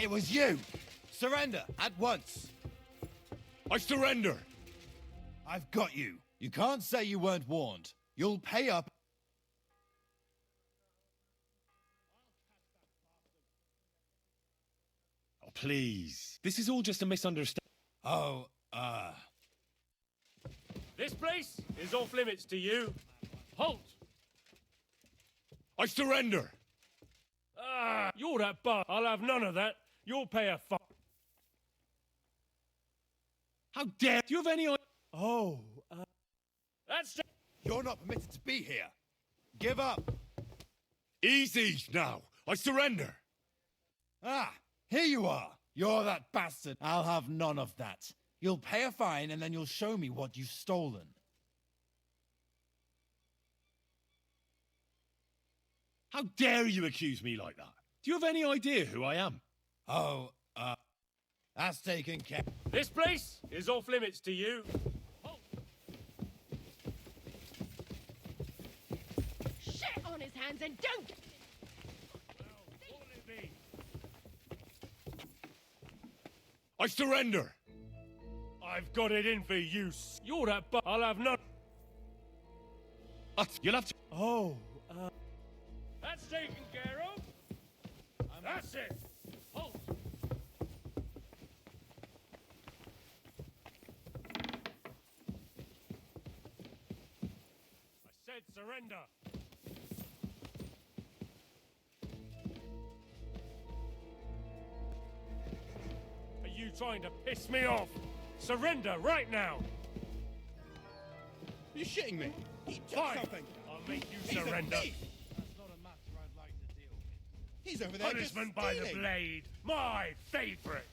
It was you! Surrender, at once! I surrender! I've got you. You can't say you weren't warned. You'll pay up. Oh, please. This is all just a misunderstanding. Oh, This place is off limits to you. Halt! I surrender! Ah, you're that bar. I'll have none of that. You'll pay a fine. How dare... Do you have any idea? Oh, that's... you're not permitted to be here. Give up. Easy now! I surrender! Ah, here you are. You're that bastard. I'll have none of that. You'll pay a fine and then you'll show me what you've stolen. How dare you accuse me like that? Do you have any idea who I am? Oh, that's taken care. This place is off limits to you. Halt! Shit on his hands and don't get... Well, what'll it be? I surrender! I've got it in for use. You're that bar. I'll have none. You'll have to... Oh, that's taken care of. That's it. Halt! I said surrender. Are you trying to piss me off? Surrender right now. You're shitting me. He took Fine. something. I'll make you He's a surrender. thief. That's not a matter I'd like to deal with. He's over there Punishment just by the stealing. blade. My favorite.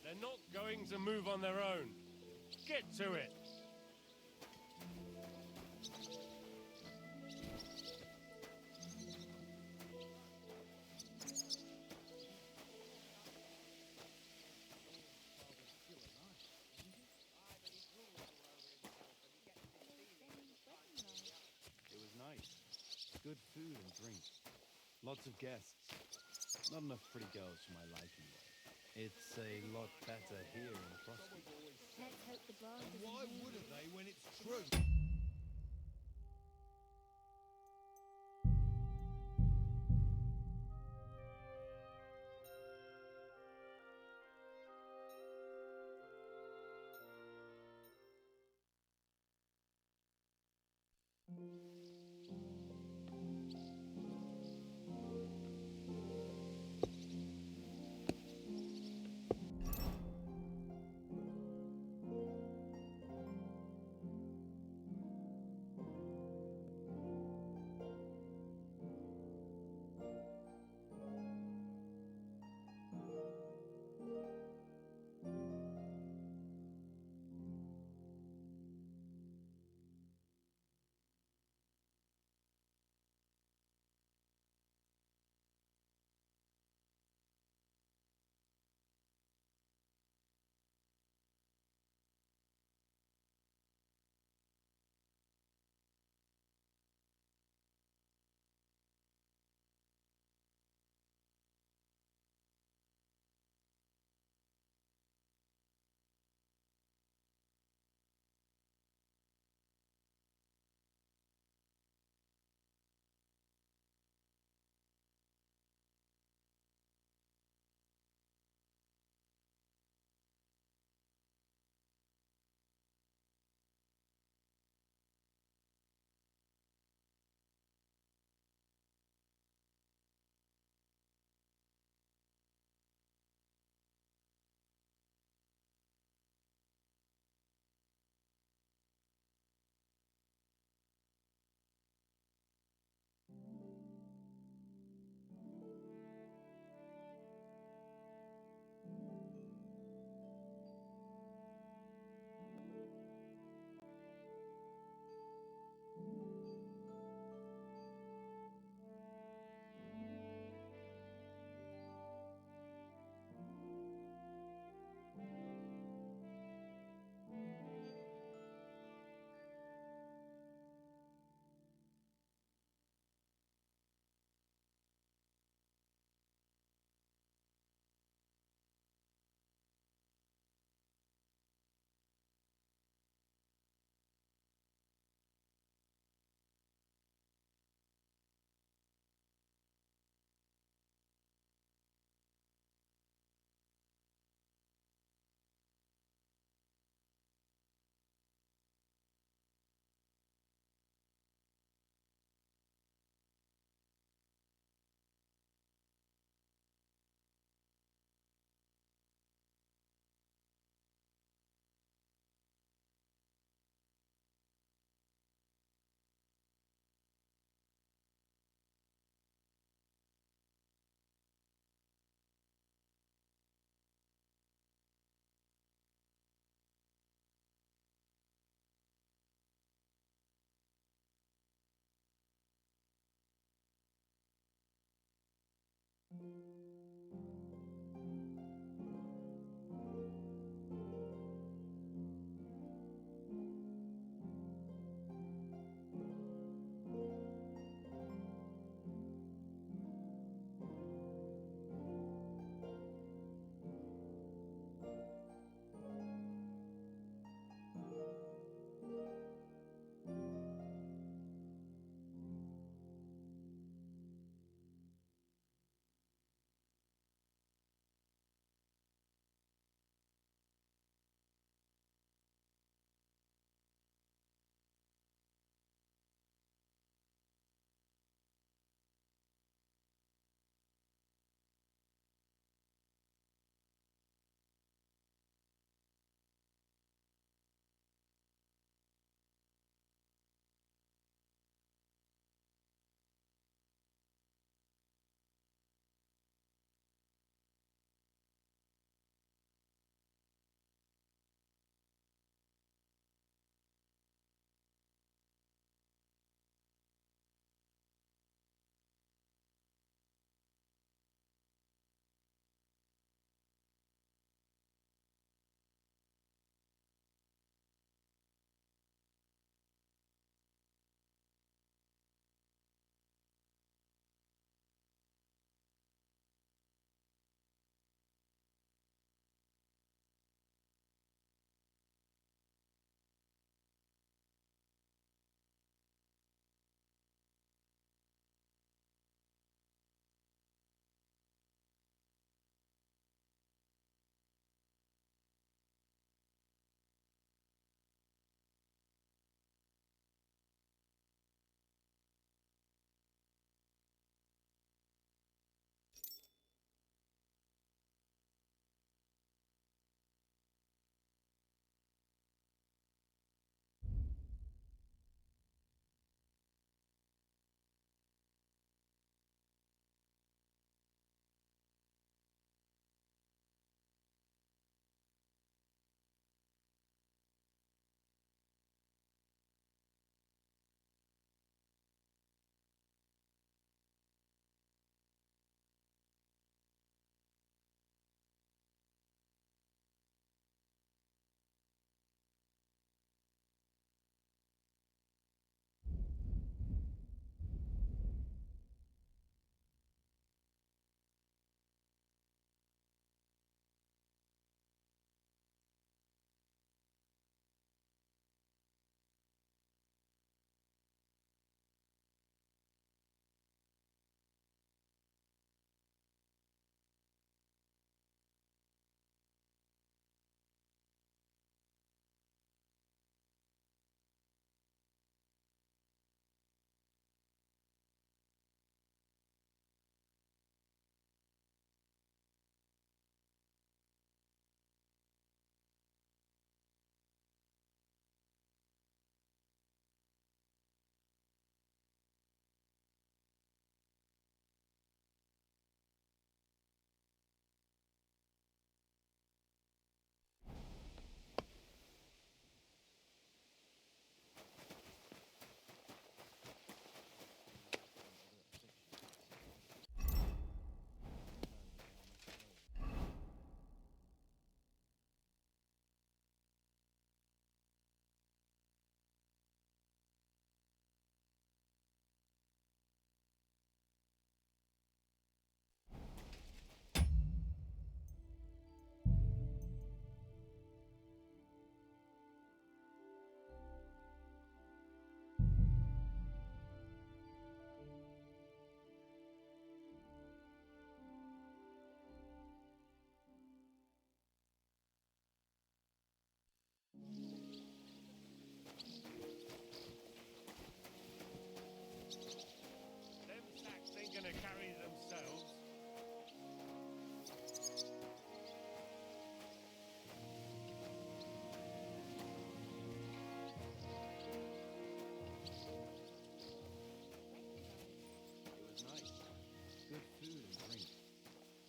They're not going to move on their own. Get to it. It was nice. Good food and drink. Lots of guests. Not enough pretty girls for my liking, though. It's a lot better here in Frosty. Let's hope the bar doesn't Why hear wouldn't you. they when it's true?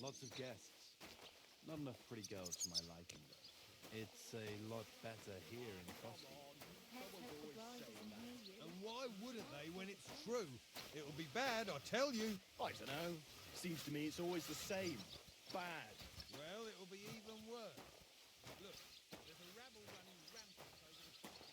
Lots of guests. Not enough pretty girls for my liking, though. It's a lot better here in Frosty. Let's hope the bride doesn't hear you. And why wouldn't they when it's true? It'll be bad, I tell you. I don't know. Seems to me it's always the same. Bad. Well, it'll be even worse. Look, there's a rabble running rampant over the Frosty Garden.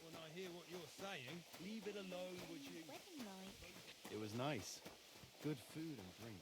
When I hear what you're saying. Leave it alone, would you? Wedding night. It was nice. Good food and drink.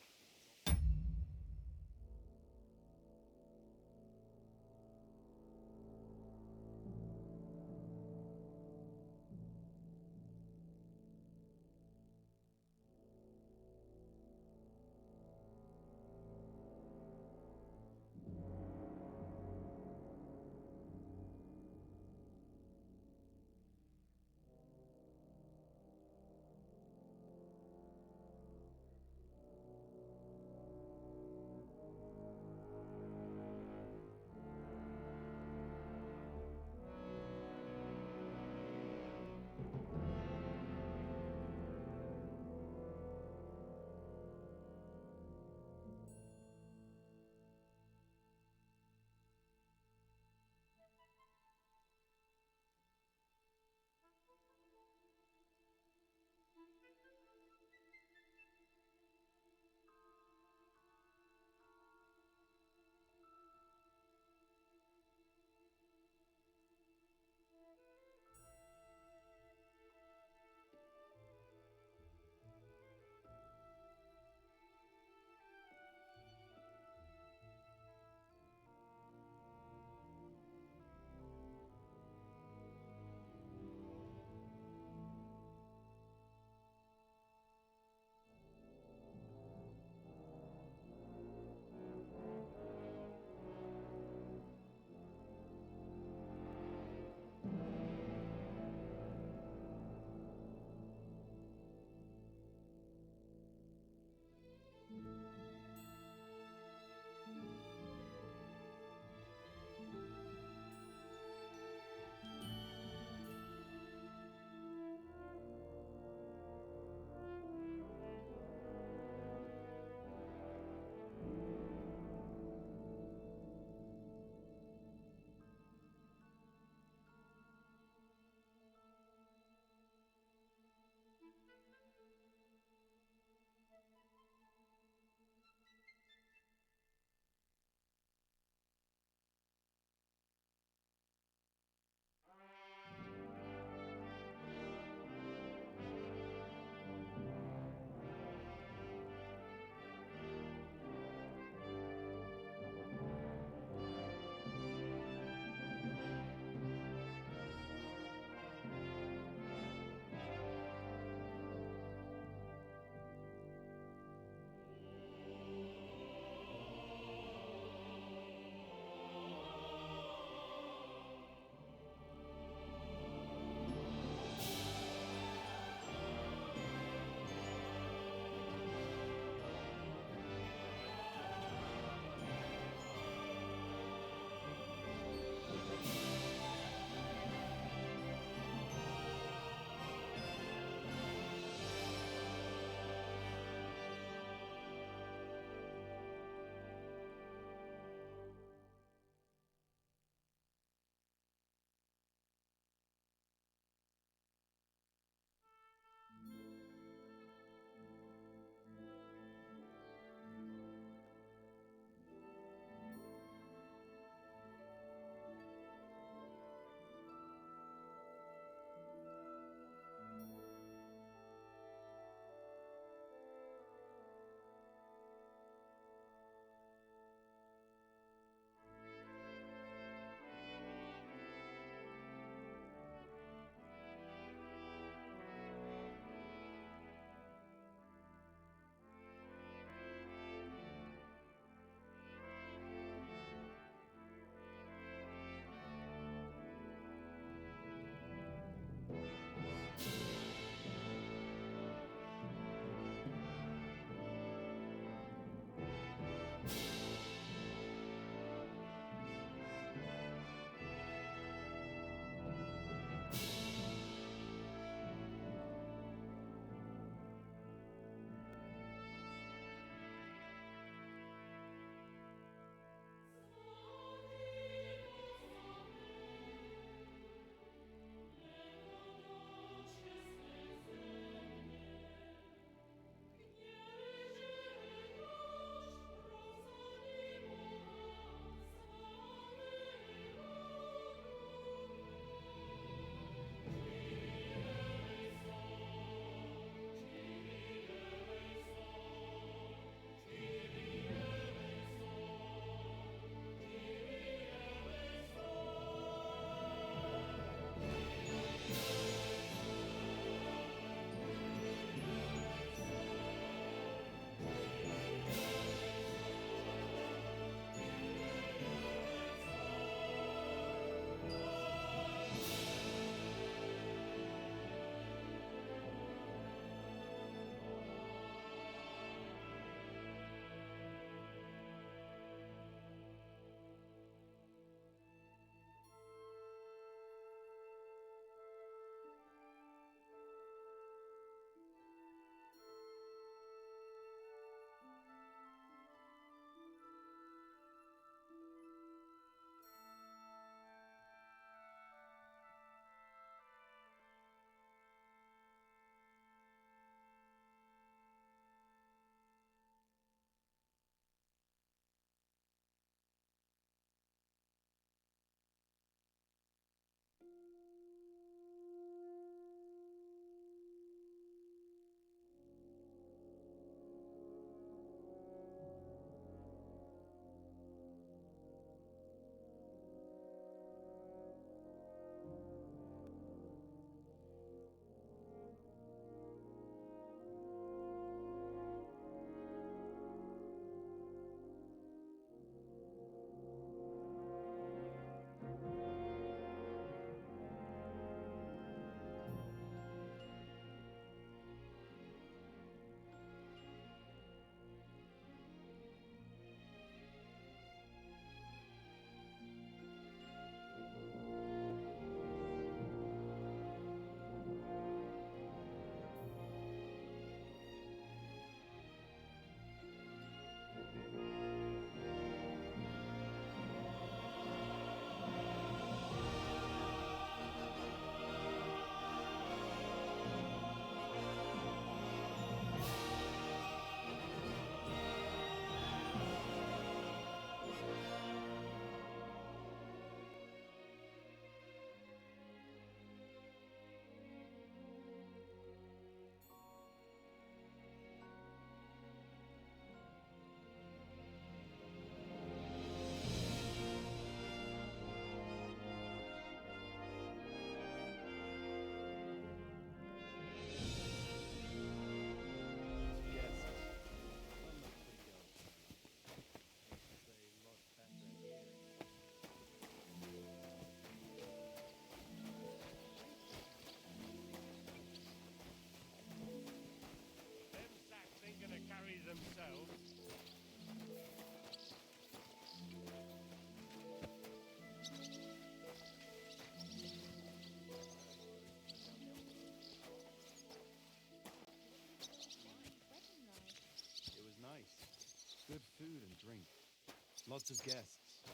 Lots of guests.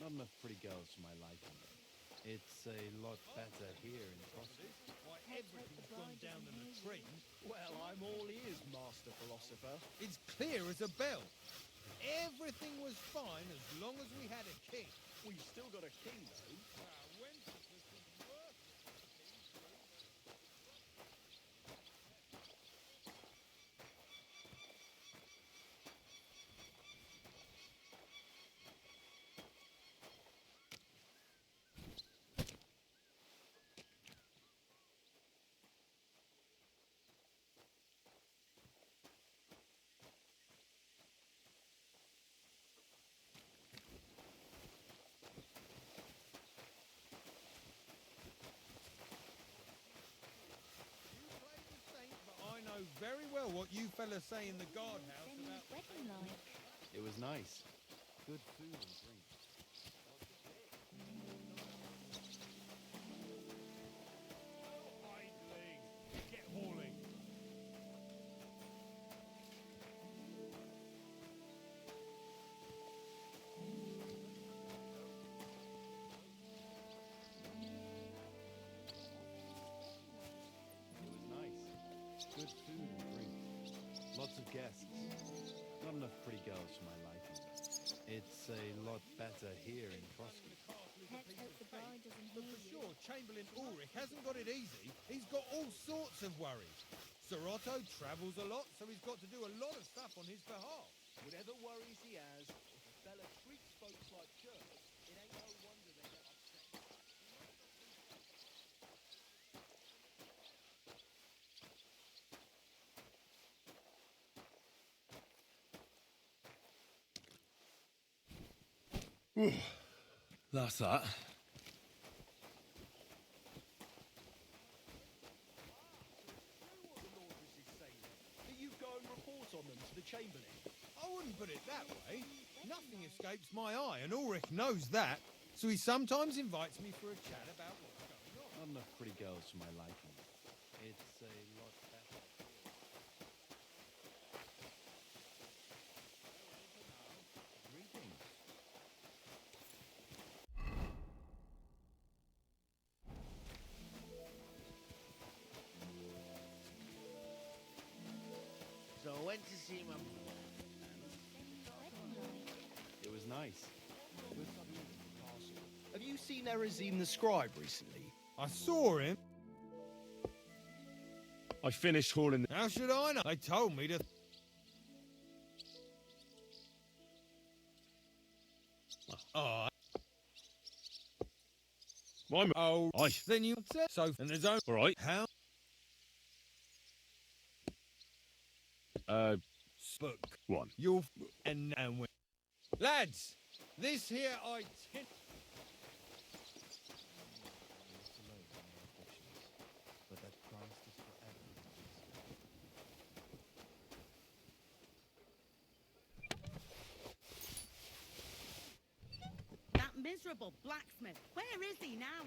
Not enough pretty girls for my liking, though. It's a lot better here in Prosper. Why, Let's hope everything's the gone bride down the doesn't hear you. latrine. Well, I'm all ears, Master Philosopher. It's clear as a bell. Everything was fine as long as we had a king. We've still got a king, though. You play the saint, but I know very well what you fellas say in the guardhouse Then about... wedding like. It was nice. Good food and drink. Idling. Get hauling. It was nice. Good food and drink. Lots of guests. Not enough pretty girls for my liking. It's a lot better here in Prosky. Let's hope the bride doesn't But hear for you. sure, Chamberlain Ulrich hasn't got it easy. He's got all sorts of worries. Sir Otto travels a lot, so he's got to do a lot of stuff on his behalf. Whatever worries he has, if a fella treats folks like jerks, it ain't no wonder they get upset. That's that. What the laundresses say then? That you go and report on them to the Chamberlain. I wouldn't put it that way. Nothing escapes my eye, and Ulrich knows that. So he sometimes invites me for a chat about what's going on. Not enough pretty girls for my liking. It's a lot better. Greetings. So I went to see my Wedding like. It was nice. Good food and Castle. Have you seen Erazim the Scribe recently? I saw him. I finished hauling. How should I know? They told me to... Oh, My oh, Aye. then you said so. And there's only... All right. How? Book. One. You'll... And we... Lads, this here itinerary... alone in their afflictions, but that Christ is forever in peace. That miserable blacksmith. Where is he now?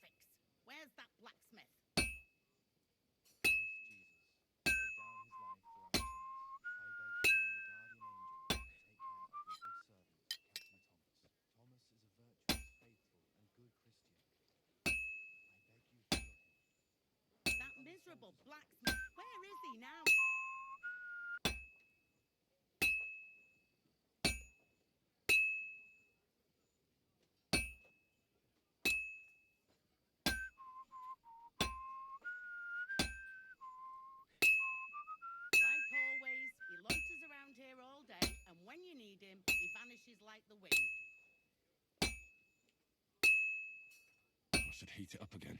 Crucifix! Where's that blacksmith? Christ Jesus laid down his life for our sins. I beg you and the guardian angel to take care of your good servant, Captain Thomas. Thomas is a virtuous, faithful, and good Christian. I beg you heal him. That miserable blacksmith. Where is he now? Like always, he loiters around here all day, and when you need him, he vanishes like the wind. I should heat it up again.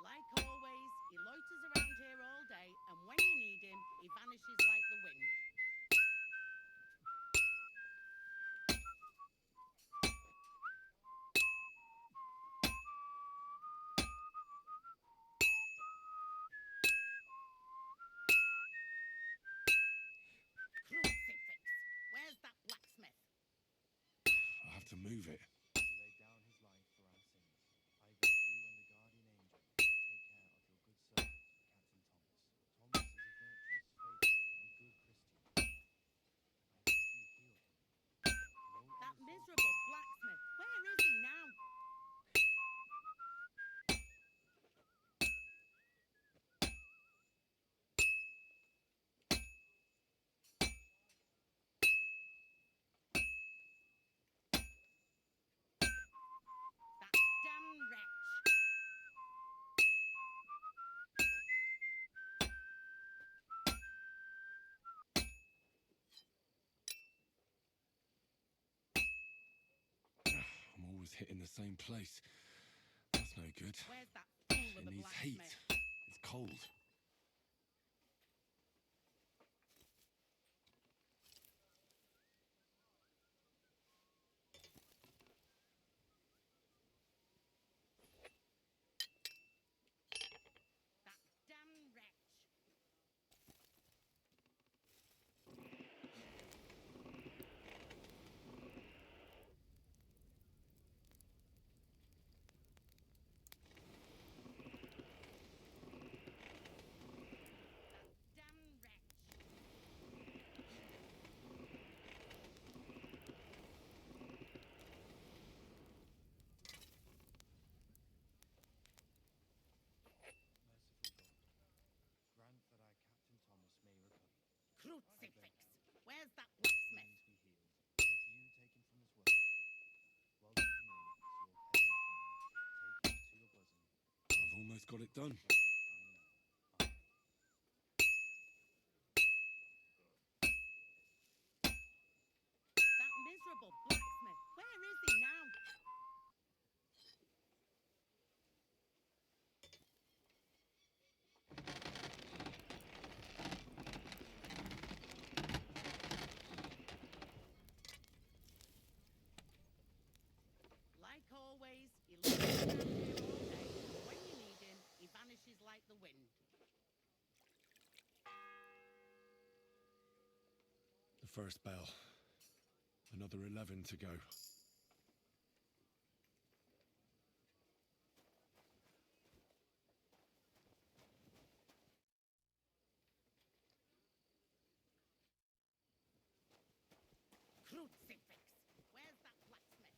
Like always, he loiters around here all day, and when you need him, he vanishes like the wind. Crucifix! Where's that blacksmith? I have to move it. He laid down his life for our sins. I beg you and the guardian angel to take care of your good servant, Captain Thomas. Thomas is a virtuous, faithful, and good Christian. I beg you heal him. And all That other miserable blacksmith. Where is he now? That damn wretch. I'm always hitting the same place. That's no good. Where's that fool of It a needs heat. blacksmith? It's cold. That damn wretch. That damn wretch. merciful God, grant that our Captain Thomas may recover. Crucifix! Where's that blacksmith? Wounds be healed. And if you take him from his work, welcome him in as your heavenly king. Take him to your bosom. I've almost got it done. Grant him a fine man. Amen. That miserable blacksmith. Where is he now? Like always, he lives around here all day, and when you need him, he vanishes like the wind. The first bell. Another 11 to go. Crucifix! Where's that blacksmith?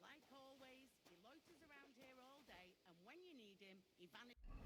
Like always, he loiters around here all day, and when you need him, he vanishes.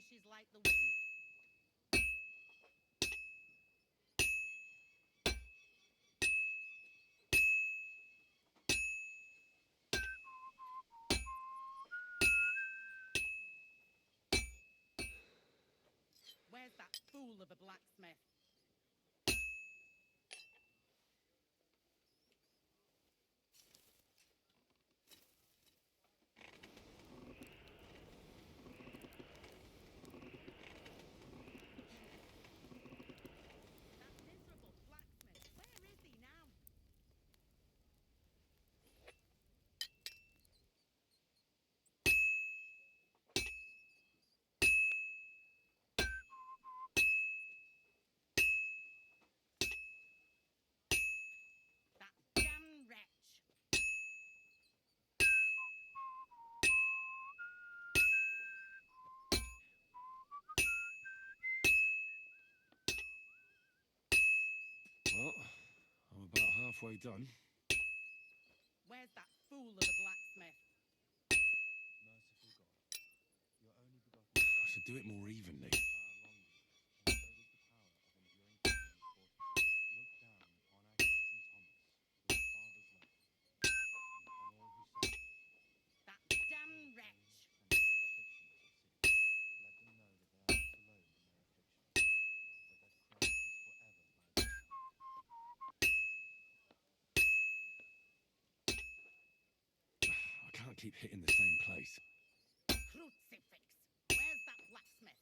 vanishes like the wind. Where's that fool of a blacksmith? That miserable blacksmith. Where is he now? That damn wretch. Well, I'm about halfway done. Where's that fool of a blacksmith? Merciful God, your only begotten I Son, should do it more evenly. far along you, and so does the power of enduring pain and fortitude. Look down upon our Captain Thomas, with a father's love, and upon all who serve him. That damn wretch. And other afflictions of cities. Let them know that they are not alone in their afflictions, but that Christ is forever by their side. I can't keep hitting the same place. Crucifix. Where's that blacksmith?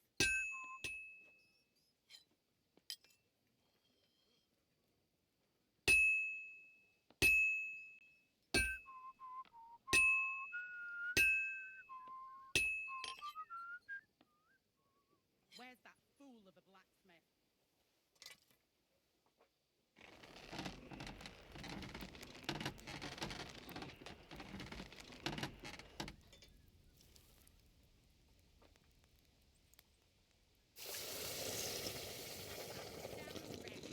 Where's that fool of a blacksmith? Damn wretch.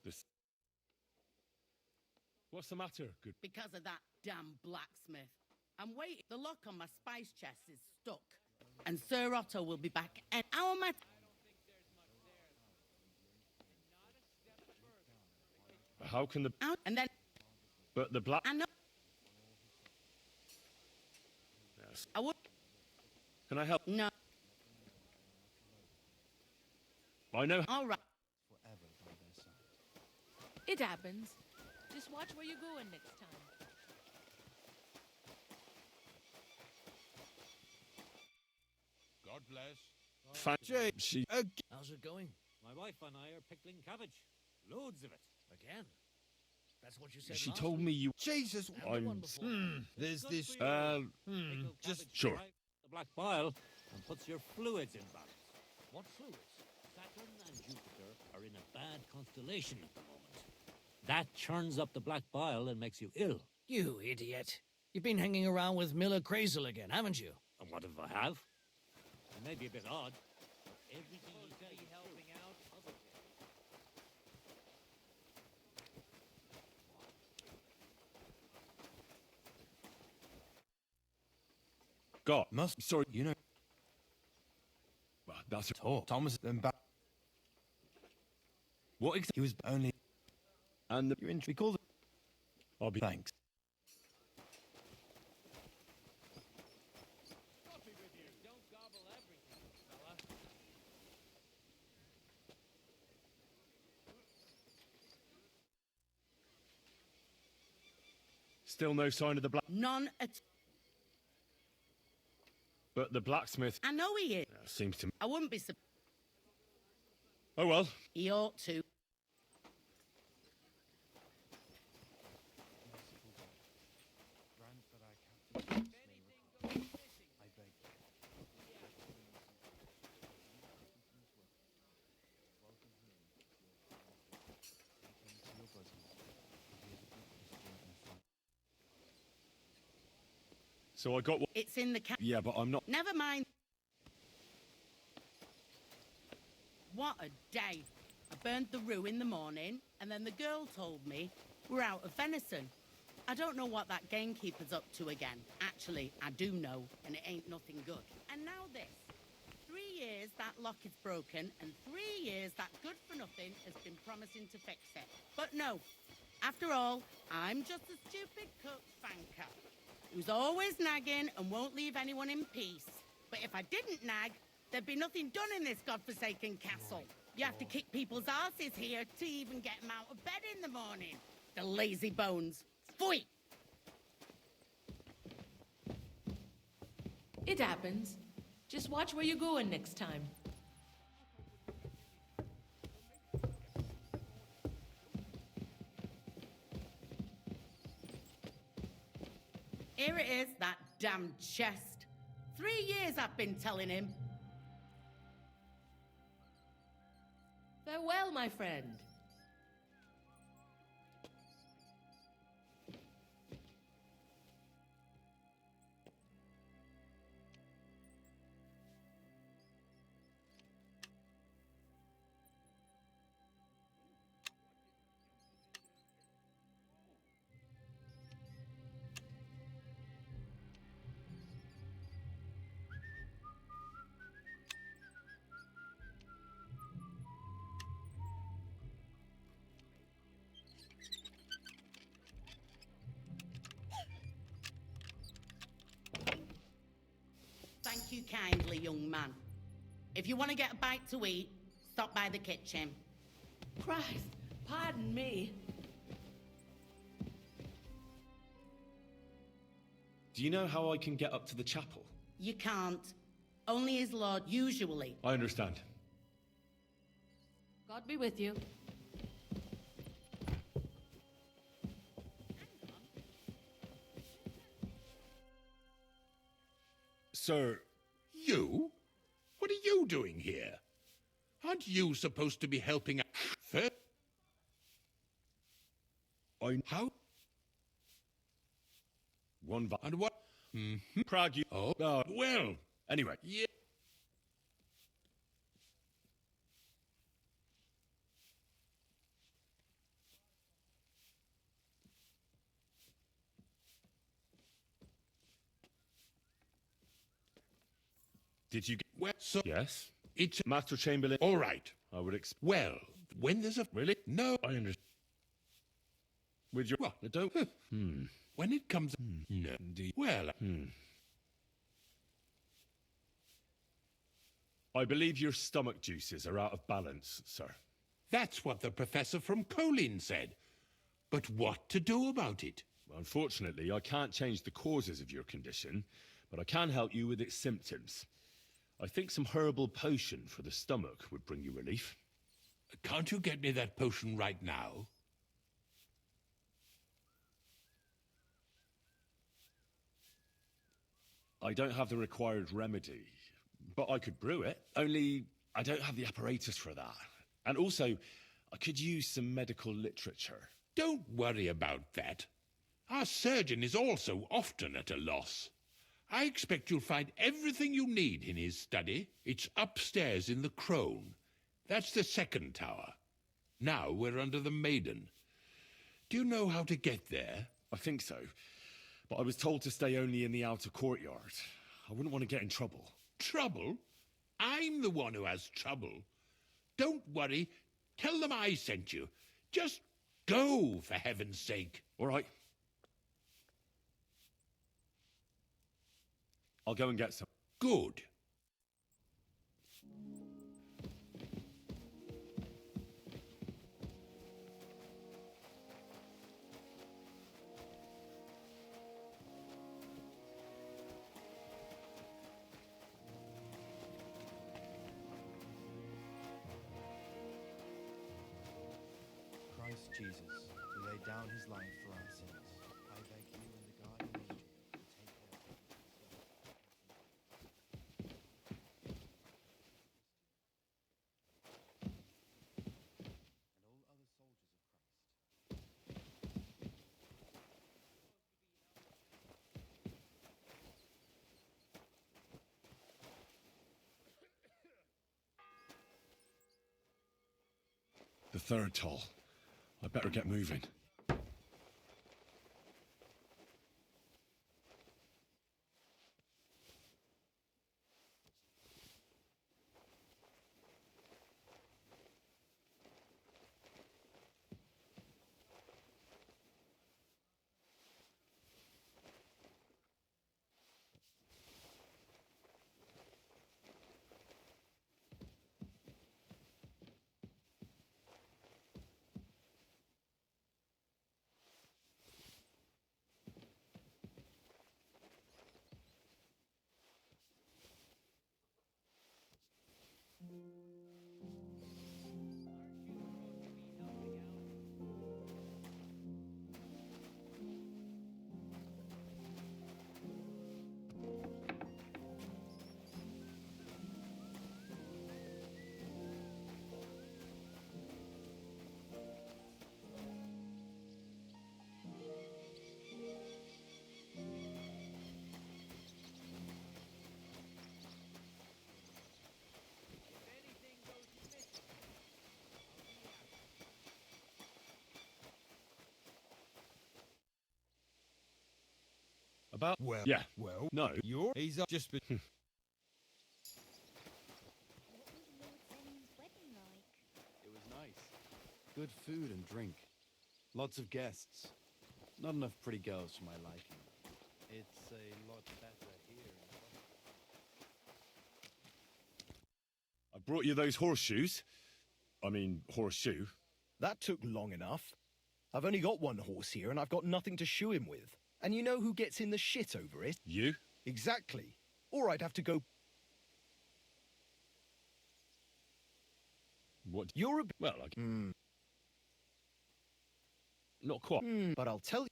This. What's the matter? Good. Because of that damn blacksmith. I'm waiting. The lock on my spice chest is stuck. And Sir Otto will be back. And how am I... How can the? Out? And then... But the black. I know... Yes. I would... Can I help? No. I know. All right. Forever by their side. It happens. Just watch where you're going next time. God bless. Fan- she. How's it going? My wife and I are pickling cabbage. Loads of it. Again. That's what you said She last told week. me you. Jesus. And the one I'm. before. There's Good this. for you. Just Pickled cabbage sure. drives the black bile and puts your fluids in balance. What fluids? Saturn and Jupiter are in a bad constellation at the moment. That churns up the black bile and makes you ill. You idiot. You've been hanging around with Miller Crazel again, haven't you? And what if I have? It may be a bit odd, but everything he says is helping out. God. Must. Sorry. You know. Well, that's. Talk. Thomas and back. What exactly? He was only. And the. You're in. We called it. I'll be. Thanks. Coffee with you. Don't gobble everything, fella. Still no sign of the black. None at... But the blacksmith I know he is. seems to. I wouldn't be surprised. Oh well. He ought to. Merciful God, grant that our Captain Thomas may recover. I beg you. So I got what? It's in the Yeah, but I'm not. Never mind. What a day. I burned the roux in the morning, and then the girl told me we're out of venison. I don't know what that gamekeeper's up to again. Actually, I do know, and it ain't nothing good. And now this. 3 years that lock is broken, and 3 years that good-for-nothing has been promising to fix it. But no. After all, I'm just a stupid cook fanker who's always nagging and won't leave anyone in peace. But if I didn't nag, there'd be nothing done in this godforsaken castle. You have to kick people's asses here to even get them out of bed in the morning. The lazy bones. Pfui! It happens. Just watch where you're going next time. Here it is, that damn chest. 3 years I've been telling him. Farewell, my friend. Thank you kindly, young man. If you want to get a bite to eat, stop by the kitchen. Christ, pardon me. Do you know how I can get up to the chapel? You can't. Only his lord, usually. I understand. God be with you. Sir, you? What are you doing here? Aren't you supposed to be helping out? How? And what? Prague, you. Oh, well. Anyway. Yeah. Did you get... Well, so Yes. it's Master Chamberlain. all right. I would expect... Well, when there's a Really? no, I understand. With your... well, I don't... when it comes, no, well, I believe your stomach juices are out of balance, sir. that's what the professor from Colin said. But what to do about it? Well, unfortunately, I can't change the causes of your condition, but I can help you with its symptoms. I think some herbal potion for the stomach would bring you relief. Can't you get me that potion right now? I don't have the required remedy, but I could brew it. Only I don't have the apparatus for that. And also, I could use some medical literature. Don't worry about that. Our surgeon is also often at a loss. I expect you'll find everything you need in his study. It's upstairs in the Crone. That's the second tower. Now we're under the Maiden. Do you know how to get there? I think so, but I was told to stay only in the outer courtyard. I wouldn't want to get in trouble. Trouble? I'm the one who has trouble. Don't worry. Tell them I sent you. Just go, for heaven's sake. All right. I'll go and get some. Good. Christ Jesus, who laid down his life for our sins, I beg you and the guardian angel to take care of and all other soldiers of Christ. The third toll. I better get moving. About? Well, Yeah. well, No. he's just been. What was Lord Zenning's wedding like? It was nice. Good food and drink. Lots of guests. Not enough pretty girls for my liking. It's a lot better here. I brought you those horseshoes. I mean, horseshoe. That took long enough. I've only got one horse here and I've got nothing to shoe him with. And you know who gets in the shit over it? You? Exactly. Or I'd have to go... What? You're a... Well, not quite. But I'll tell you...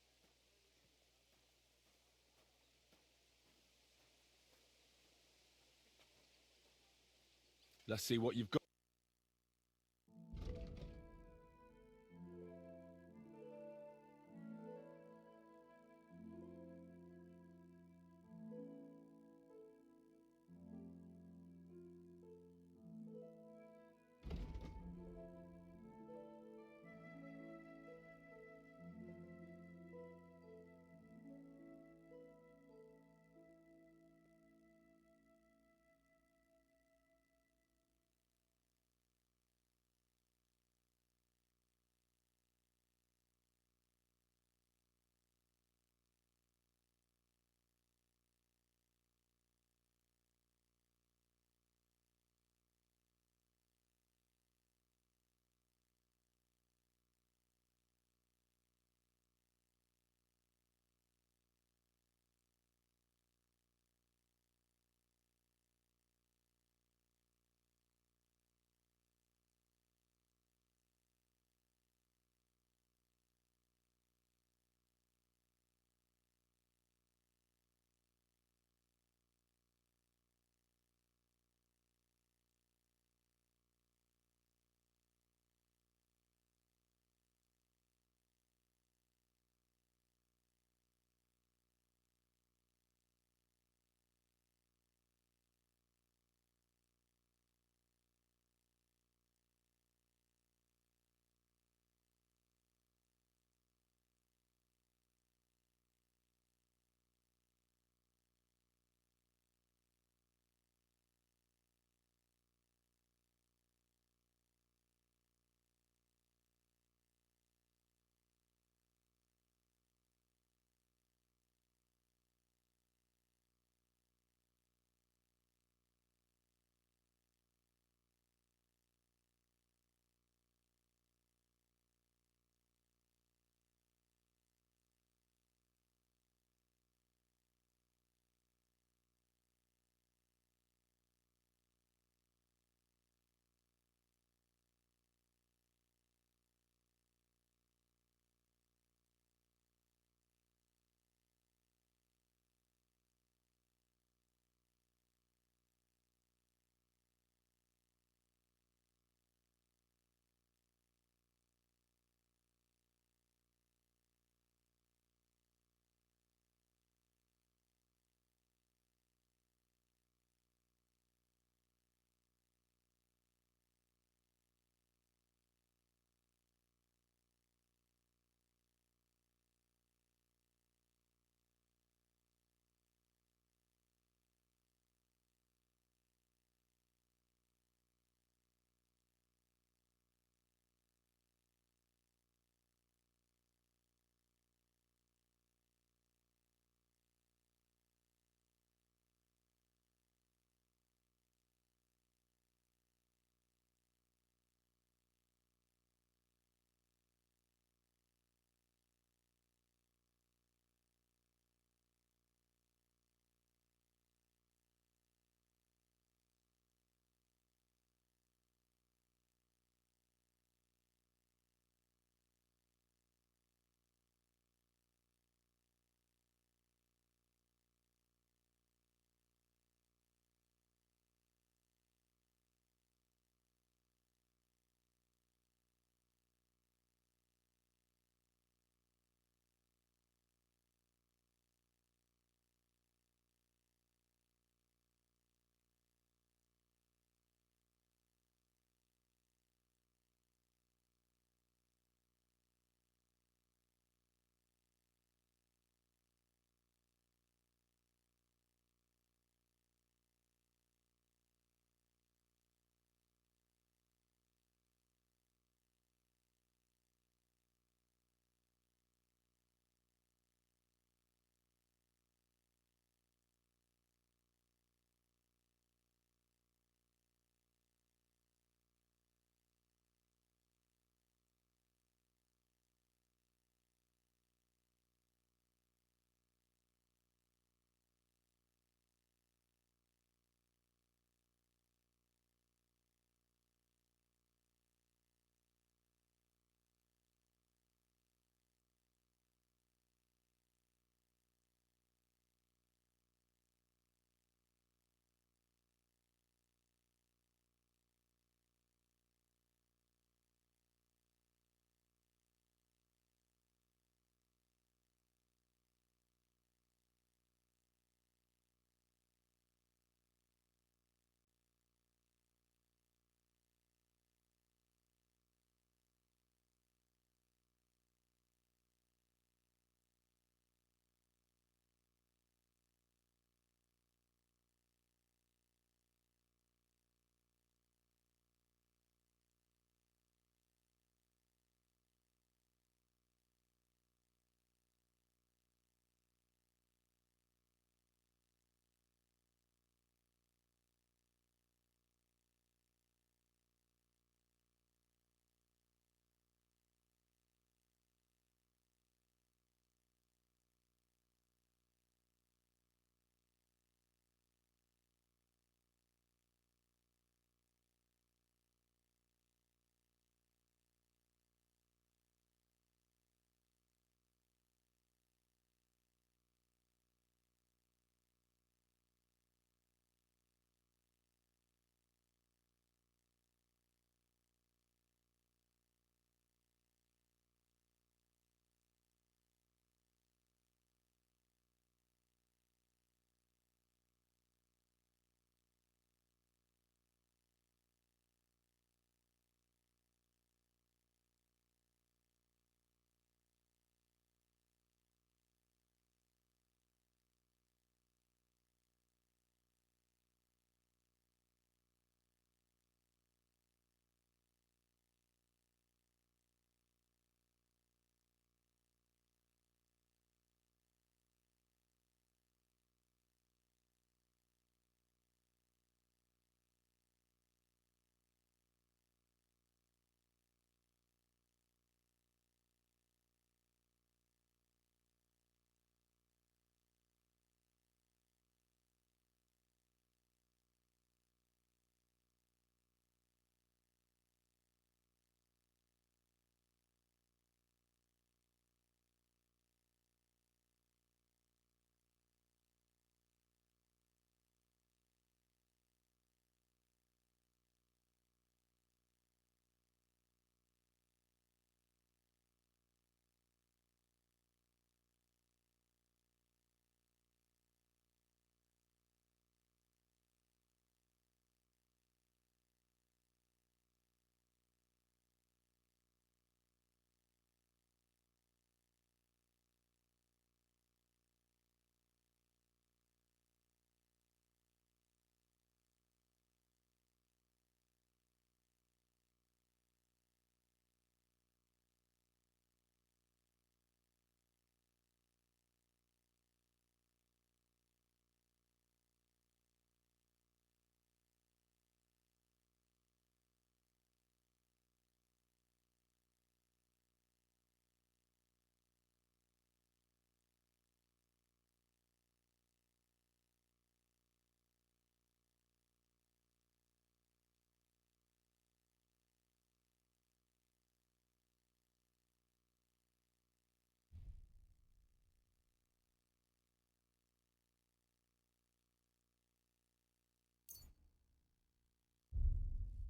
Let's see what you've got.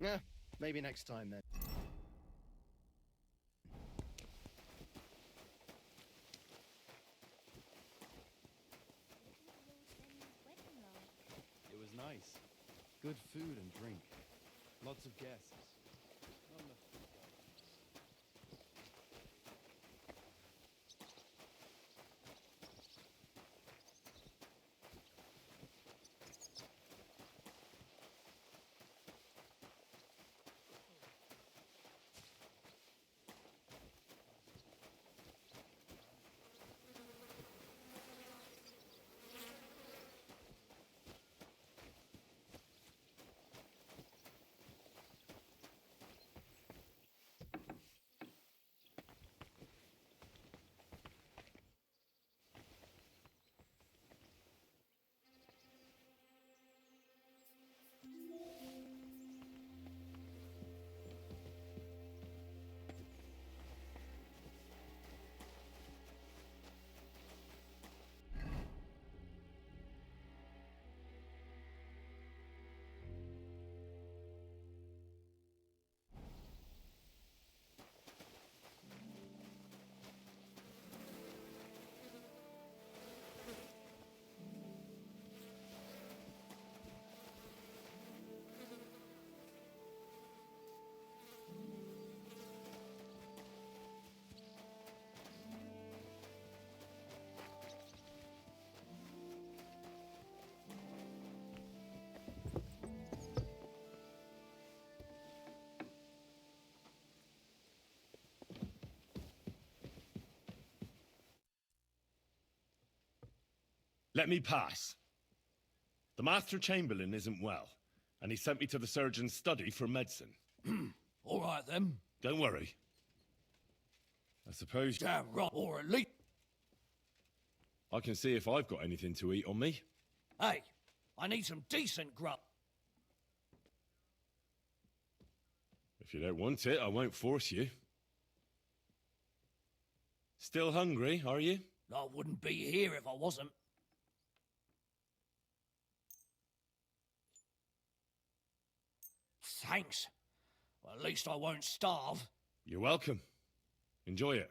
Yeah, maybe next time then. It was nice. Good food and drink. Lots of guests. Not enough. Let me pass. The Master Chamberlain isn't well, and he sent me to the surgeon's study for medicine. All right, then. Don't worry. I suppose... Damn right, or at least... I can see if I've got anything to eat on me. Hey, I need some decent grub. If you don't want it, I won't force you. Still hungry, are you? I wouldn't be here if I wasn't. Thanks. Well, at least I won't starve. You're welcome. Enjoy it.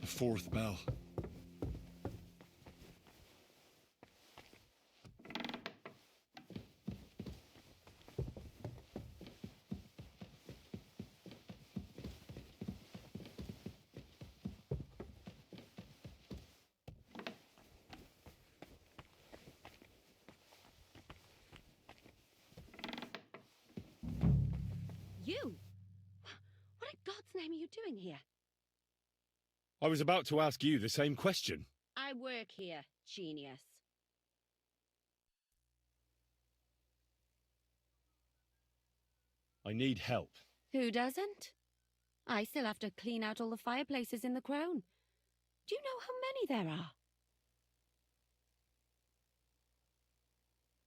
The fourth bell. You? What in God's name are you doing here? I was about to ask you the same question. I work here, genius. I need help. Who doesn't? I still have to clean out all the fireplaces in the Crown. Do you know how many there are?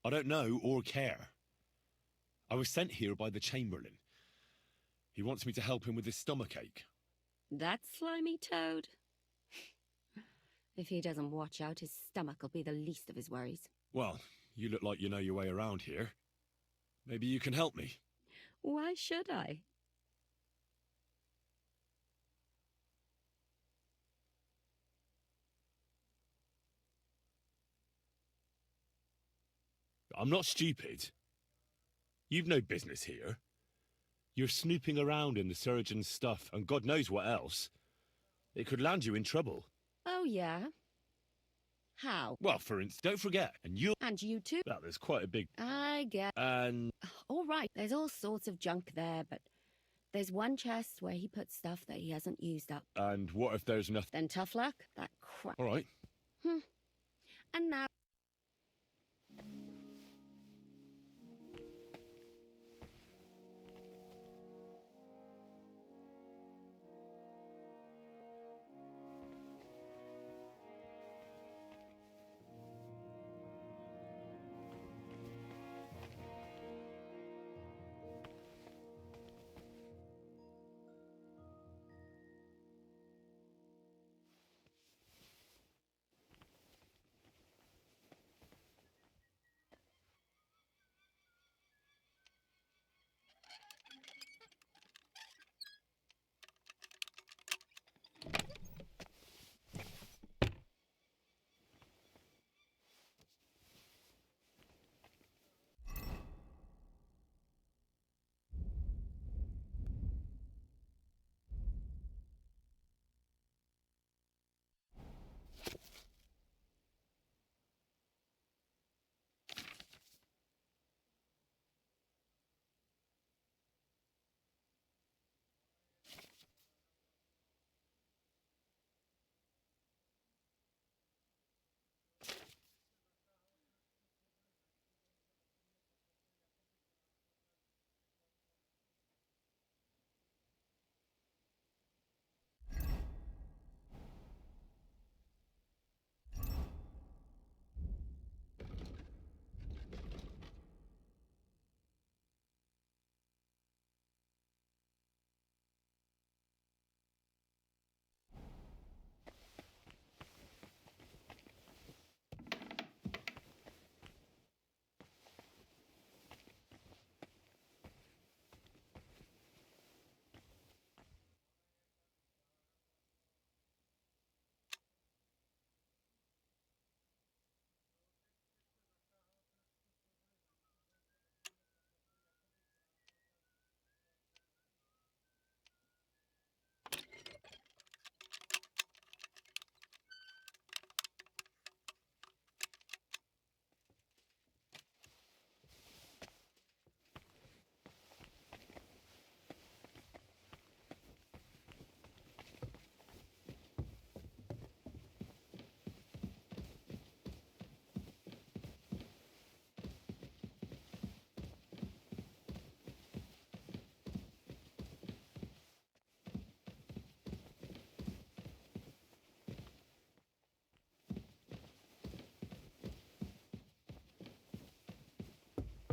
I don't know or care. I was sent here by the Chamberlain. He wants me to help him with his stomachache. That slimy toad. If he doesn't watch out, his stomach will be the least of his worries. Well, you look like you know your way around here. Maybe you can help me. Why should I? I'm not stupid. You've no business here. You're snooping around in the surgeon's stuff, and God knows what else. It could land you in trouble. Oh, yeah? How? Well, for instance, don't forget, and you too? Well, there's quite a big... I get... And... All right, there's all sorts of junk there, but There's one chest where he puts stuff that he hasn't used up. And what if there's nothing? Then tough luck, that crap. All right. And now...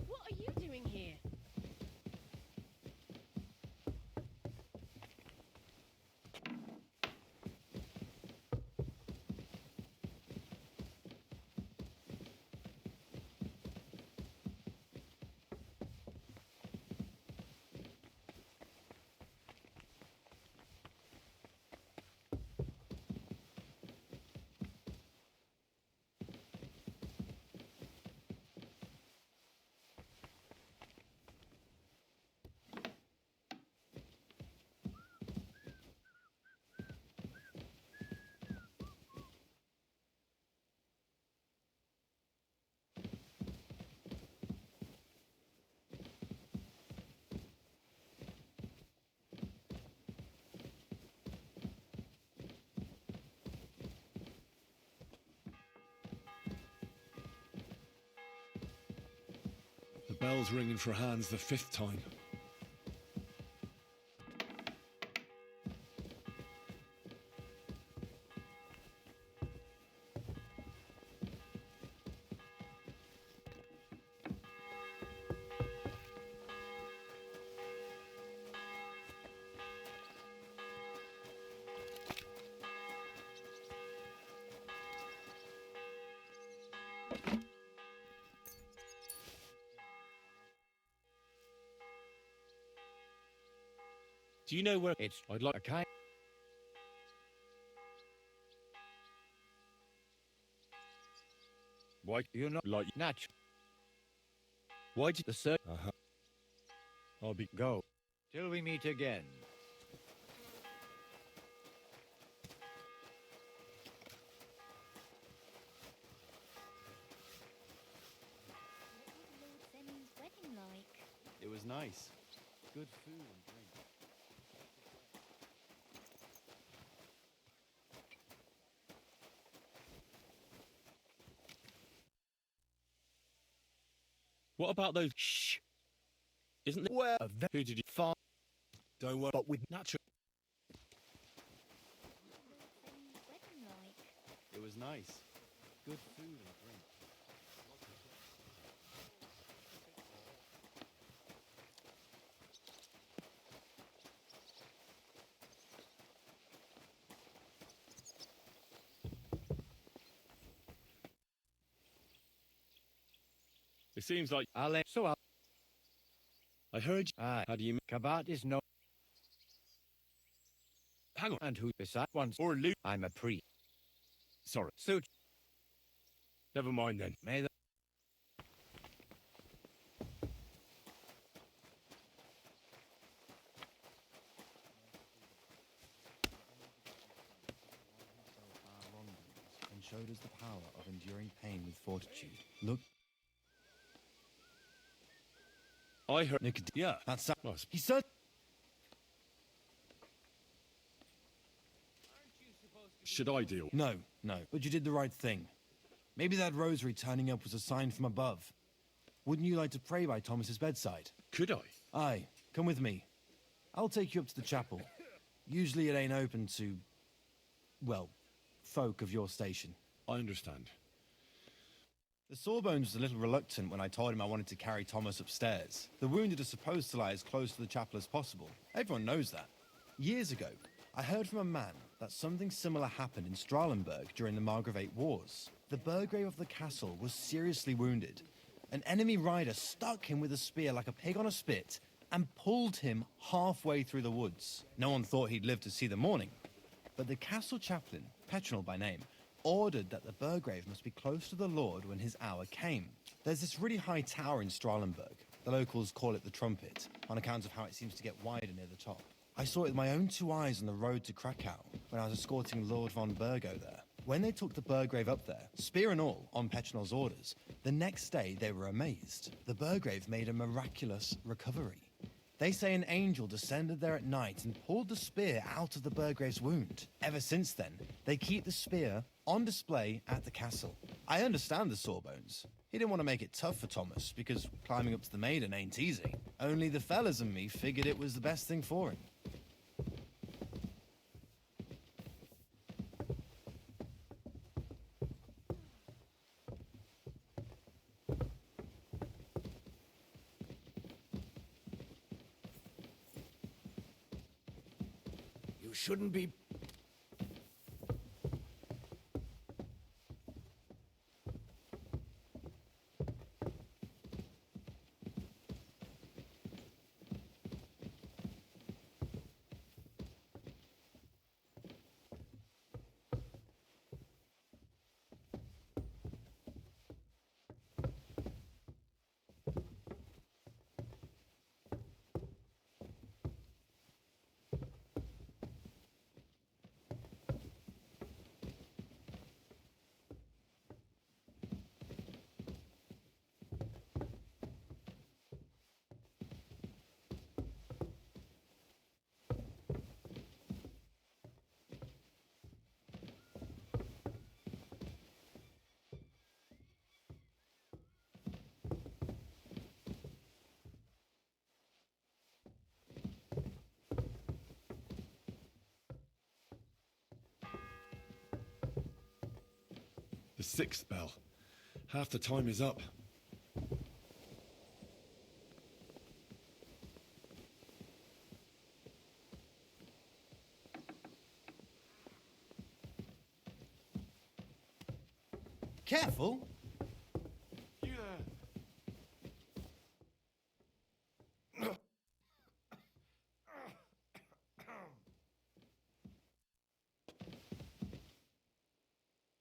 What are you doing here? The bell's ringing for Hans the 5th time. Do you know where it's? I'd like. Okay. Why you're not like Natch? Why did the sir? I'll be go till we meet again. What was Lord Zemming's wedding like? It was nice. Good food and drink. What about those? Shh. Isn't there? Well, Who did you find? Don't worry. But with natural. Wedding like. It was nice. Good food and drink. It seems like I heard. Aye. How do you? Kabat is no. Hang on. And who beside once Or Luke? I'm a priest. Sorry. Suit. Never mind then. May the and showed us the power of enduring pain with fortitude. Look. I heard. Yeah, that's Well, he said. should I deal? No, no, but you did the right thing. Maybe that rosary turning up was a sign from above. Wouldn't you like to pray by Thomas's bedside? Could I? Aye, come with me. I'll take you up to the chapel. Usually it ain't open to, well, folk of your station. I understand. The Sawbones was a little reluctant when I told him I wanted to carry Thomas upstairs. The wounded are supposed to lie as close to the chapel as possible. Everyone knows that. Years ago, I heard from a man that something similar happened in Strahlenberg during the Margravate Wars. The Burgrave of the castle was seriously wounded. An enemy rider stuck him with a spear like a pig on a spit and pulled him halfway through the woods. No one thought he'd live to see the morning. But the castle chaplain, Petronel by name, ordered that the Burgrave must be close to the Lord when his hour came. There's this really high tower in Strahlenberg. The locals call it the Trumpet, on account of how it seems to get wider near the top. I saw it with my own 2 eyes on the road to Krakow when I was escorting Lord von Burgo there. When they took the Burgrave up there, spear and all, on Petronel's orders, the next day they were amazed. The Burgrave made a miraculous recovery. They say an angel descended there at night and pulled the spear out of the Burgrave's wound. Ever since then, they keep the spear on display at the castle. I understand the Sawbones. He didn't want to make it tough for Thomas, because climbing up to the maiden ain't easy. Only the fellas and me figured it was the best thing for him. You shouldn't be. The 6th bell. Half the time is up. Careful!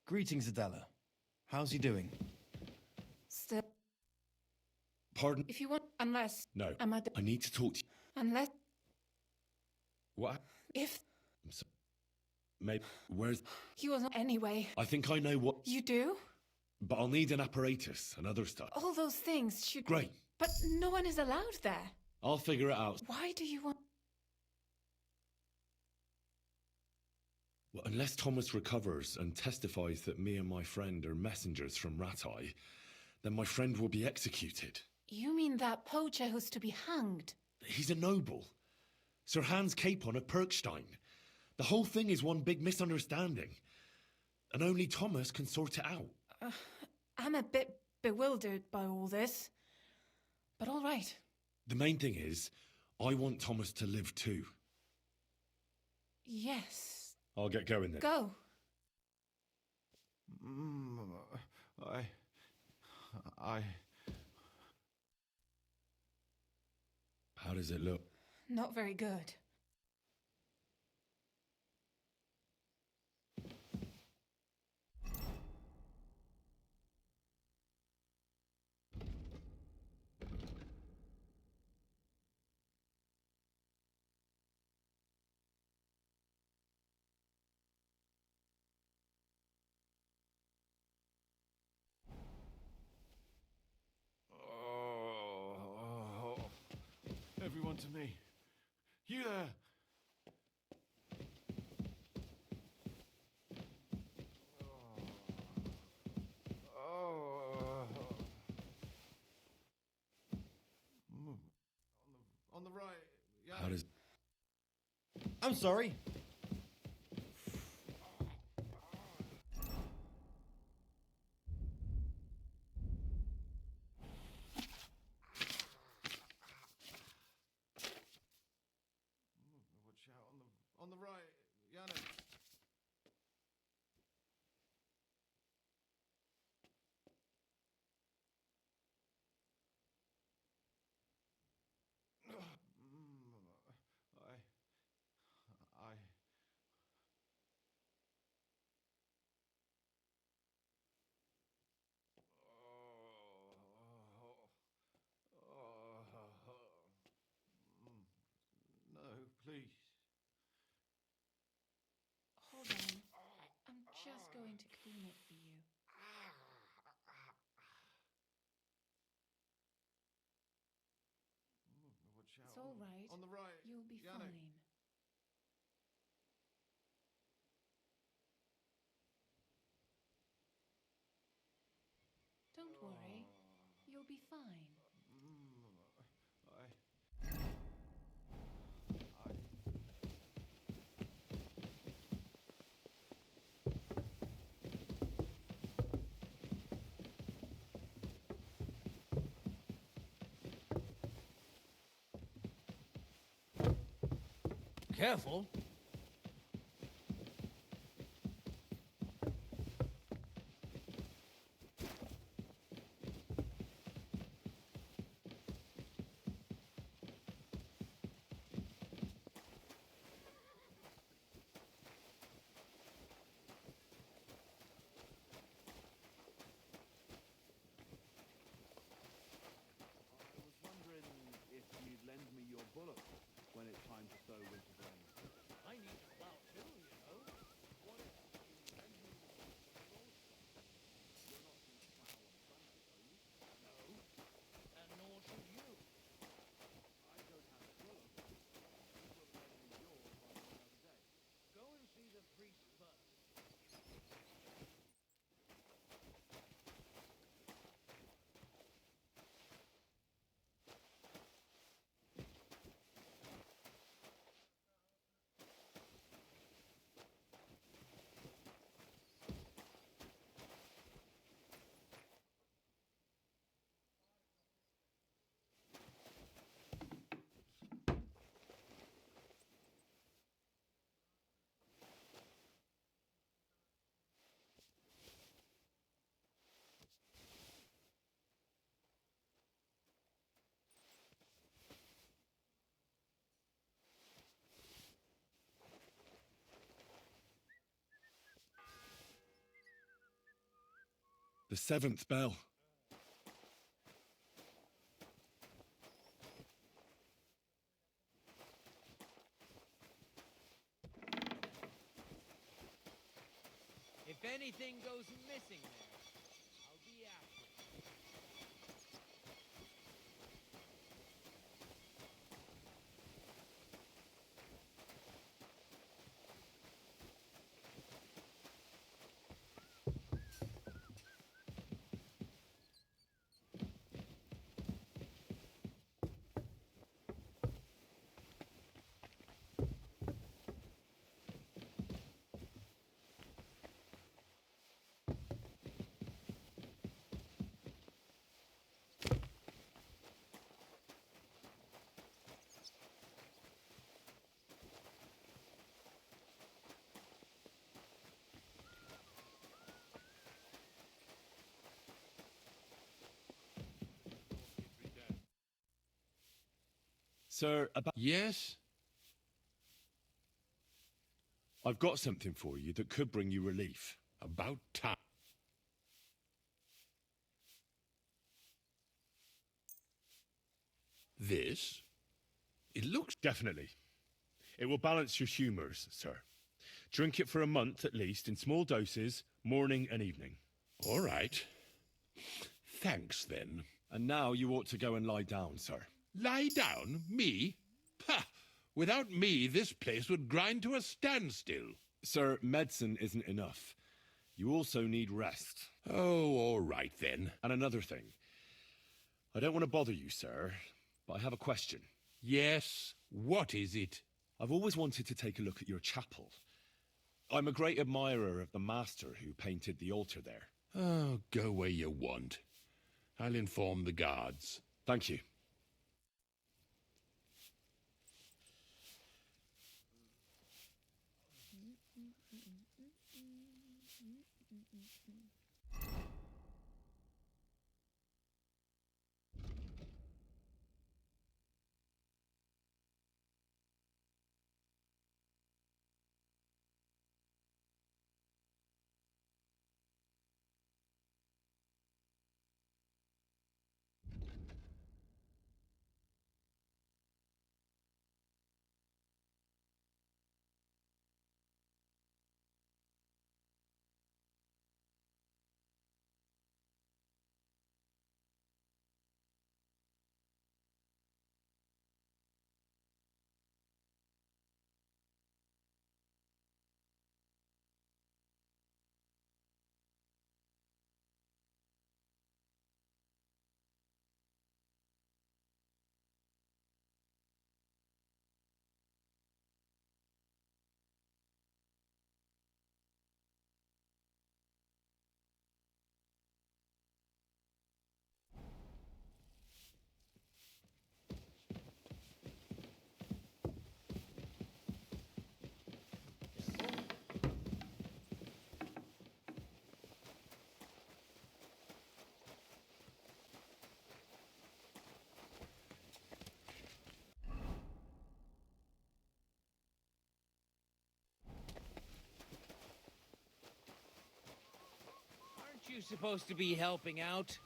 Greetings, Adela. How's he doing? Still, Pardon? if you want, unless No. I'm at the, I need to talk to you. unless What? if I'm so... Maybe... Where's... he wasn't anyway. I think I know what... You do? But I'll need an apparatus and other stuff. All those things should. Great. But no one is allowed there. I'll figure it out. Why do you want? Well, unless Thomas recovers and testifies that me and my friend are messengers from Ratai, then my friend will be executed. You mean that poacher who's to be hanged? He's a noble. Sir Hans Capon of Perkstein. The whole thing is one big misunderstanding. And only Thomas can sort it out. I'm a bit bewildered by all this. But all right. The main thing is, I want Thomas to live too. Yes. I'll get going then. Go. How does it look? Not very good. Everyone to me. You there! On the right. Yeah. How does... I'm sorry. Watch out on the right, Yannick. I. No, please. Hold on. I'm just going to clean it for you. Watch out It's all right. on the right. You'll be Yannick. fine. Don't worry. You'll be fine. Careful. I was wondering if you'd lend me your bullock when it's time to sow winter grain. I need to plow too, you know. What if you lend me the bullock? You're not going to plow on Sunday, are you? No, and nor should you. I don't have a bullock. You will lend me yours on another day. Go and see the priest first. The seventh bell. If anything goes missing there, I'll be after it. Sir, about... Yes? I've got something for you that could bring you relief. About time. This? It looks... Definitely. It will balance your humours, sir. Drink it for a month at least, in small doses, morning and evening. All right. Thanks, then. And now you ought to go and lie down, sir. Lie down? Me? Pah! Without me, this place would grind to a standstill. Sir, medicine isn't enough. You also need rest. Oh, all right, then. And another thing. I don't want to bother you, sir, but I have a question. Yes? What is it? I've always wanted to take a look at your chapel. I'm a great admirer of the master who painted the altar there. Oh, go where you want. I'll inform the guards. Thank you. Aren't you supposed to be helping out?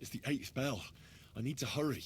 It's the 8th bell. I need to hurry.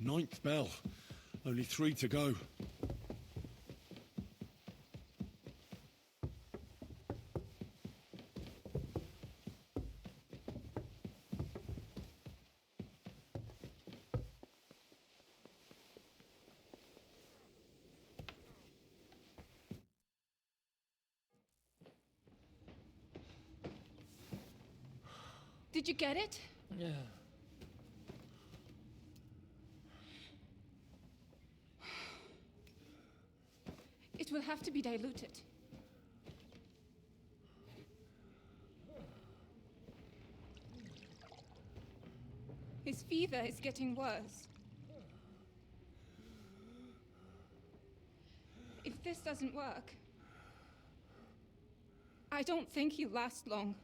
Ninth bell. Only 3 to go. Did you get it? Yeah. It will have to be diluted. His fever is getting worse. If this doesn't work, I don't think he'll last long.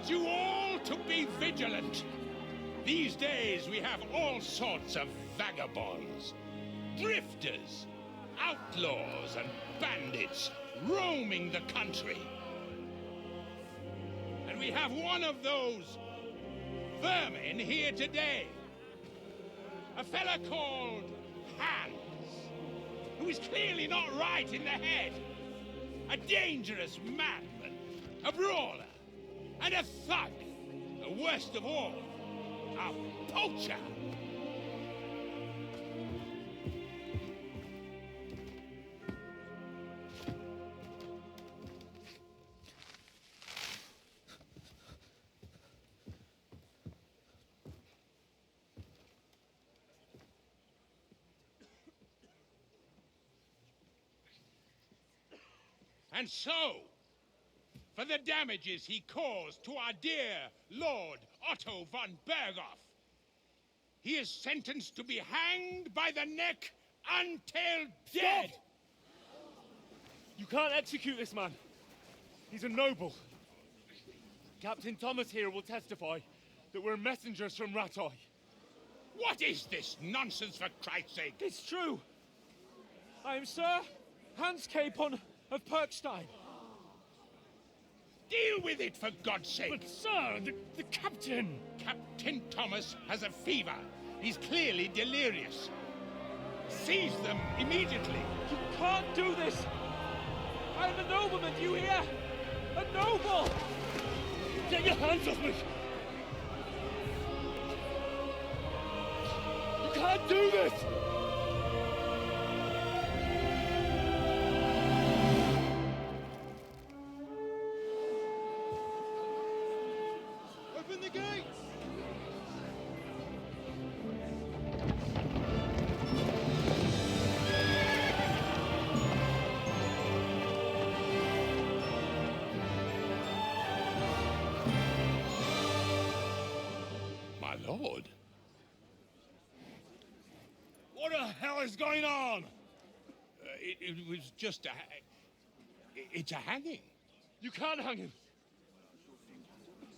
You all to be vigilant. These days we have all sorts of vagabonds, drifters, outlaws and bandits roaming the country. And we have one of those vermin here today. A fella called Hans, who is clearly not right in the head. A dangerous madman, a brawler, and a thug, the worst of all, a poacher. And so, for the damages he caused to our dear Lord Otto von Berghoff, he is sentenced to be hanged by the neck until dead. You can't execute this man. He's a noble. Captain Thomas here will testify that we're messengers from Rattay. What is this nonsense, for Christ's sake? It's true. I am Sir Hans Capon of Perkstein. Deal with it, for God's sake! But, sir, the captain... Captain Thomas has a fever. He's clearly delirious. Seize them immediately. You can't do this! I'm a nobleman, do you hear? A noble! Get your hands off me! You can't do this! Open the gates! My lord. What the hell is going on? It was just a... It's a hanging. You can't hang him.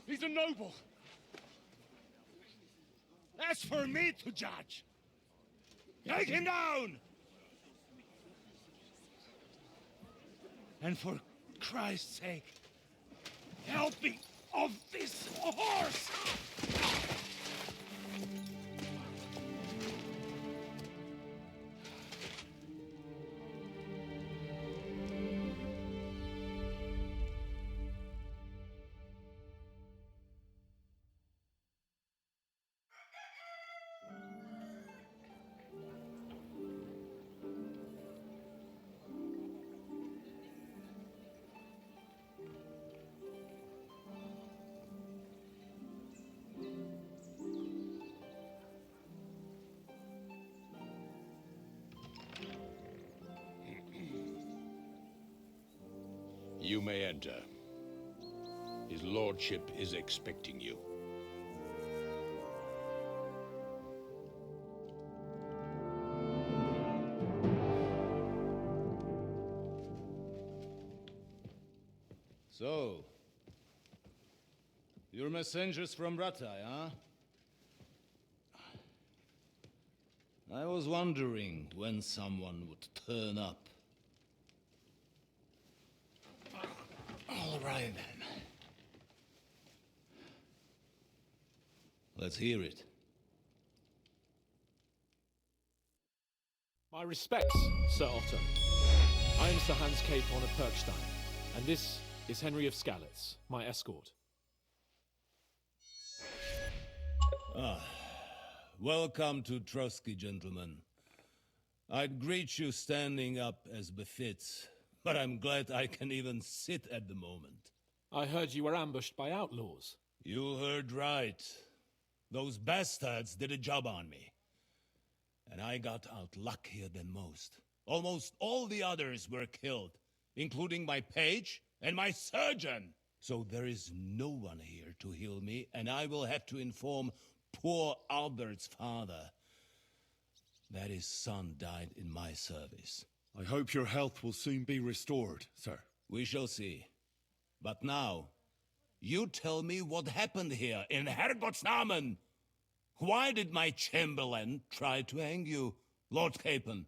He's a noble. That's for me to judge. Take him down! And for Christ's sake, help me off this horse! You may enter. His lordship is expecting you. So, you're messengers from Ratai, huh? I was wondering when someone would turn up. All right, then. Let's hear it. My respects, Sir Otto. I am Sir Hans Capon of Perkstein, and this is Henry of Skalitz, my escort. Welcome to Trotsky, gentlemen. I'd greet you standing up as befits, but I'm glad I can even sit at the moment. I heard you were ambushed by outlaws. You heard right. Those bastards did a job on me. And I got out luckier than most. Almost all the others were killed, including my page and my surgeon. So there is no one here to heal me, and I will have to inform poor Albert's father that his son died in my service. I hope your health will soon be restored, sir. We shall see. But now, you tell me what happened here in Herrgottsnamen. Why did my chamberlain try to hang you, Lord Capon?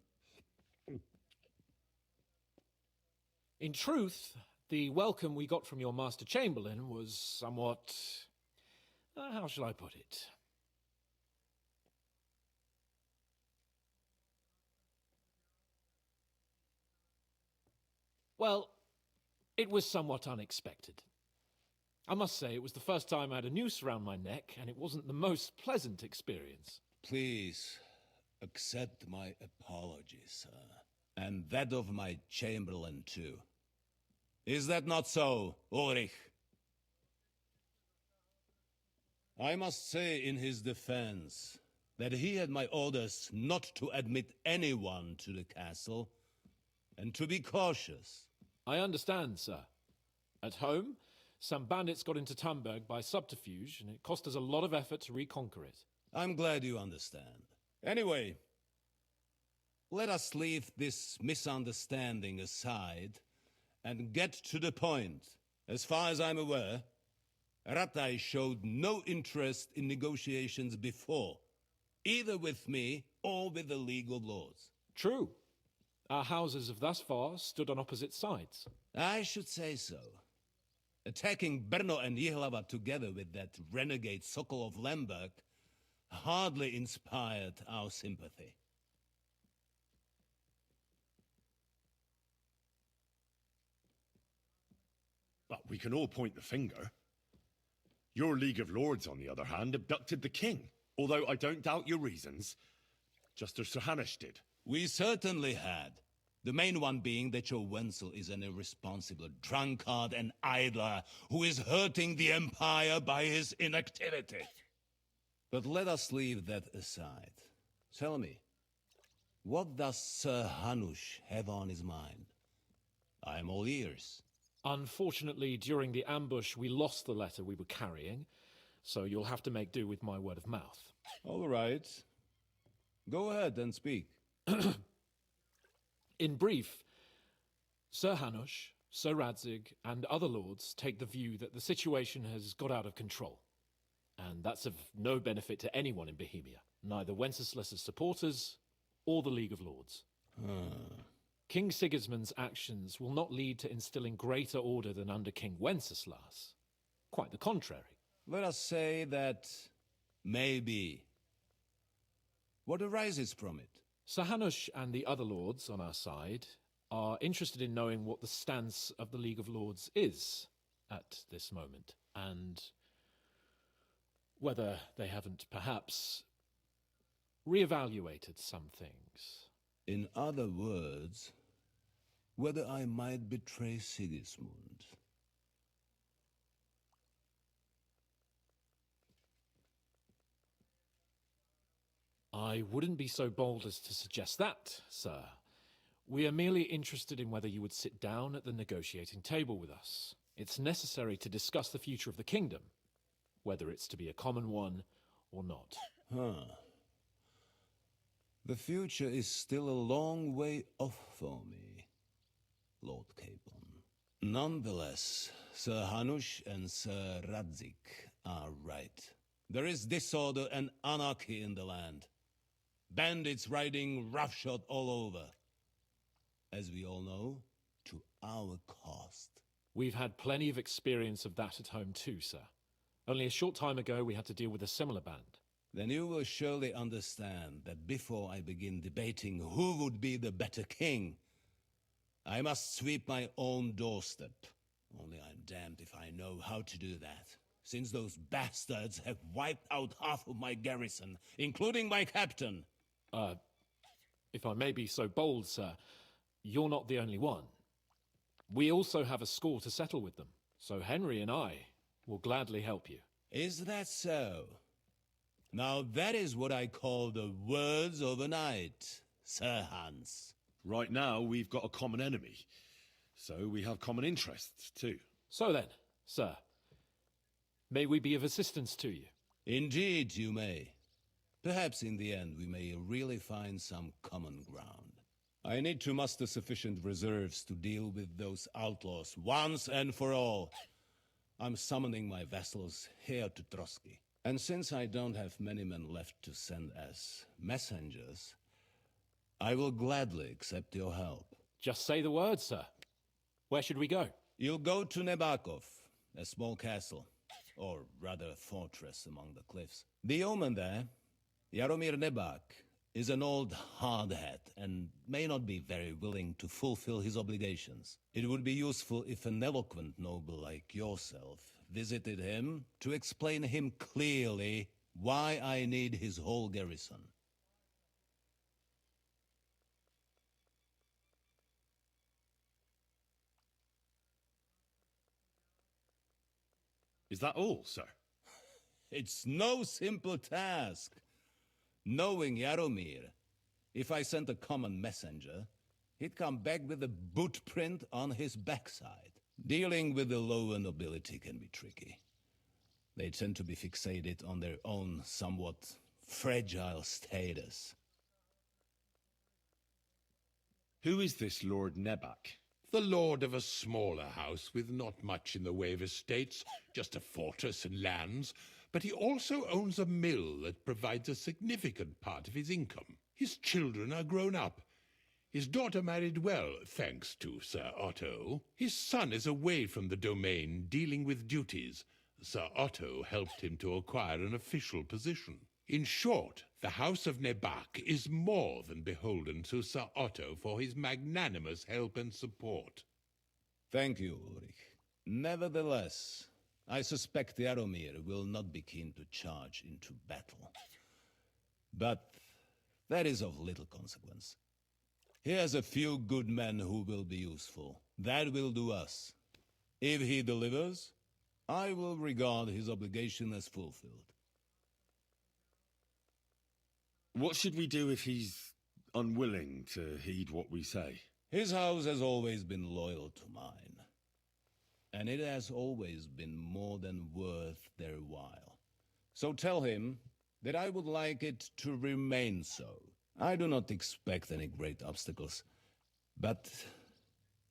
In truth, the welcome we got from your Master Chamberlain was somewhat... how shall I put it? Well, it was somewhat unexpected. I must say, it was the first time I had a noose around my neck, and it wasn't the most pleasant experience. Please, accept my apologies, sir. And that of my chamberlain, too. Is that not so, Ulrich? I must say in his defense that he had my orders not to admit anyone to the castle, and to be cautious. I understand, sir. At home, some bandits got into Tamberg by subterfuge, and it cost us a lot of effort to reconquer it. I'm glad you understand. Anyway, let us leave this misunderstanding aside and get to the point. As far as I'm aware, Ratai showed no interest in negotiations before, either with me or with the League of Lords. True. Our houses have thus far stood on opposite sides. I should say so. Attacking Brno and Jihlava together with that renegade Sokol of Lemberg hardly inspired our sympathy. But we can all point the finger. Your League of Lords, on the other hand, abducted the king. Although I don't doubt your reasons, just as Sir Hanush did. We certainly had. The main one being that your Wenzel is an irresponsible drunkard and idler who is hurting the Empire by his inactivity. But let us leave that aside. Tell me, what does Sir Hanush have on his mind? I am all ears. Unfortunately, during the ambush, we lost the letter we were carrying, so you'll have to make do with my word of mouth. All right. Go ahead and speak. In brief, Sir Hanush, Sir Radzig, and other lords take the view that the situation has got out of control. And that's of no benefit to anyone in Bohemia, neither Wenceslas's supporters or the League of Lords. King Sigismund's actions will not lead to instilling greater order than under King Wenceslas. Quite the contrary. Let us say that maybe. What arises from it? Sir Hanush and the other lords on our side are interested in knowing what the stance of the League of Lords is at this moment, and whether they haven't perhaps reevaluated some things. In other words, whether I might betray Sigismund. I wouldn't be so bold as to suggest that, sir. We are merely interested in whether you would sit down at the negotiating table with us. It's necessary to discuss the future of the kingdom, whether it's to be a common one or not. Huh. The future is still a long way off for me, Lord Capon. Nonetheless, Sir Hanush and Sir Radzik are right. There is disorder and anarchy in the land. Bandits riding roughshod all over. As we all know, to our cost. We've had plenty of experience of that at home too, sir. Only a short time ago we had to deal with a similar band. Then you will surely understand that before I begin debating who would be the better king, I must sweep my own doorstep. Only I'm damned if I know how to do that, since those bastards have wiped out half of my garrison, including my captain. If I may be so bold, sir, you're not the only one. We also have a score to settle with them, so Henry and I will gladly help you. Is that so? Now that is what I call the words of a knight, Sir Hans. Right now, we've got a common enemy, so we have common interests too. So then, sir, may we be of assistance to you? Indeed you may. Perhaps in the end we may really find some common ground. I need to muster sufficient reserves to deal with those outlaws once and for all. I'm summoning my vassals here to Trotsky. And since I don't have many men left to send as messengers, I will gladly accept your help. Just say the word, sir. Where should we go? You'll go to Nebakov, a small castle, or rather a fortress among the cliffs. The yeoman there, Jaromir Nebak, is an old hardhat and may not be very willing to fulfill his obligations. It would be useful if an eloquent noble like yourself visited him to explain him clearly why I need his whole garrison. Is that all, sir? It's no simple task. Knowing Jaromir, if I sent a common messenger, he'd come back with a boot print on his backside. Dealing with the lower nobility can be tricky. They tend to be fixated on their own somewhat fragile status. Who is this Lord Nebak? The lord of a smaller house with not much in the way of estates, just a fortress and lands, but he also owns a mill that provides a significant part of his income. His children are grown up. His daughter married well, thanks to Sir Otto. His son is away from the domain, dealing with duties. Sir Otto helped him to acquire an official position. In short, the House of Nebak is more than beholden to Sir Otto for his magnanimous help and support. Thank you, Ulrich. Nevertheless, I suspect Jaromir will not be keen to charge into battle. But that is of little consequence. He has a few good men who will be useful. That will do us. If he delivers, I will regard his obligation as fulfilled. What should we do if he's unwilling to heed what we say? His house has always been loyal to mine. And it has always been more than worth their while. So tell him that I would like it to remain so. I do not expect any great obstacles, but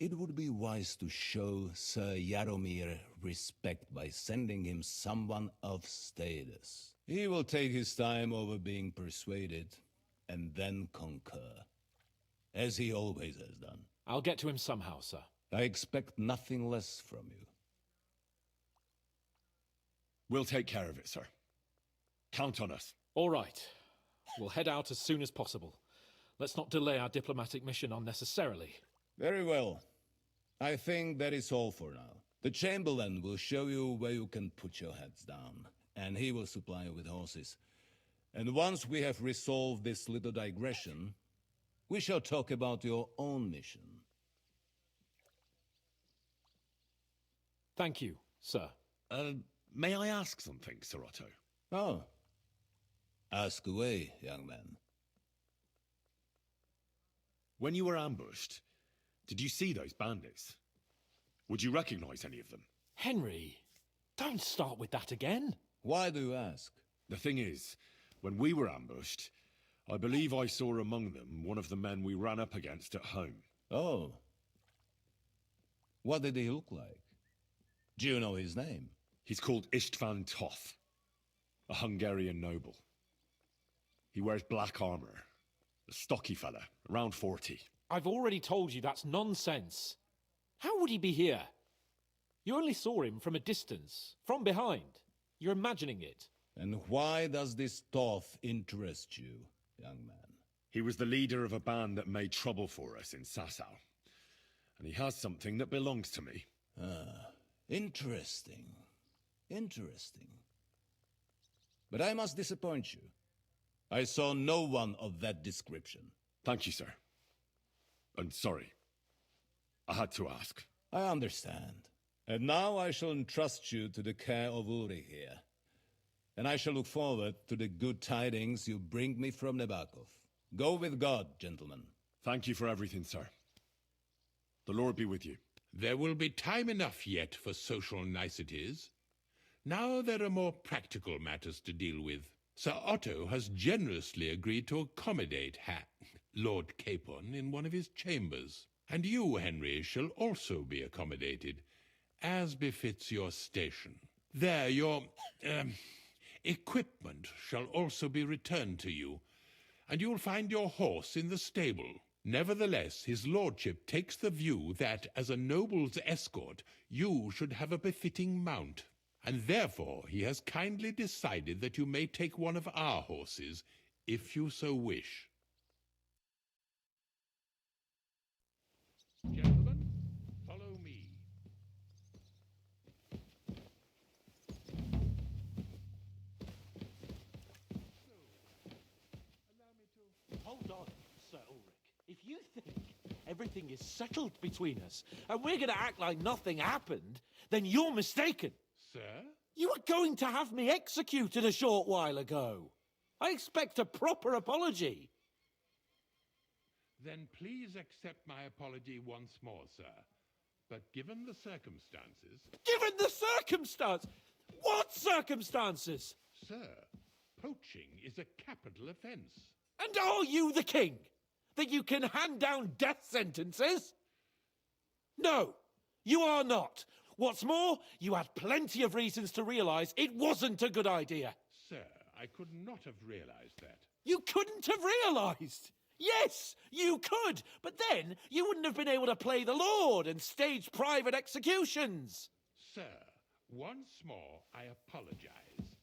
it would be wise to show Sir Jaromir respect by sending him someone of status. He will take his time over being persuaded, and then concur, as he always has done. I'll get to him somehow, sir. I expect nothing less from you. We'll take care of it, sir. Count on us. All right. We'll head out as soon as possible. Let's not delay our diplomatic mission unnecessarily. Very well. I think that is all for now. The Chamberlain will show you where you can put your heads down, and he will supply you with horses. And once we have resolved this little digression, we shall talk about your own mission. Thank you, sir. May I ask something, Sir Otto? Oh. Ask away, young man. When you were ambushed, did you see those bandits? Would you recognize any of them? Henry, don't start with that again. Why do you ask? The thing is, when we were ambushed, I believe I saw among them one of the men we ran up against at home. Oh. What did he look like? Do you know his name? He's called Istvan Toth, a Hungarian noble. He wears black armor. A stocky fella, around 40. I've already told you that's nonsense. How would he be here? You only saw him from a distance, from behind. You're imagining it. And why does this Toth interest you, young man? He was the leader of a band that made trouble for us in Sasau. And he has something that belongs to me. Ah, interesting. Interesting. But I must disappoint you. I saw no one of that description. Thank you, sir. And sorry. I had to ask. I understand. And now I shall entrust you to the care of Uri here. And I shall look forward to the good tidings you bring me from Nebakov. Go with God, gentlemen. Thank you for everything, sir. The Lord be with you. There will be time enough yet for social niceties. Now there are more practical matters to deal with. Sir Otto has generously agreed to accommodate Lord Capon in one of his chambers. And you, Henry, shall also be accommodated, as befits your station. There, your equipment shall also be returned to you, and you'll find your horse in the stable. Nevertheless, his lordship takes the view that, as a noble's escort, you should have a befitting mount, and therefore he has kindly decided that you may take one of our horses, if you so wish. Gentlemen, follow me. Hold on, Sir Ulrich. If you think everything is settled between us, and we're going to act like nothing happened, then you're mistaken. Sir? You were going to have me executed a short while ago. I expect a proper apology. Then please accept my apology once more, sir. But given the circumstances... Given the circumstance? What circumstances? Sir, poaching is a capital offence. And are you the king? That you can hand down death sentences? No, you are not. What's more, you had plenty of reasons to realise it wasn't a good idea. Sir, I could not have realised that. You couldn't have realised? Yes, you could, but then you wouldn't have been able to play the Lord and stage private executions. Sir, once more I apologise.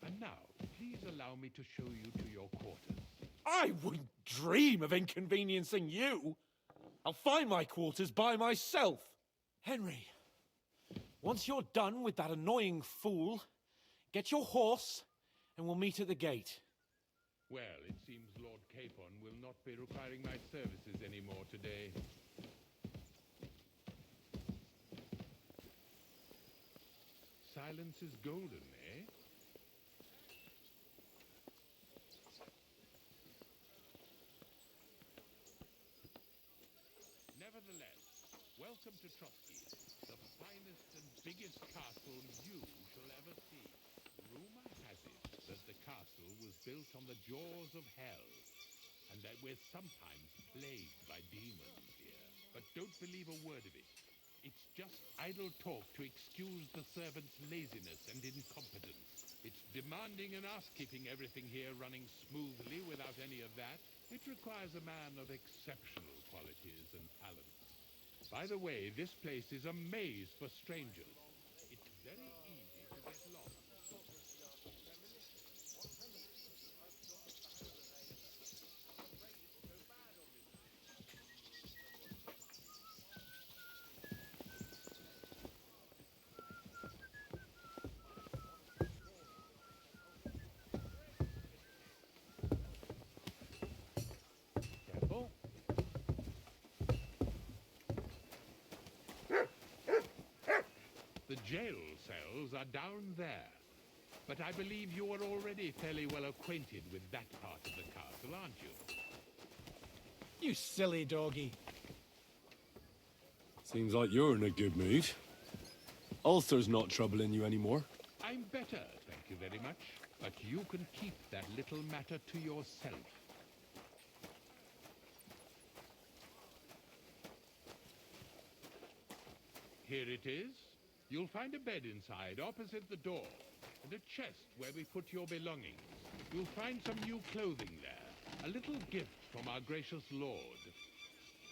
And now, please allow me to show you to your quarters. I wouldn't dream of inconveniencing you. I'll find my quarters by myself. Henry, once you're done with that annoying fool, get your horse and we'll meet at the gate. Well, it seems Lord Capon will not be requiring my services anymore today. Silence is golden, eh? Nevertheless, welcome to Trotsky, the finest and biggest castle you shall ever see. Rumor has it that the castle was built on the jaws of hell, and that we're sometimes plagued by demons here. But don't believe a word of it. It's just idle talk to excuse the servants' laziness and incompetence. It's demanding and us keeping everything here running smoothly without any of that. It requires a man of exceptional qualities and talents. By the way, this place is a maze for strangers. It's very easy to get lost. Careful. The jail cells are down there. But I believe you are already fairly well acquainted with that part of the castle, aren't you? You silly doggy. Seems like you're in a good mood. Ulster's not troubling you anymore. I'm better, thank you very much. But you can keep that little matter to yourself. Here it is. You'll find a bed inside, opposite the door, and a chest where we put your belongings. You'll find some new clothing there, a little gift from our gracious lord,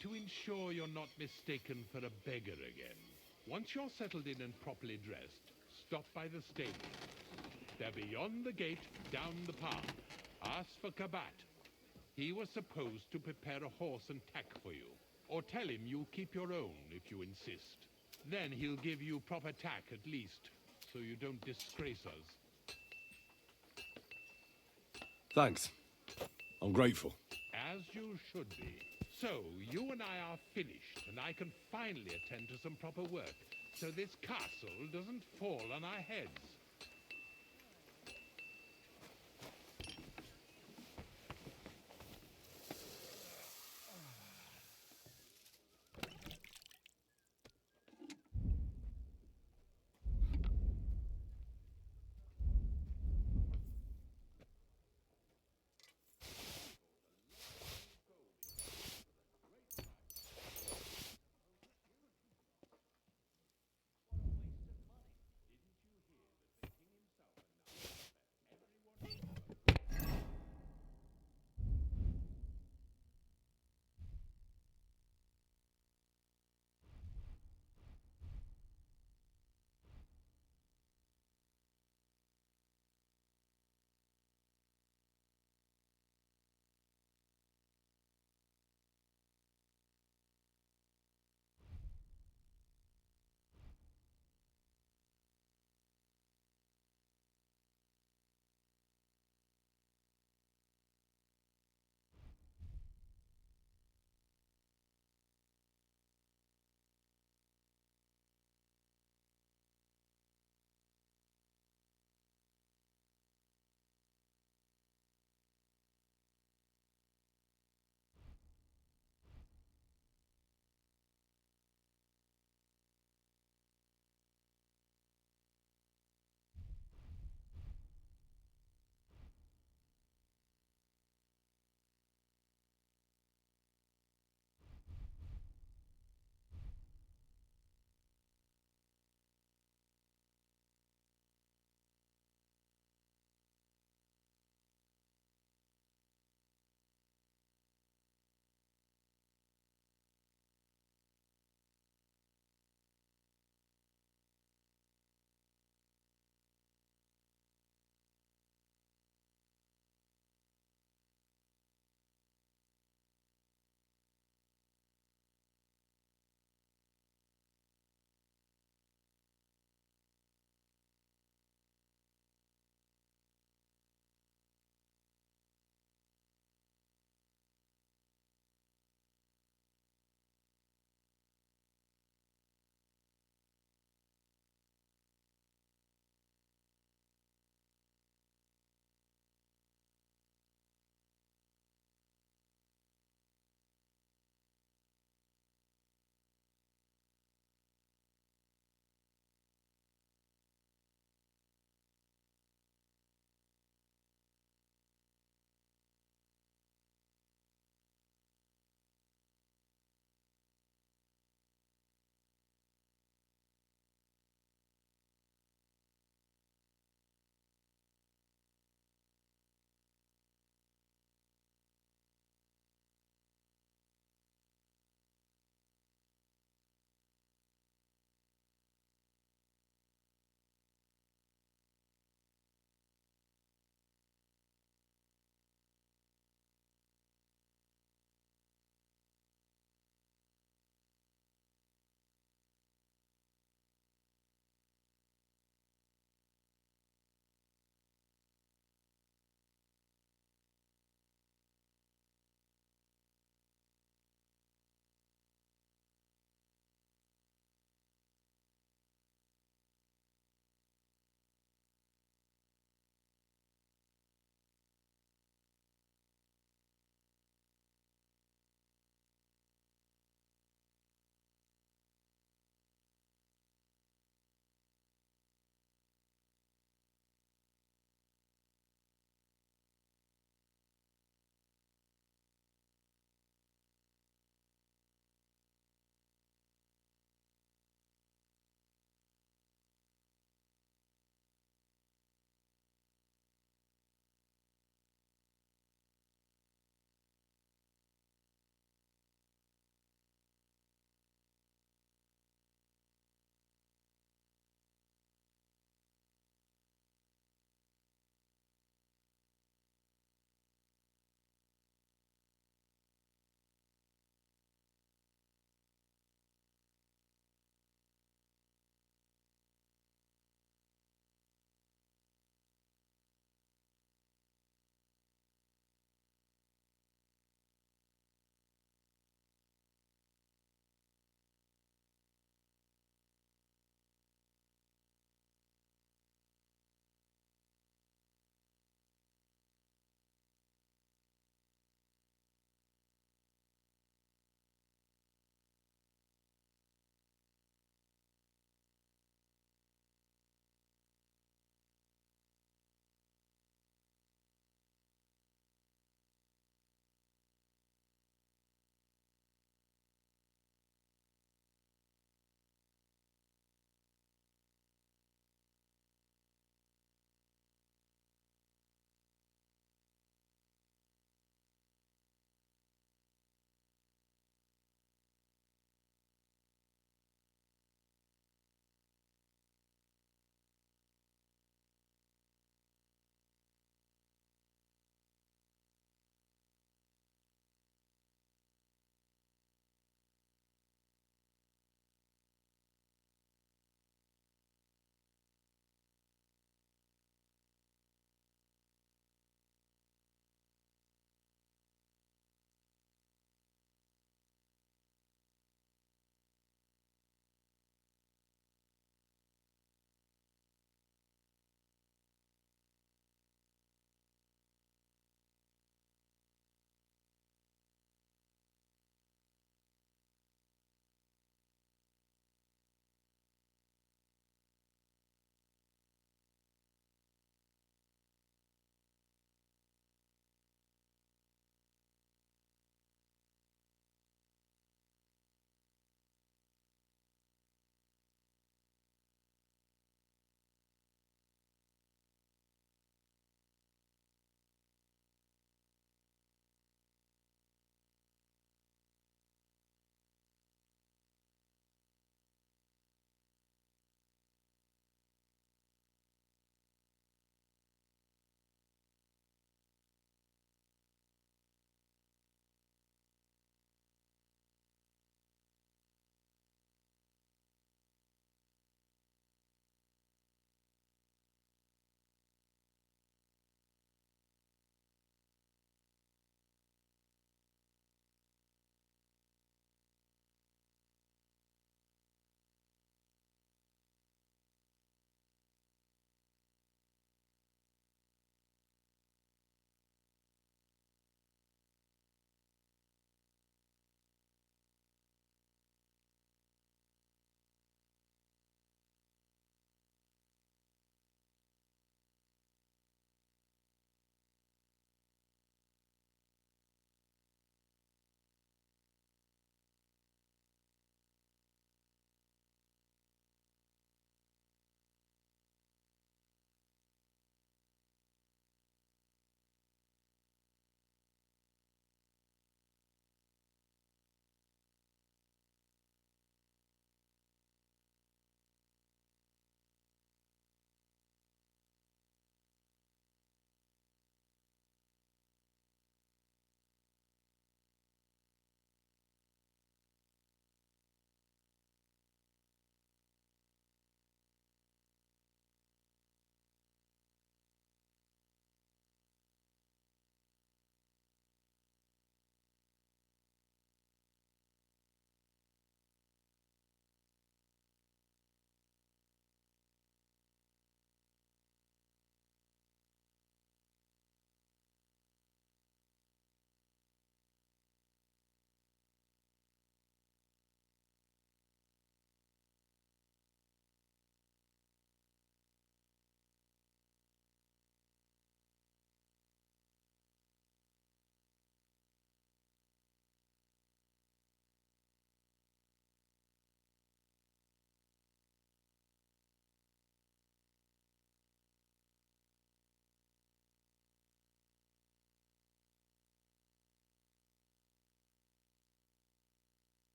to ensure you're not mistaken for a beggar again. Once you're settled in and properly dressed, stop by the stable. They're beyond the gate, down the path. Ask for Kabat. He was supposed to prepare a horse and tack for you, or tell him you'll keep your own if you insist. Then he'll give you proper tack at least, so you don't disgrace us. Thanks. I'm grateful. As you should be. So, you and I are finished, and I can finally attend to some proper work, so this castle doesn't fall on our heads.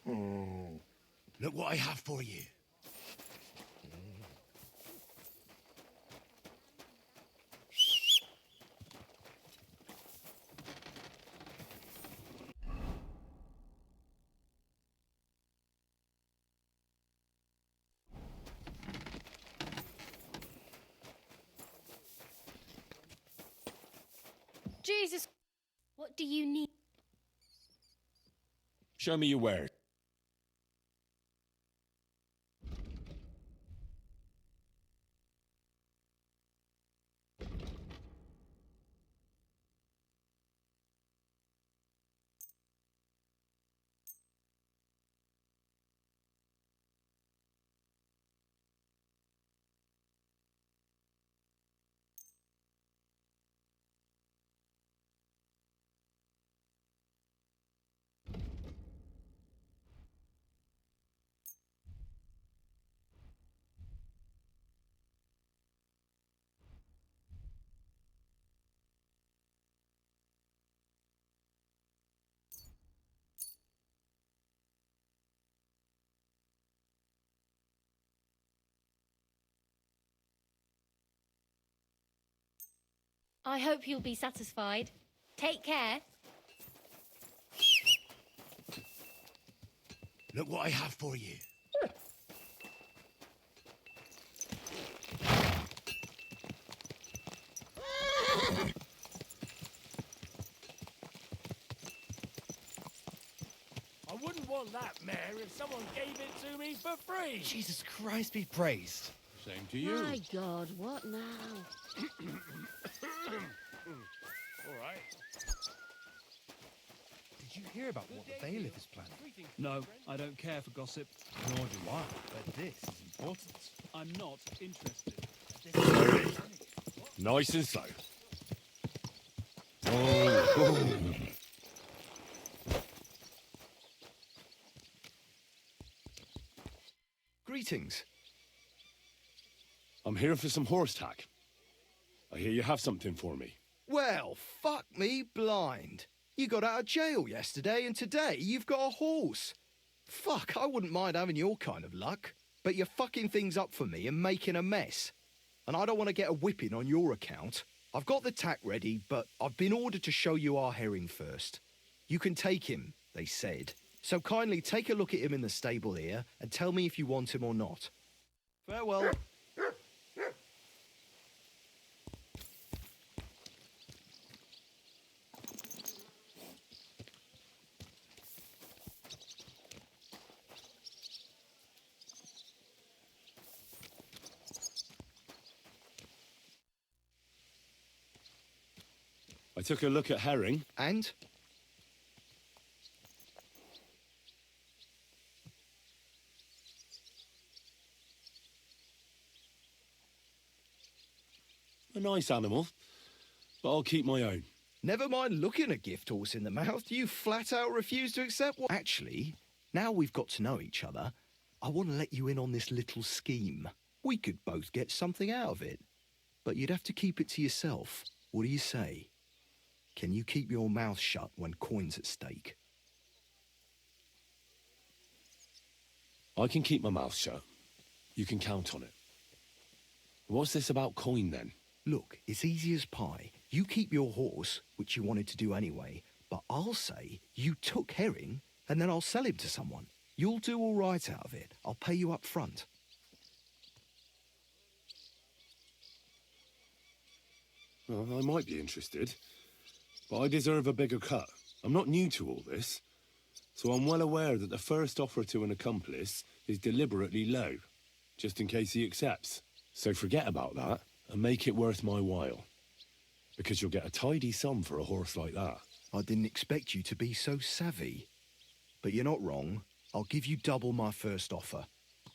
Look what I have for you. Jesus, what do you need? Show me your wares. I hope you'll be satisfied. Take care. Look what I have for you. I wouldn't want that mare if someone gave it to me for free. Jesus Christ be praised. Same to you. My God, what now? All right. Did you hear about what the bailiff is planning? No, I don't care for gossip. Nor do I, but this is important. I'm not interested. Nice and slow. Oh. Greetings. I'm here for some horse tack. I hear you have something for me. Well, fuck me blind. You got out of jail yesterday, and today you've got a horse. Fuck, I wouldn't mind having your kind of luck. But you're fucking things up for me and making a mess. And I don't want to get a whipping on your account. I've got the tack ready, but I've been ordered to show you our herring first. You can take him, they said. So kindly take a look at him in the stable here and tell me if you want him or not. Farewell. I took a look at herring. And? A nice animal, but I'll keep my own. Never mind looking a gift horse in the mouth, you flat out refuse to accept one. Actually, now we've got to know each other, I want to let you in on this little scheme. We could both get something out of it. But you'd have to keep it to yourself. What do you say? Can you keep your mouth shut when coin's at stake? I can keep my mouth shut. You can count on it. What's this about coin, then? Look, it's easy as pie. You keep your horse, which you wanted to do anyway, but I'll say you took herring, and then I'll sell him to someone. You'll do all right out of it. I'll pay you up front. Well, I might be interested, but I deserve a bigger cut. I'm not new to all this, so I'm well aware that the first offer to an accomplice is deliberately low, just in case he accepts. So forget about that and make it worth my while, because you'll get a tidy sum for a horse like that. I didn't expect you to be so savvy. But you're not wrong. I'll give you double my first offer.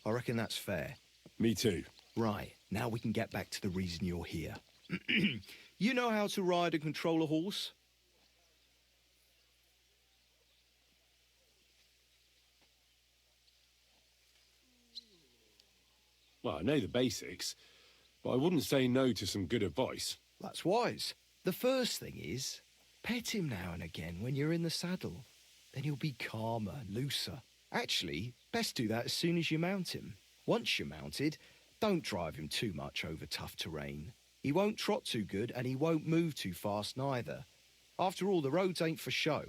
I reckon that's fair. Me too. Right, now we can get back to the reason you're here. You know how to ride and control a horse? Well, I know the basics, but I wouldn't say no to some good advice. That's wise. The first thing is, pet him now and again when you're in the saddle. Then he'll be calmer, looser. Actually, best do that as soon as you mount him. Once you're mounted, don't drive him too much over tough terrain. He won't trot too good and he won't move too fast neither. After all, the roads ain't for show.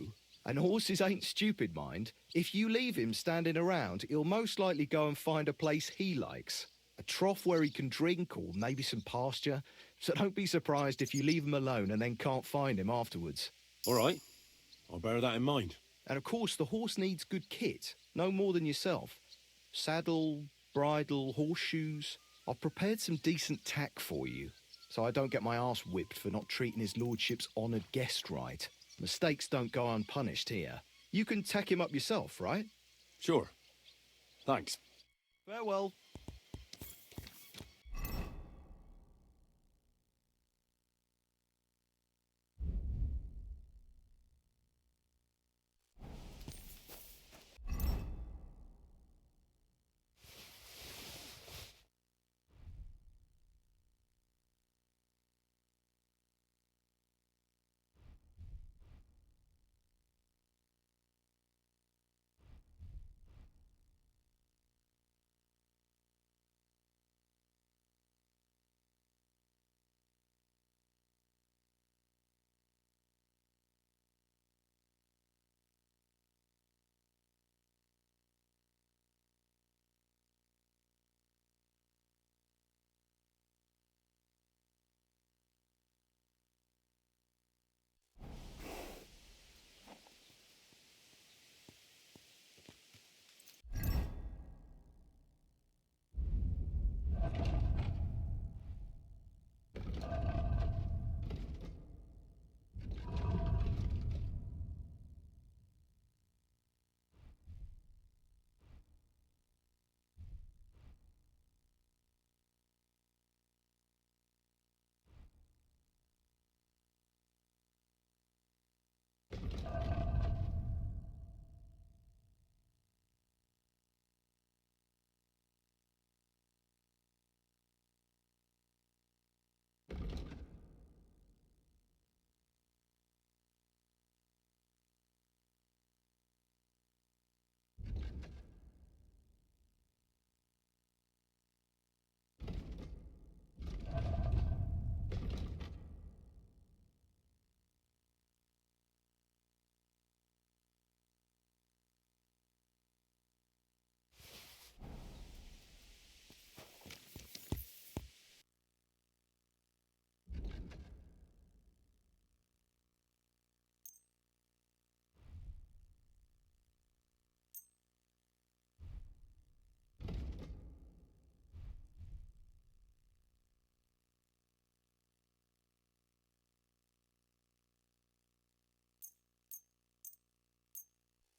And horses ain't stupid, mind. If you leave him standing around, he'll most likely go and find a place he likes. A trough where he can drink or maybe some pasture. So don't be surprised if you leave him alone and then can't find him afterwards. All right. I'll bear that in mind. And of course, the horse needs good kit. No more than yourself. Saddle, bridle, horseshoes. I've prepared some decent tack for you, so I don't get my arse whipped for not treating his lordship's honoured guest right. Mistakes don't go unpunished here. You can tack him up yourself, right? Sure. Thanks. Farewell.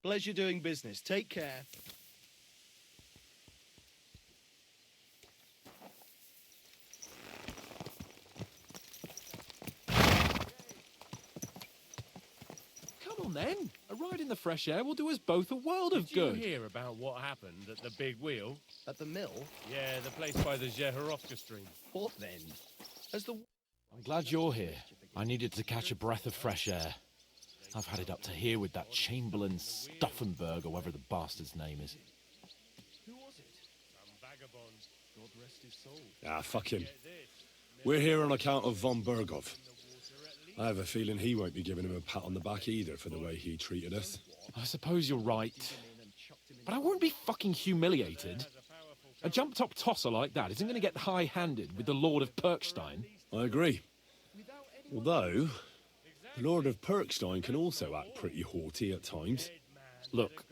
Pleasure doing business. Take care. Come on then. A ride in the fresh air will do us both a world of good. Did you hear about what happened at the Big Wheel? At the mill? Yeah, the place by the Zeherovka stream. What then? As the... I'm glad you're here. I needed to catch a breath of fresh air. I've had it up to here with that Chamberlain Stuffenberg, or whatever the bastard's name is. Who was it? Some vagabond. God rest his soul. Ah, fuck him. We're here on account of von Bergov. I have a feeling he won't be giving him a pat on the back either for the way he treated us. I suppose you're right. But I won't be fucking humiliated. A jump-top tosser like that isn't going to get high-handed with the Lord of Perkstein. I agree. Although, the Lord of Perkstein can also act pretty haughty at times. Look,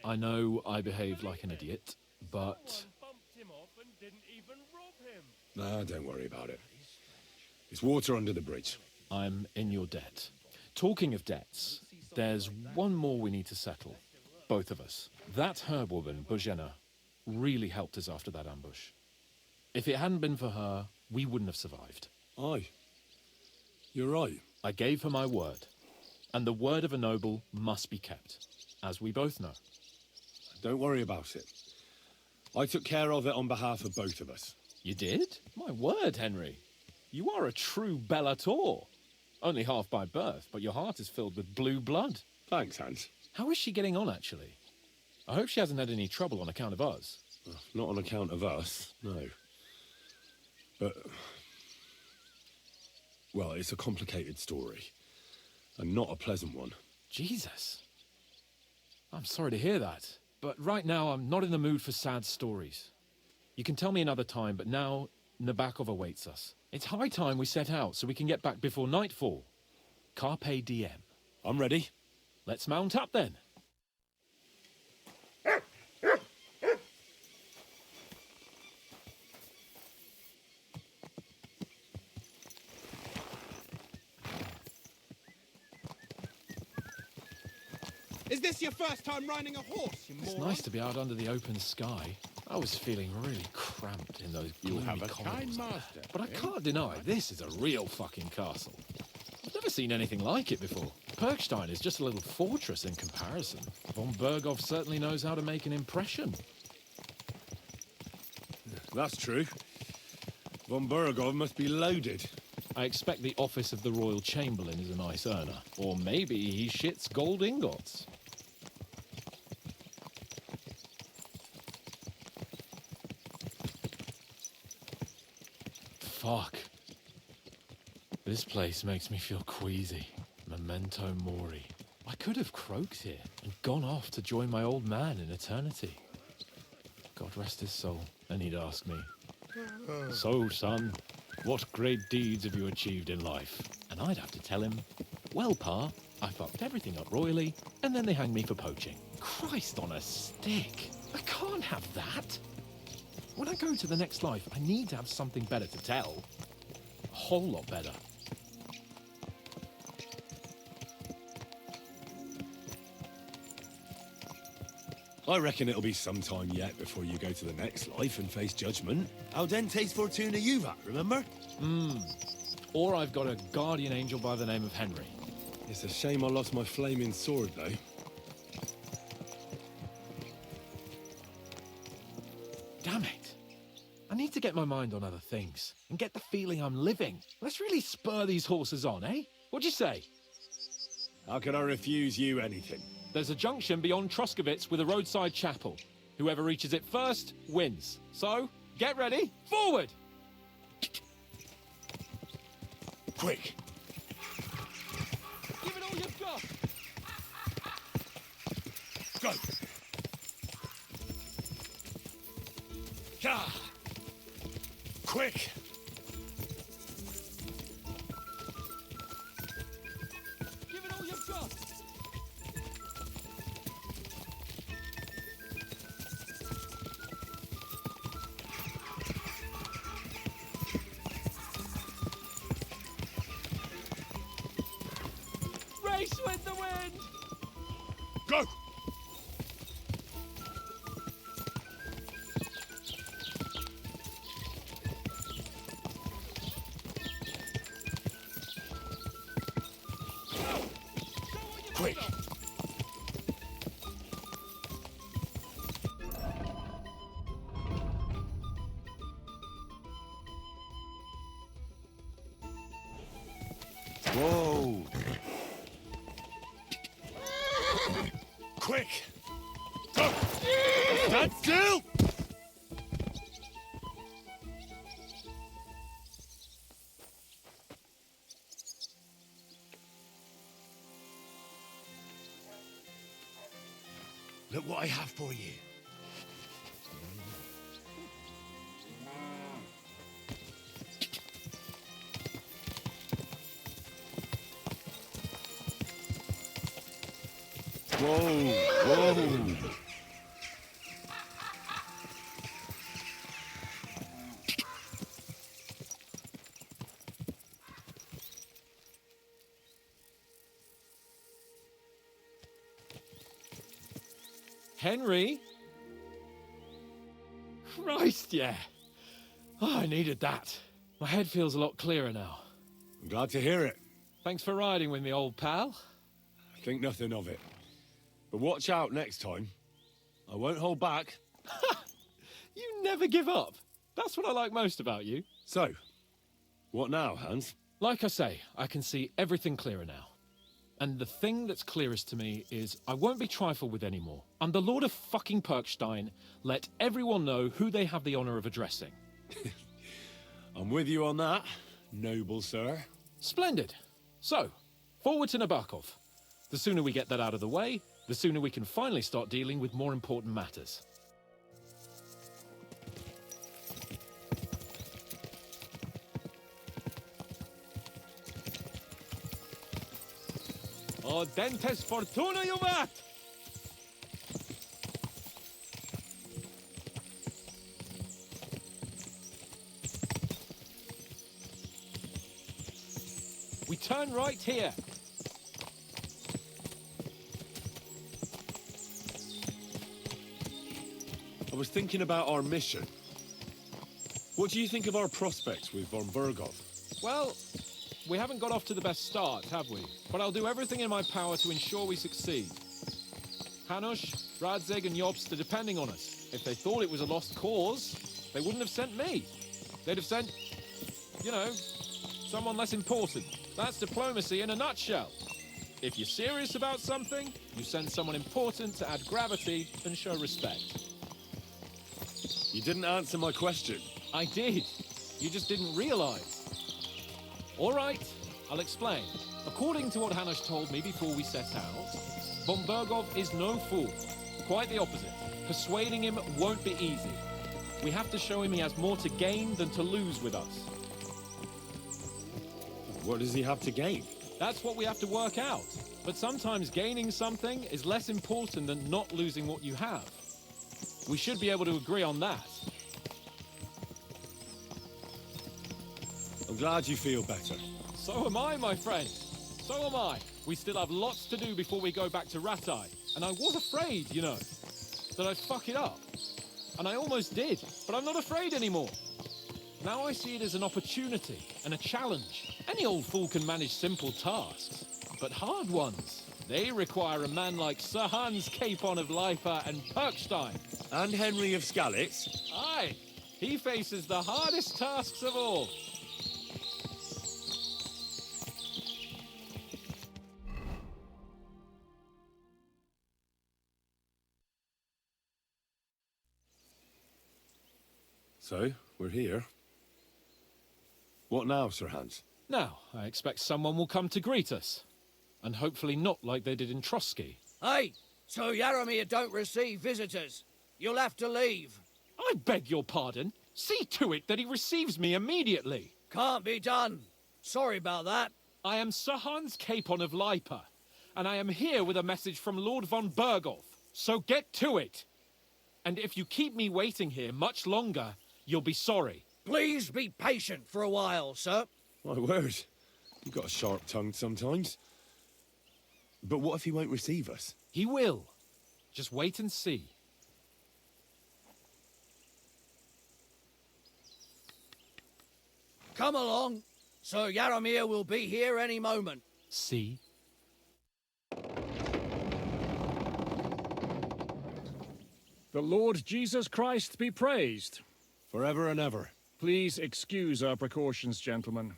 I know I behaved like an idiot, but... Nah, don't worry about it. It's water under the bridge. I'm in your debt. Talking of debts, there's one more we need to settle. Both of us. That herb-woman, Bozhena, really helped us after that ambush. If it hadn't been for her, we wouldn't have survived. Aye. You're right. I gave her my word. And the word of a noble must be kept, as we both know. Don't worry about it. I took care of it on behalf of both of us. You did? My word, Henry. You are a true Bellator. Only half by birth, but your heart is filled with blue blood. Thanks, Hans. How is she getting on, actually? I hope she hasn't had any trouble on account of us. Not on account of us, no. But... well, it's a complicated story. And not a pleasant one. Jesus. I'm sorry to hear that. But right now, I'm not in the mood for sad stories. You can tell me another time, but now Nabokov awaits us. It's high time we set out so we can get back before nightfall. Carpe diem. I'm ready. Let's mount up then. Is this your first time riding a horse, you It's moron? nice to be out under the open sky. I was feeling really cramped in those gloomy You have a corridors kind there. master, But I eh? can't deny, this is a real fucking castle. I've never seen anything like it before. Perkstein is just a little fortress in comparison. Von Berghoff certainly knows how to make an impression. That's true. Von Berghoff must be loaded. I expect the office of the Royal Chamberlain is a nice earner. Or maybe he shits gold ingots. Fuck. This place makes me feel queasy. Memento mori. I could have croaked here and gone off to join my old man in eternity. God rest his soul. And he'd ask me, "So, son, what great deeds have you achieved in life?" And I'd have to tell him, "Well, Pa, I fucked everything up royally, and then they hanged me for poaching." Christ on a stick. I can't have that. When I go to the next life, I need to have something better to tell. A whole lot better. I reckon it'll be some time yet before you go to the next life and face judgment. Audentes fortuna juvat, remember? Or I've got a guardian angel by the name of Henry. It's a shame I lost my flaming sword, though. Damn it. I need to get my mind on other things and get the feeling I'm living. Let's really spur these horses on, eh? What'd you say? How could I refuse you anything? There's a junction beyond Troskovitz with a roadside chapel. Whoever reaches it first wins. So, get ready, forward! Quick! Give it all you've got! Go! Yeah! Quick! Give it all you've got! Race with the wind! Go! Quick! Whoa! Quick! Go! Stand still! Look what I have for you. Whoa! Whoa! Henry? Christ, yeah. Oh, I needed that. My head feels a lot clearer now. I'm glad to hear it. Thanks for riding with me, old pal. Think nothing of it. But watch out next time. I won't hold back. You never give up. That's what I like most about you. So, what now, Hans? Like I say, I can see everything clearer now. And the thing that's clearest to me is I won't be trifled with anymore. I'm the Lord of fucking Perkstein. Let everyone know who they have the honor of addressing. I'm with you on that, noble sir. Splendid. So, forward to Nabokov. The sooner we get that out of the way, the sooner we can finally start dealing with more important matters. Dentes fortuna juvat! We turn right here. I was thinking about our mission. What do you think of our prospects with von Bergov? Well, we haven't got off to the best start, have we? But I'll do everything in my power to ensure we succeed. Hanush, Radzig and Jobst are depending on us. If they thought it was a lost cause, they wouldn't have sent me. They'd have sent, you know, someone less important. That's diplomacy in a nutshell. If you're serious about something, you send someone important to add gravity and show respect. You didn't answer my question. I did. You just didn't realize. All right, I'll explain. According to what Hanush told me before we set out, von Bergov is no fool. Quite the opposite. Persuading him won't be easy. We have to show him he has more to gain than to lose with us. What does he have to gain? That's what we have to work out. But sometimes gaining something is less important than not losing what you have. We should be able to agree on that. I'm glad you feel better. So am I, my friend. So am I. We still have lots to do before we go back to Ratai. And I was afraid, you know, that I'd fuck it up. And I almost did, but I'm not afraid anymore. Now I see it as an opportunity and a challenge. Any old fool can manage simple tasks, but hard ones, they require a man like Sir Hans Capon of Leipa and Perkstein. And Henry of Skalitz. Aye, he faces the hardest tasks of all. So, we're here. What now, Sir Hans? Now, I expect someone will come to greet us. And hopefully not like they did in Trotsky. Hey, so Yaromir don't receive visitors. You'll have to leave. I beg your pardon. See to it that he receives me immediately. Can't be done. Sorry about that. I am Sir Hans Capon of Leipa, and I am here with a message from Lord von Bergov. So get to it. And if you keep me waiting here much longer, you'll be sorry. Please be patient for a while, sir. My word. You've got a sharp tongue sometimes. But what if he won't receive us? He will. Just wait and see. Come along. Sir Yaromir will be here any moment. See? The Lord Jesus Christ be praised. Forever and ever. Please excuse our precautions, gentlemen.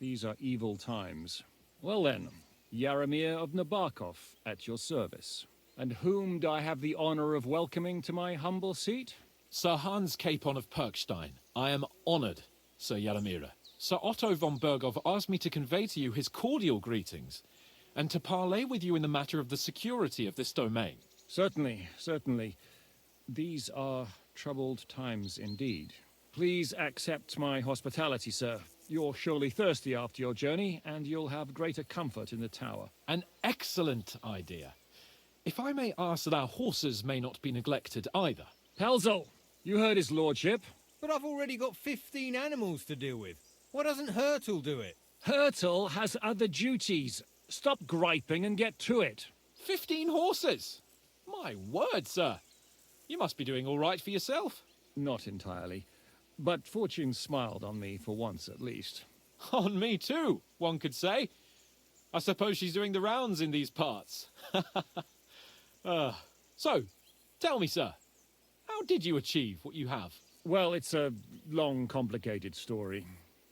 These are evil times. Well then, Yaromir of Nabokov, at your service. And whom do I have the honor of welcoming to my humble seat? Sir Hans Capon of Perkstein. I am honored, Sir Yaromir. Sir Otto von Bergov asked me to convey to you his cordial greetings, and to parley with you in the matter of the security of this domain. Certainly, certainly. These are troubled times indeed. Please accept my hospitality, sir. You're surely thirsty after your journey, and you'll have greater comfort in the tower. An excellent idea. If I may ask that our horses may not be neglected either. Pelzel, you heard his lordship. But I've already got 15 animals to deal with. Why doesn't Hurtle do it? Hurtle has other duties. Stop griping and get to it. 15 horses? My word, sir. You must be doing all right for yourself. Not entirely. But fortune smiled on me for once at least. On me too, one could say. I suppose she's doing the rounds in these parts. So, tell me, sir, how did you achieve what you have? Well, it's a long, complicated story.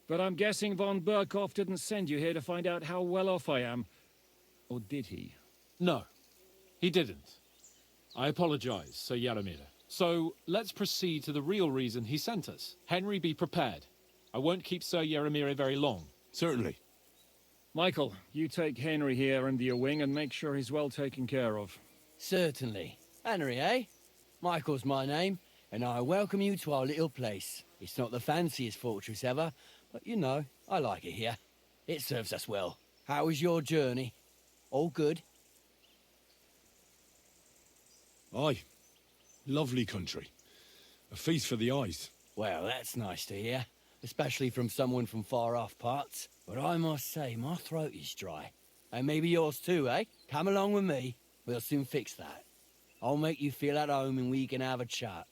But I'm guessing von Berkov didn't send you here to find out how well off I am. or did he? No, he didn't. I apologize, Sir Yaramir. So, let's proceed to the real reason he sent us. Henry, be prepared. I won't keep Sir Yaramir very long. Certainly. Michael, you take Henry here under your wing and make sure he's well taken care of. Certainly. Henry, eh? Michael's my name, and I welcome you to our little place. It's not the fanciest fortress ever, but you know, I like it here. It serves us well. How was your journey? All good? Aye. Lovely country. A feast for the eyes. Well, that's nice to hear, especially from someone from far-off parts. But I must say, my throat is dry. And maybe yours too, eh? Come along with me. We'll soon fix that. I'll make you feel at home and we can have a chat.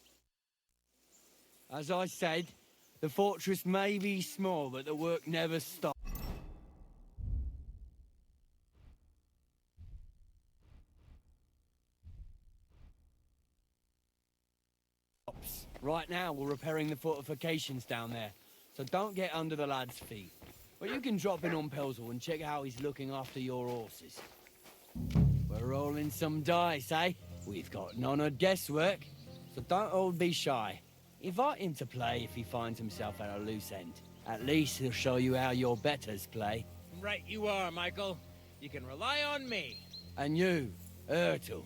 As I said, the fortress may be small, but the work never stops. Right now, we're repairing the fortifications down there, so don't get under the lad's feet. But you can drop in on Pelzel and check how he's looking after your horses. We're rolling some dice, eh? We've got none of guesswork, so don't all be shy. Invite him to play if he finds himself at a loose end. At least he'll show you how your betters play. Right you are, Michael. You can rely on me. And you, Ertl,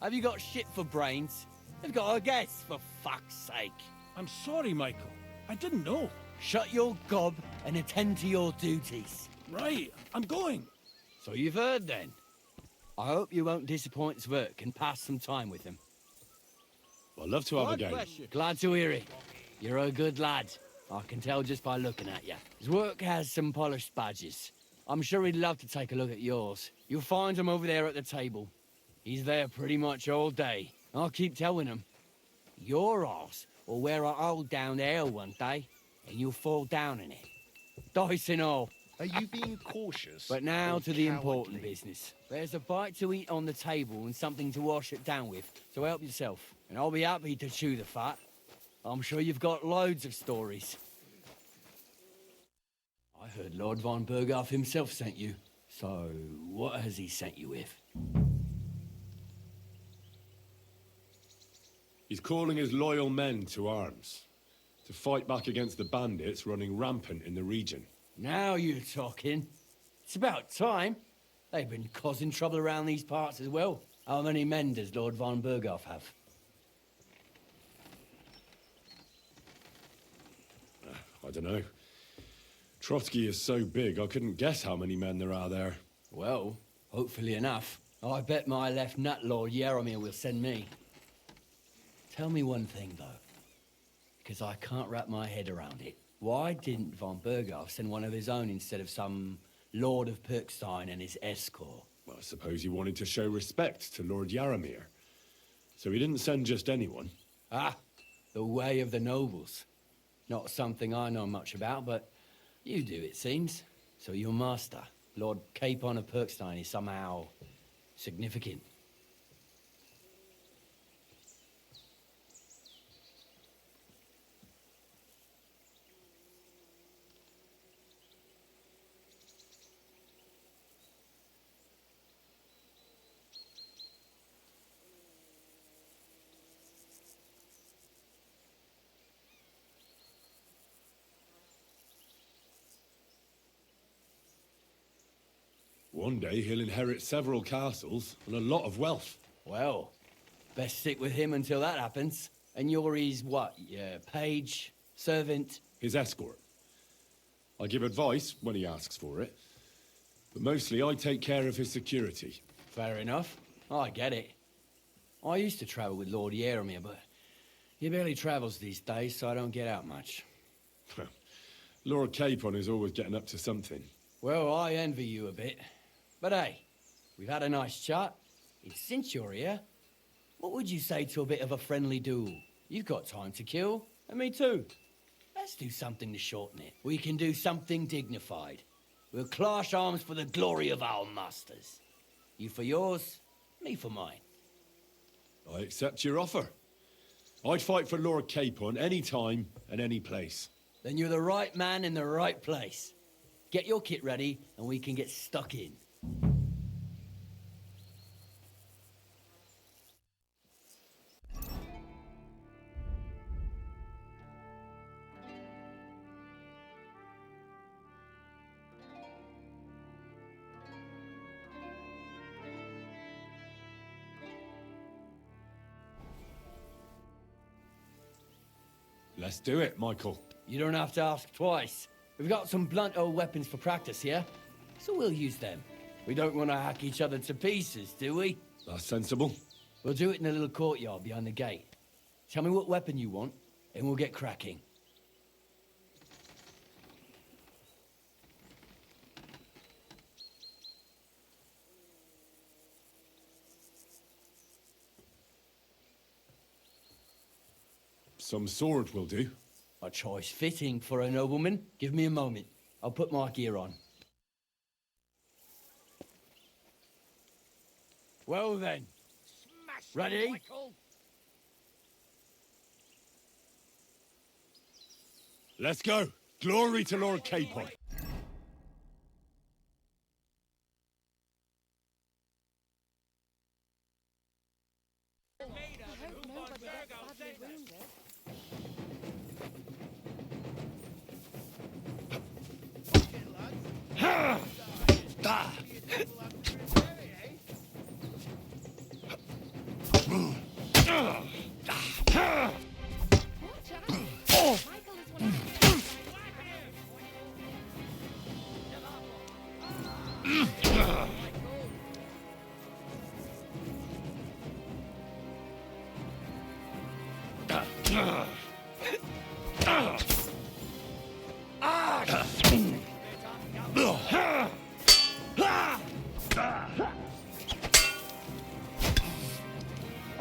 have you got shit for brains? You've got a guess, for fuck's sake. I'm sorry, Michael. I didn't know. Shut your gob and attend to your duties. Right, I'm going. So you've heard then. I hope you won't disappoint Zwerk and pass some time with him. I'd love to have a game. Glad to hear it. You're a good lad. I can tell just by looking at you. Zwerk has some polished badges. I'm sure he'd love to take a look at yours. You'll find him over there at the table. He's there pretty much all day. I'll keep telling him. Your arse will wear a hole down there one day, and you'll fall down in it. Dice and all. Are you being cautious? But now or to the cowardly? important business. There's a bite to eat on the table and something to wash it down with, so help yourself. And I'll be happy to chew the fat. I'm sure you've got loads of stories. I heard Lord von Berghoff himself sent you. So, what has he sent you with? He's calling his loyal men to arms. To fight back against the bandits running rampant in the region. Now you're talking. It's about time. They've been causing trouble around these parts as well. How many men does Lord von Berghoff have? I don't know. Trotsky is so big, I couldn't guess how many men there are there. Well, hopefully enough. I bet my left nut Lord Yaramir will send me. Tell me one thing, though, because I can't wrap my head around it. Why didn't von Berghoff send one of his own instead of some Lord of Pirkstein and his escort? Well, I suppose he wanted to show respect to Lord Yaramir. So he didn't send just anyone. Ah, the way of the nobles. Not something I know much about, but you do, it seems. So your master, Lord Capon of Pirkstein, is somehow significant. One day he'll inherit several castles and a lot of wealth. Well, best stick with him until that happens. And you're his what? Yeah, page, servant? His escort. I give advice when he asks for it. But mostly I take care of his security. Fair enough. I get it. I used to travel with Lord Yaramir, but he barely travels these days, so I don't get out much. Lord Capon is always getting up to something. Well, I envy you a bit. But hey, we've had a nice chat. And since you're here, what would you say to a bit of a friendly duel? You've got time to kill, and me too. Let's do something to shorten it. We can do something dignified. We'll clash arms for the glory of our masters. You for yours, me for mine. I accept your offer. I'd fight for Lord Capon any time and any place. Then you're the right man in the right place. Get your kit ready, and we can get stuck in. Let's do it, Michael. You don't have to ask twice. We've got some blunt old weapons for practice here, so we'll use them. We don't want to hack each other to pieces, do we? That's sensible. We'll do it in a little courtyard behind the gate. Tell me what weapon you want, and we'll get cracking. Some sword will do. A choice fitting for a nobleman. Give me a moment. I'll put my gear on. Well then. Ready? Michael. Let's go. Glory to Lord Capon.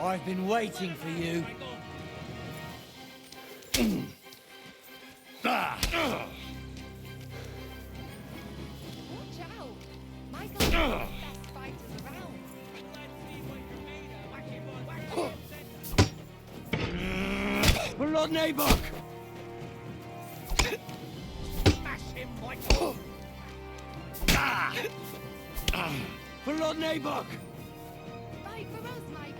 I've been waiting for you. Watch out! Michael's the best fighters around. For Lord Nabok! Smash him, Michael. For Lord Nabok! Fight for us, Michael.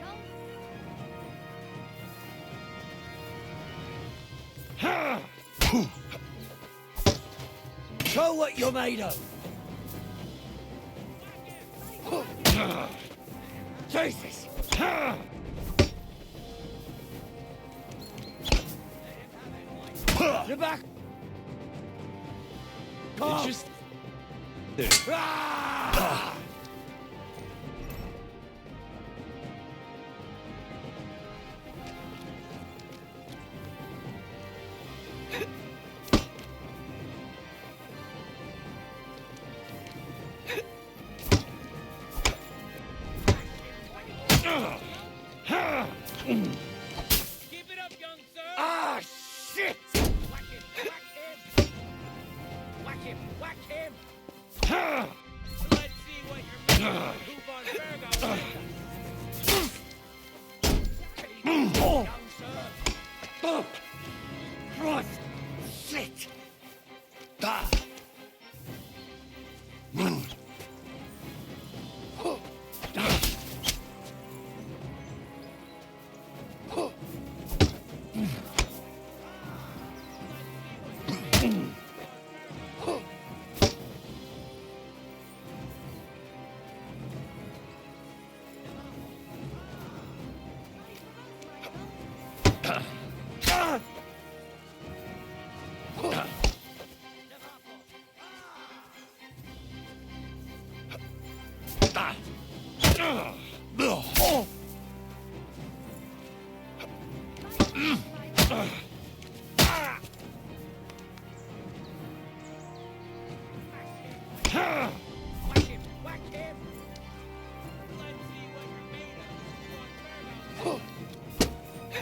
Show what you're made of! Jesus! The back! It's just... Ah! Keep it up, young sir. Ah, shit! Whack him, whack him. Whack him, whack him. Let's see what you're made of. Who von Virgo? Keep it up, young sir. Oh! Christ! Shit! Ah! Whack him, whack him. Let's see what you're made of. Who von Virgo?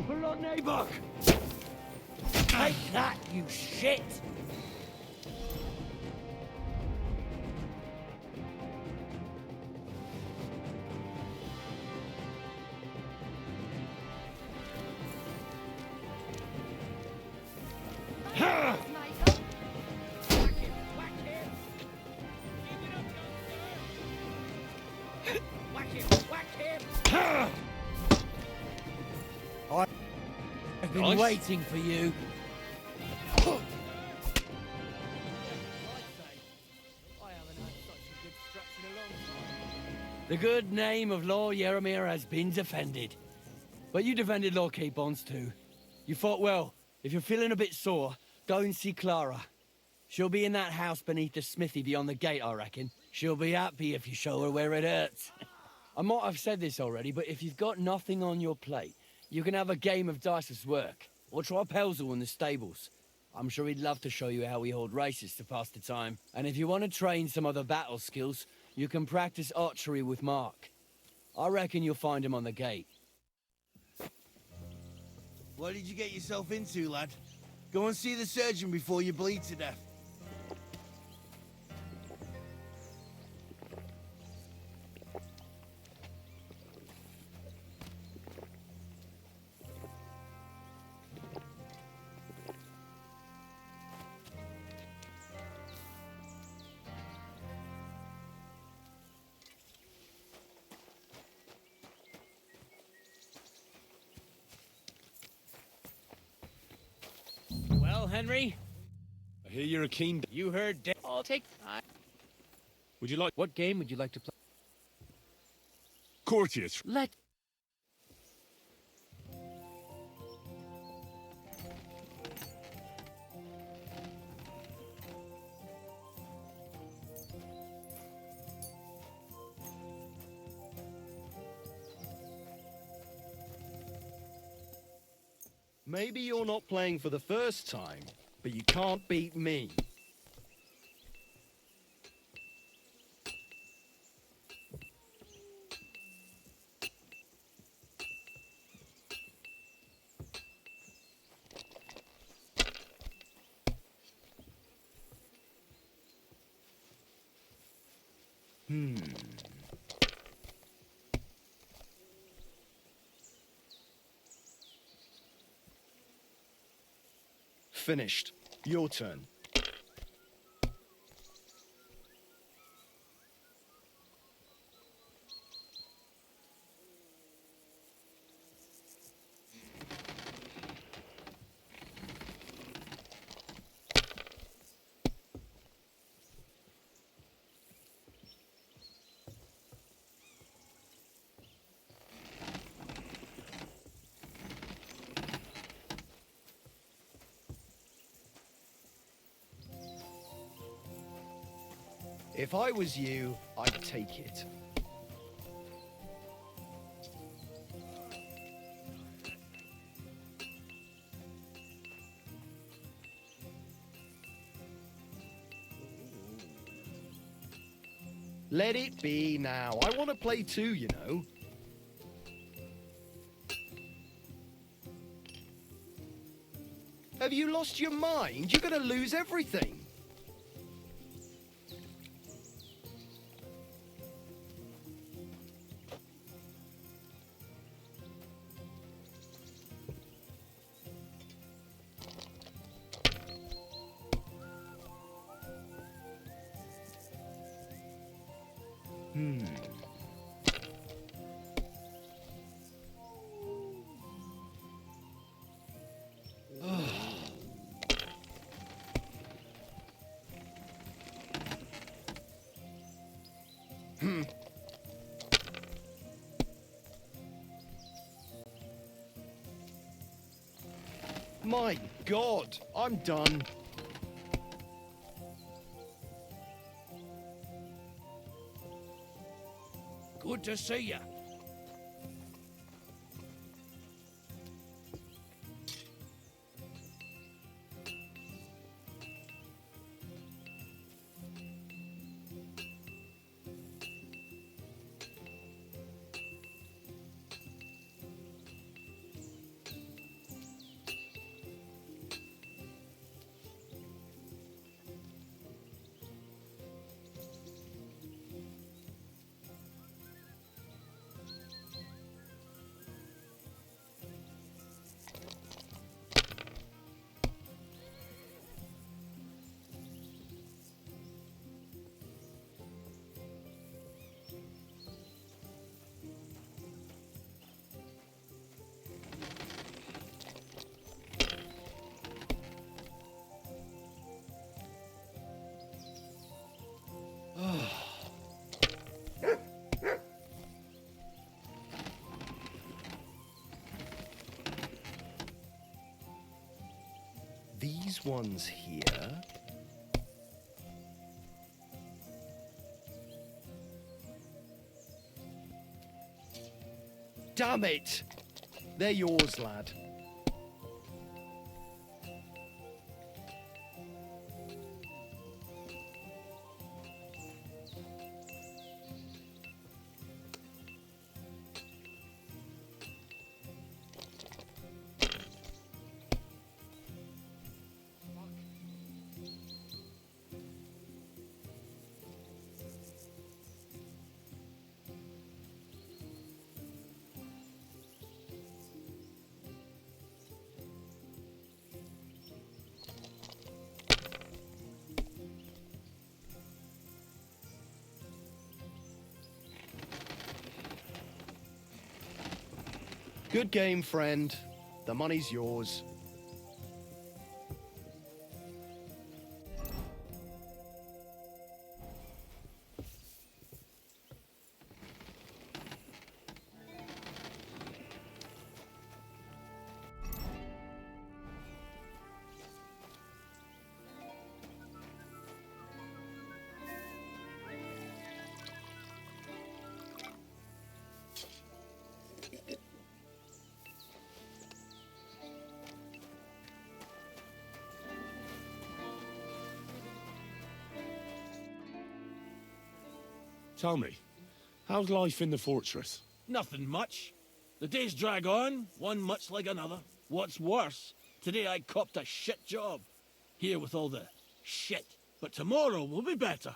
For Lord Nabok! Take that, you shit! Michael. Whack him, whack him. Keep it up, young sir. Whack him, whack him. I've been Nice. waiting for you. The good name of Lord Yaramir has been defended. But you defended Lord Capons too. You fought well. If you're feeling a bit sore, go and see Clara. She'll be in that house beneath the smithy beyond the gate, I reckon. She'll be happy if you show her where it hurts. I might have said this already, but if you've got nothing on your plate, you can have a game of dice's work. Or try Pelzel in the stables. I'm sure he'd love to show you how we hold races to pass the time. And if you want to train some other battle skills, you can practice archery with Mark. I reckon you'll find him on the gate. What did you get yourself into, lad? Go and see the surgeon before you bleed to death. Well, Henry? I hear you're a keen... You heard... I'll take... Would you like... What game would you like to play? Courteous. Let... Maybe you're not playing for the first time, but you can't beat me. Finished. Your turn. If I was you, I'd take it. Let it be now. I want to play too, you know. Have you lost your mind? You're going to lose everything. My God, I'm done. Good to see you. these ones here. Damn it! They're yours, lad. Good game, friend. The money's yours. Tell me, how's life in the fortress? Nothing much. The days drag on, one much like another. What's worse, today I copped a shit job. Here with all the shit. But tomorrow will be better.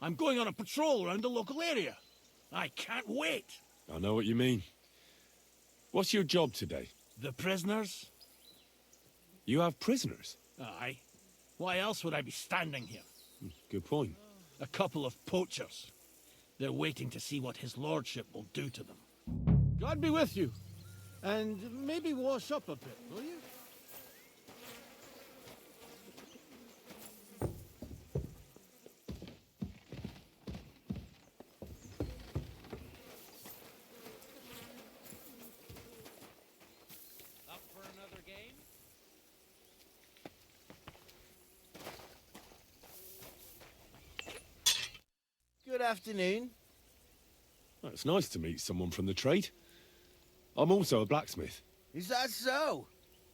I'm going on a patrol around the local area. I can't wait. I know what you mean. What's your job today? The prisoners? You have prisoners? Aye. Why else would I be standing here? Good point. A couple of poachers. They're waiting to see what his lordship will do to them. God be with you. And maybe wash up a bit, will you? Up for another game? Good afternoon. Well, it's nice to meet someone from the trade. I'm also a blacksmith. Is that so?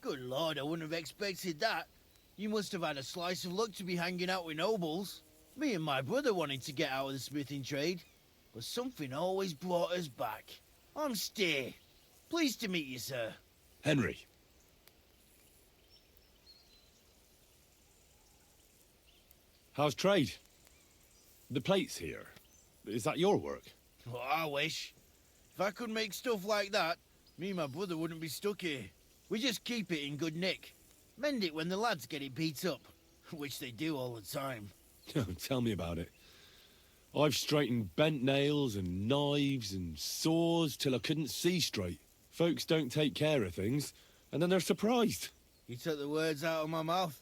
Good lord, I wouldn't have expected that. You must have had a slice of luck to be hanging out with nobles. Me and my brother wanted to get out of the smithing trade, but something always brought us back. I'm Steer. Pleased to meet you, sir. Henry. How's trade? The plates here. Is that your work? Well, I wish. If I could make stuff like that, me and my brother wouldn't be stuck here. We just keep it in good nick. Mend it when the lads get it beat up, which they do all the time. Tell me about it. I've straightened bent nails and knives and saws till I couldn't see straight. Folks don't take care of things, and then they're surprised. You took the words out of my mouth.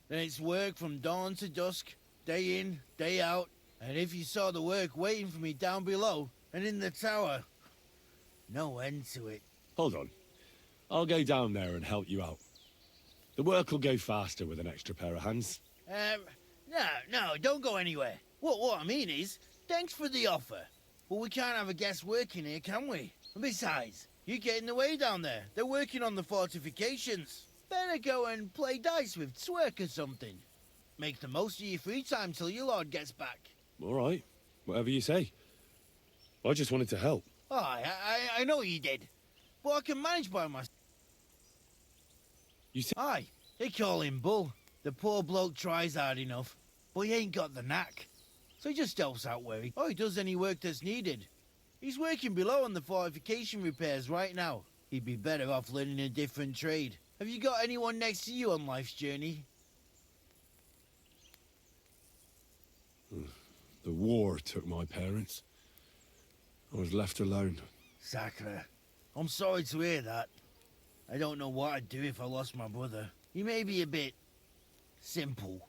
Then it's work from dawn to dusk, day in, day out. And if you saw the work waiting for me down below and in the tower, no end to it. Hold on. I'll go down there and help you out. The work will go faster with an extra pair of hands. No, don't go anywhere. What I mean is, thanks for the offer. But we can't have a guest working here, can we? And besides, you get in the way down there. They're working on the fortifications. Better go and play dice with Twerk or something. Make the most of your free time till your lord gets back. All right. Whatever you say. I just wanted to help. Oh, I know you did. But I can manage by myself. You said... Aye, they call him Bull. The poor bloke tries hard enough, but he ain't got the knack. So he just helps out where he does any work that's needed. He's working below on the fortification repairs right now. He'd be better off learning a different trade. Have you got anyone next to you on life's journey? The war took my parents. I was left alone. Sacre. I'm sorry to hear that. I don't know what I'd do if I lost my brother. He may be a bit... simple.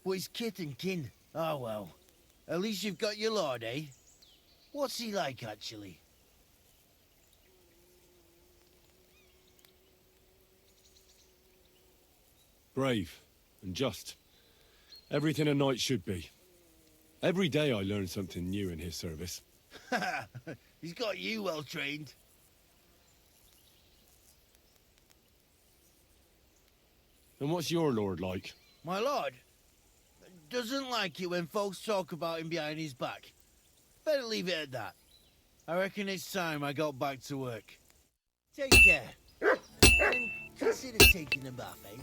But he's kith and kin. Oh well. At least you've got your lord, eh? What's he like, actually? Brave and just. Everything a knight should be. Every day I learn something new in his service. He's got you well trained. And what's your lord like? My lord doesn't like it when folks talk about him behind his back. Better leave it at that. I reckon it's time I got back to work. Take care. And consider taking a bath, eh?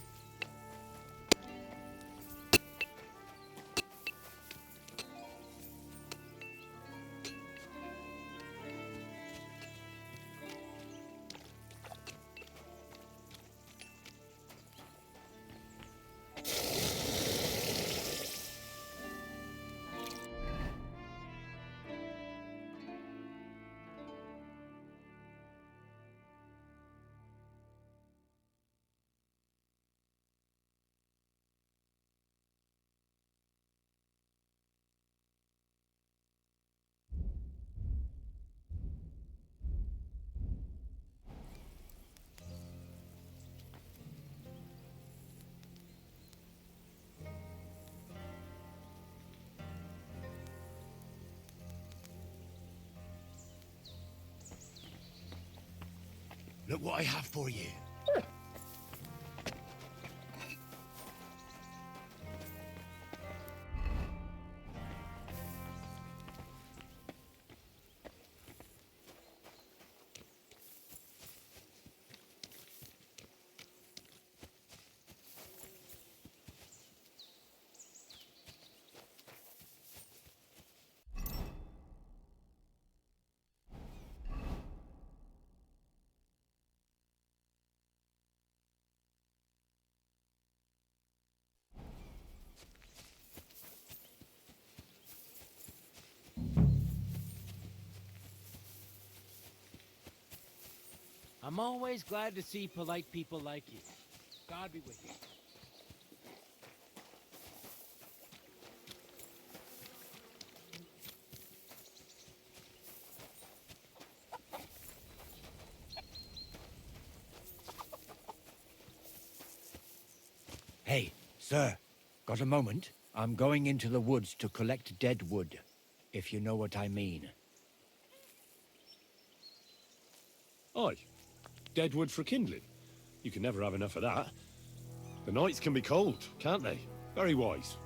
Look what I have for you. I'm always glad to see polite people like you. God be with you. Hey, sir, got a moment? I'm going into the woods to collect dead wood, if you know what I mean. Aye. Dead wood for kindling. You can never have enough of that. The nights can be cold, can't they? Very wise.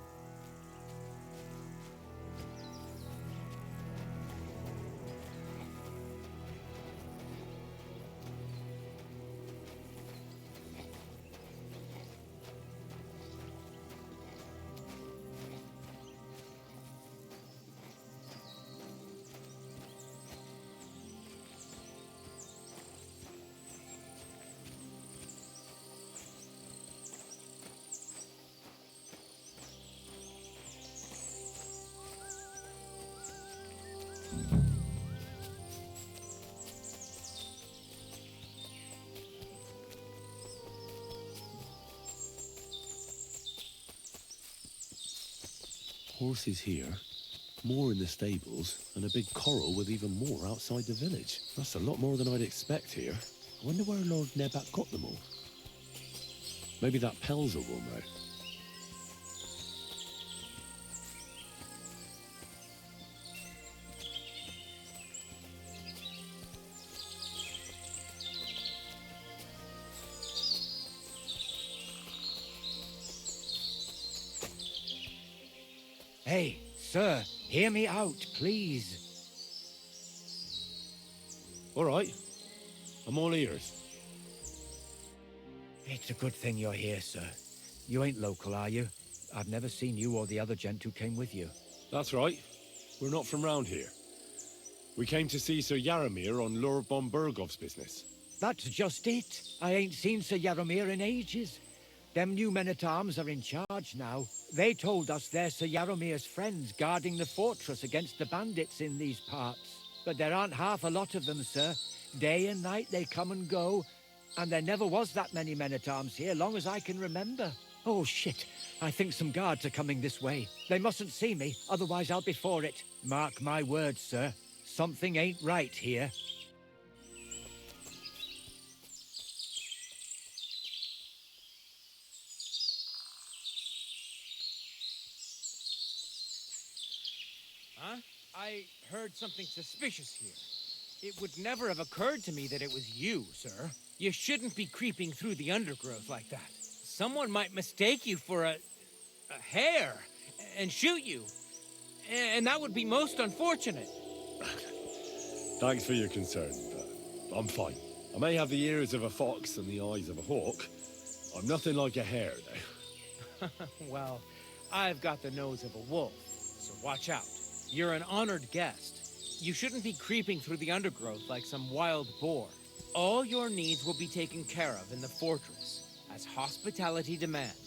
Horses here, more in the stables, and a big corral with even more outside the village. That's a lot more than I'd expect here. I wonder where Lord Nebat got them all. Maybe that Pelzer will know. Hey, sir, hear me out, please. All right. I'm all ears. It's a good thing you're here, sir. You ain't local, are you? I've never seen you or the other gent who came with you. That's right. We're not from round here. We came to see Sir Yaramir on Lord von Bergov's business. That's just it. I ain't seen Sir Yaramir in ages. Them new men-at-arms are in charge now. They told us they're Sir Yaramir's friends guarding the fortress against the bandits in these parts. But there aren't half a lot of them, sir. Day and night they come and go, and there never was that many men-at-arms here, long as I can remember. Oh, shit. I think some guards are coming this way. They mustn't see me, otherwise I'll be for it. Mark my words, sir. Something ain't right here. I heard something suspicious here. It would never have occurred to me that it was you, sir. You shouldn't be creeping through the undergrowth like that. Someone might mistake you for a hare and shoot you. And that would be most unfortunate. Thanks for your concern, but I'm fine. I may have the ears of a fox and the eyes of a hawk. I'm nothing like a hare, though. Well, I've got the nose of a wolf, so watch out. You're an honored guest. You shouldn't be creeping through the undergrowth like some wild boar. All your needs will be taken care of in the fortress, as hospitality demands.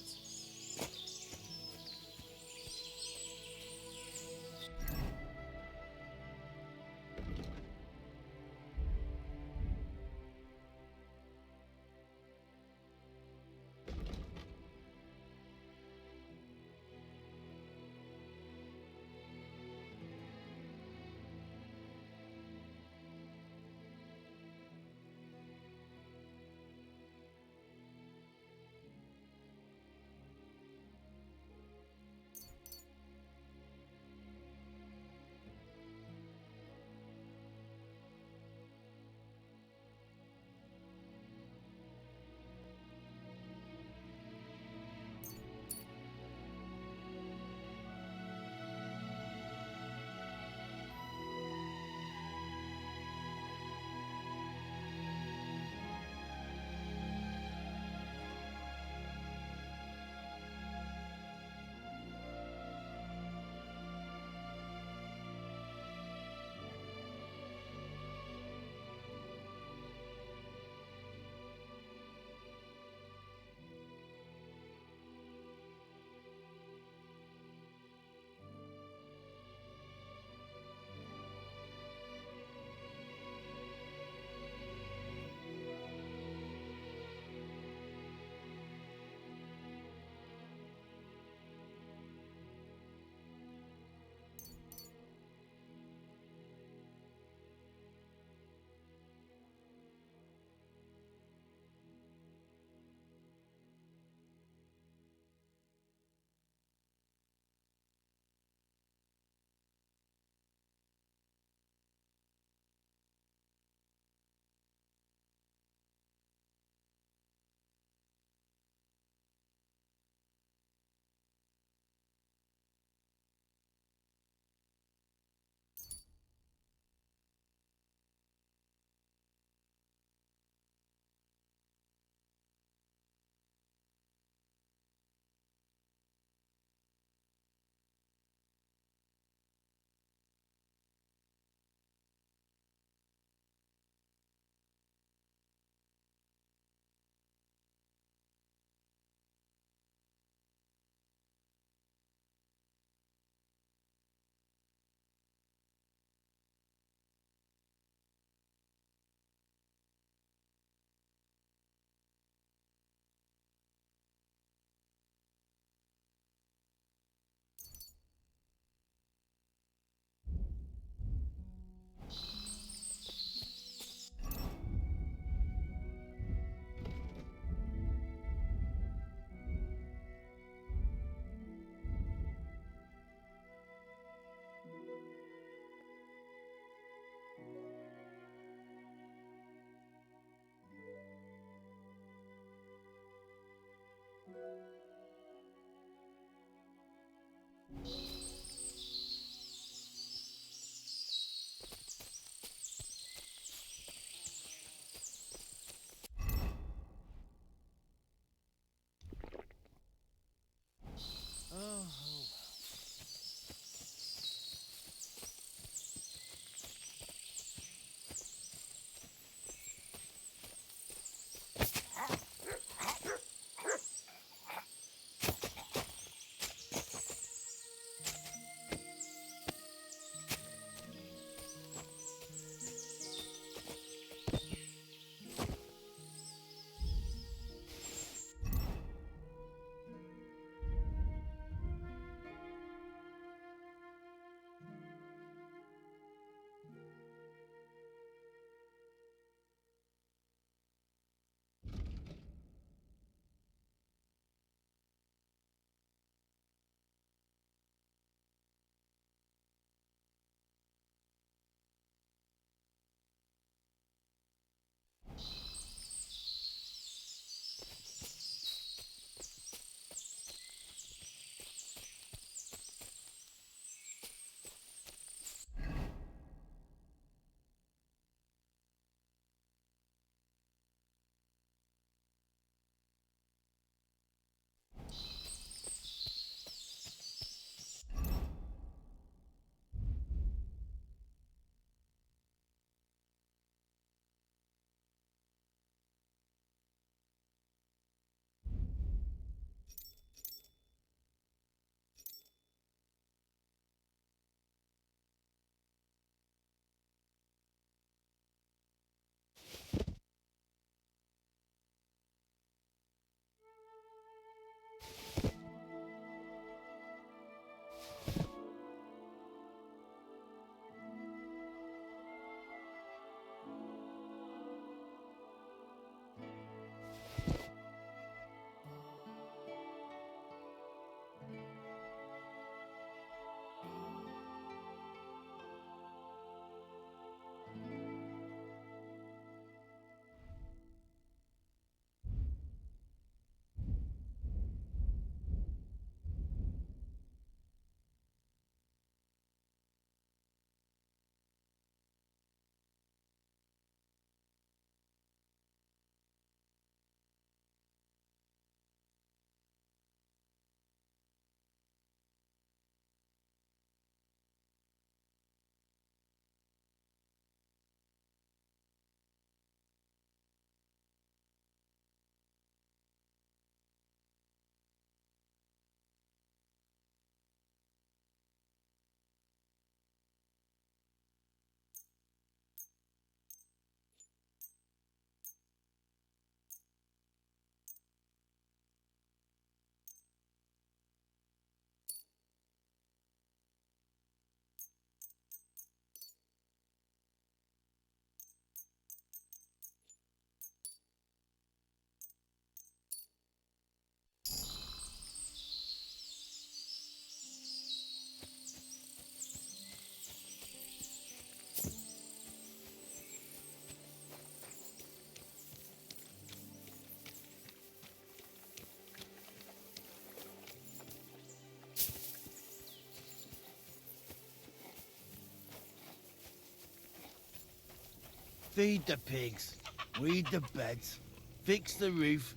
Feed the pigs, weed the beds, fix the roof,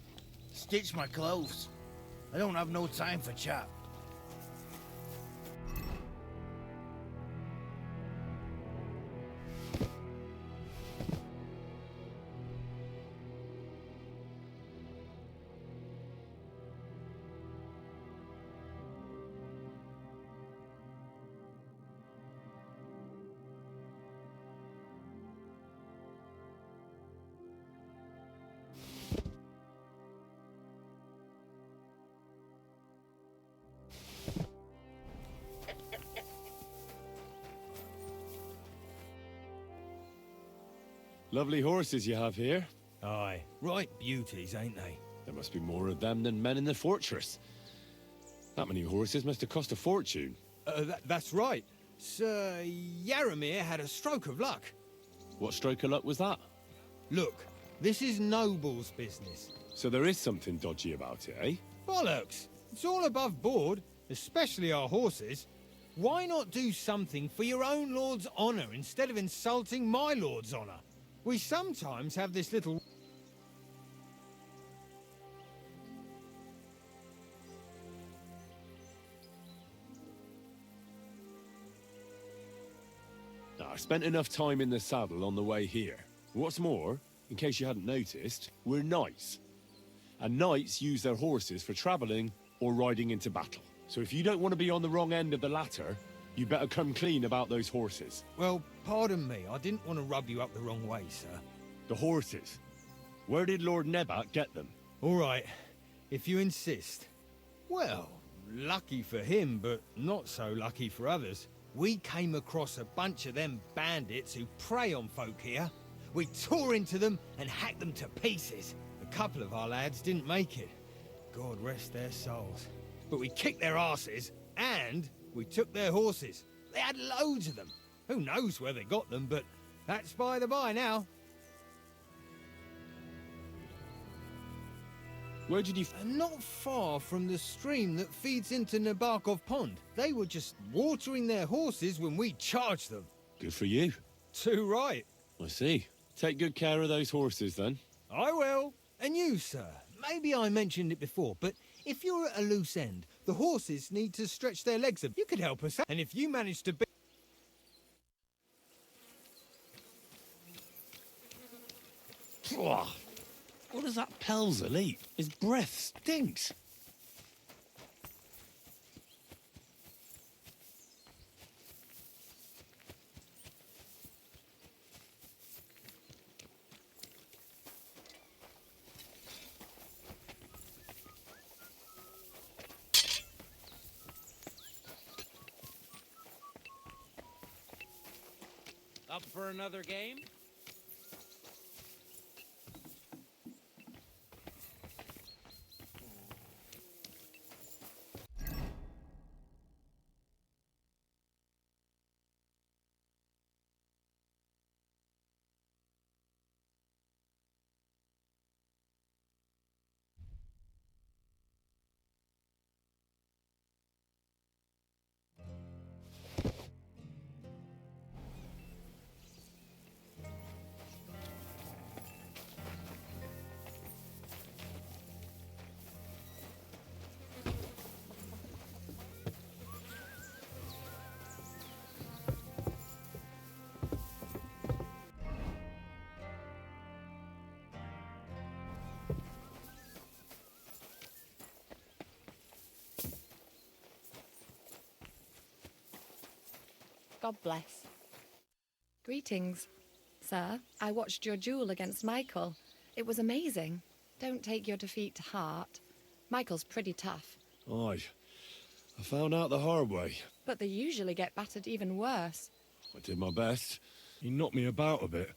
stitch my clothes. I don't have no time for chat. Lovely horses you have here. Aye, right beauties, ain't they? There must be more of them than men in the fortress. That many horses must have cost a fortune. That's right. Sir Yaramir had a stroke of luck. What stroke of luck was that? Look, this is Noble's business. So there is something dodgy about it, eh? Bollocks! It's all above board, especially our horses. Why not do something for your own lord's honour instead of insulting my lord's honour? We sometimes have this little... I spent enough time in the saddle on the way here. What's more, in case you hadn't noticed, we're knights. And knights use their horses for travelling or riding into battle. So if you don't want to be on the wrong end of the latter, you better come clean about those horses. Well, pardon me, I didn't want to rub you up the wrong way, sir. The horses. Where did Lord Nebat get them? All right, if you insist. Well, lucky for him, but not so lucky for others. We came across a bunch of them bandits who prey on folk here. We tore into them and hacked them to pieces. A couple of our lads didn't make it. God rest their souls. But we kicked their asses, and we took their horses. They had loads of them. Who knows where they got them, but that's by the by now. Where did you... Not far from the stream that feeds into Nabokov Pond. They were just watering their horses when we charged them. Good for you. Too right. I see. Take good care of those horses, then. I will. And you, sir. Maybe I mentioned it before, but if you're at a loose end, the horses need to stretch their legs a bit. You could help us out. And if you manage to be... What does that Pelzel eat? His breath stinks. Up for another game? God bless. Greetings, sir. I watched your duel against Michael. It was amazing. Don't take your defeat to heart. Michael's pretty tough. Aye. I found out the hard way. But they usually get battered even worse. I did my best. He knocked me about a bit.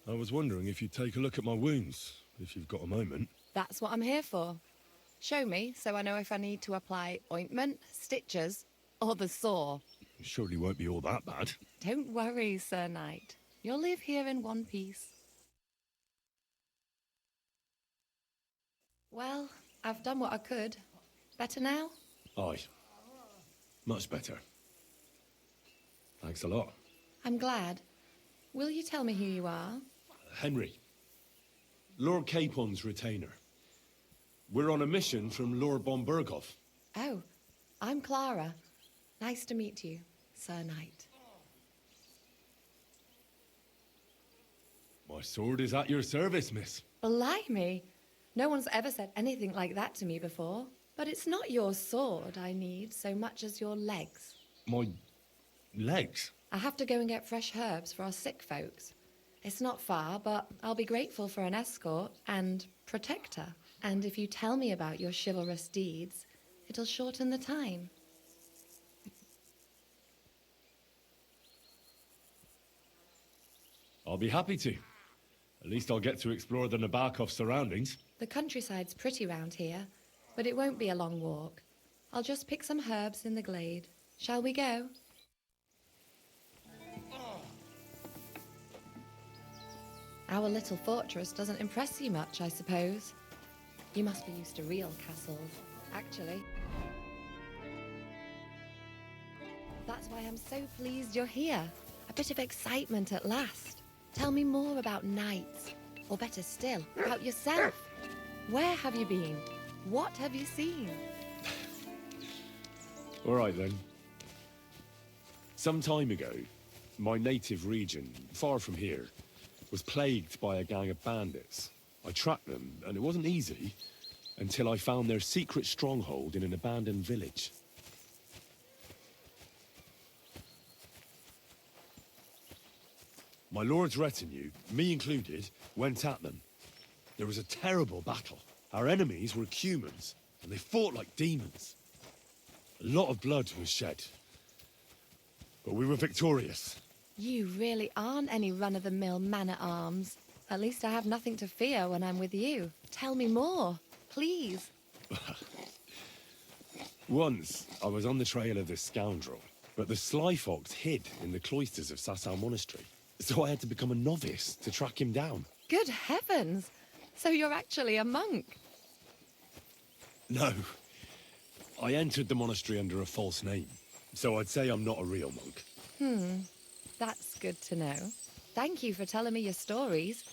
I was wondering if you'd take a look at my wounds, if you've got a moment. That's what I'm here for. Show me so I know if I need to apply ointment, stitches, or the saw. It surely won't be all that bad. Don't worry, Sir Knight. You'll live here in one piece. Well, I've done what I could. Better now? Aye. Much better. Thanks a lot. I'm glad. Will you tell me who you are? Henry. Lord Capon's retainer. We're on a mission from Lord Bombergov. Oh, I'm Clara. Nice to meet you, Sir Knight. My sword is at your service, miss. Blimey! No one's ever said anything like that to me before. But it's not your sword I need so much as your legs. My legs? I have to go and get fresh herbs for our sick folks. It's not far, but I'll be grateful for an escort and protector. And if you tell me about your chivalrous deeds, it'll shorten the time. I'll be happy to. At least I'll get to explore the Nabokov surroundings. The countryside's pretty round here, but it won't be a long walk. I'll just pick some herbs in the glade. Shall we go? Our little fortress doesn't impress you much, I suppose. You must be used to real castles, actually. That's why I'm so pleased you're here. A bit of excitement at last. Tell me more about knights, or better still, about yourself. Where have you been? What have you seen? All right, then. Some time ago, my native region, far from here, was plagued by a gang of bandits. I tracked them, and it wasn't easy, until I found their secret stronghold in an abandoned village. My lord's retinue, me included, went at them. There was a terrible battle. Our enemies were humans, and they fought like demons. A lot of blood was shed. But we were victorious. You really aren't any run-of-the-mill man-at-arms. At least I have nothing to fear when I'm with you. Tell me more, please. Once, I was on the trail of this scoundrel, but the sly fox hid in the cloisters of Sasau Monastery. So I had to become a novice to track him down. Good heavens! So you're actually a monk? No. I entered the monastery under a false name, so I'd say I'm not a real monk. That's good to know. Thank you for telling me your stories.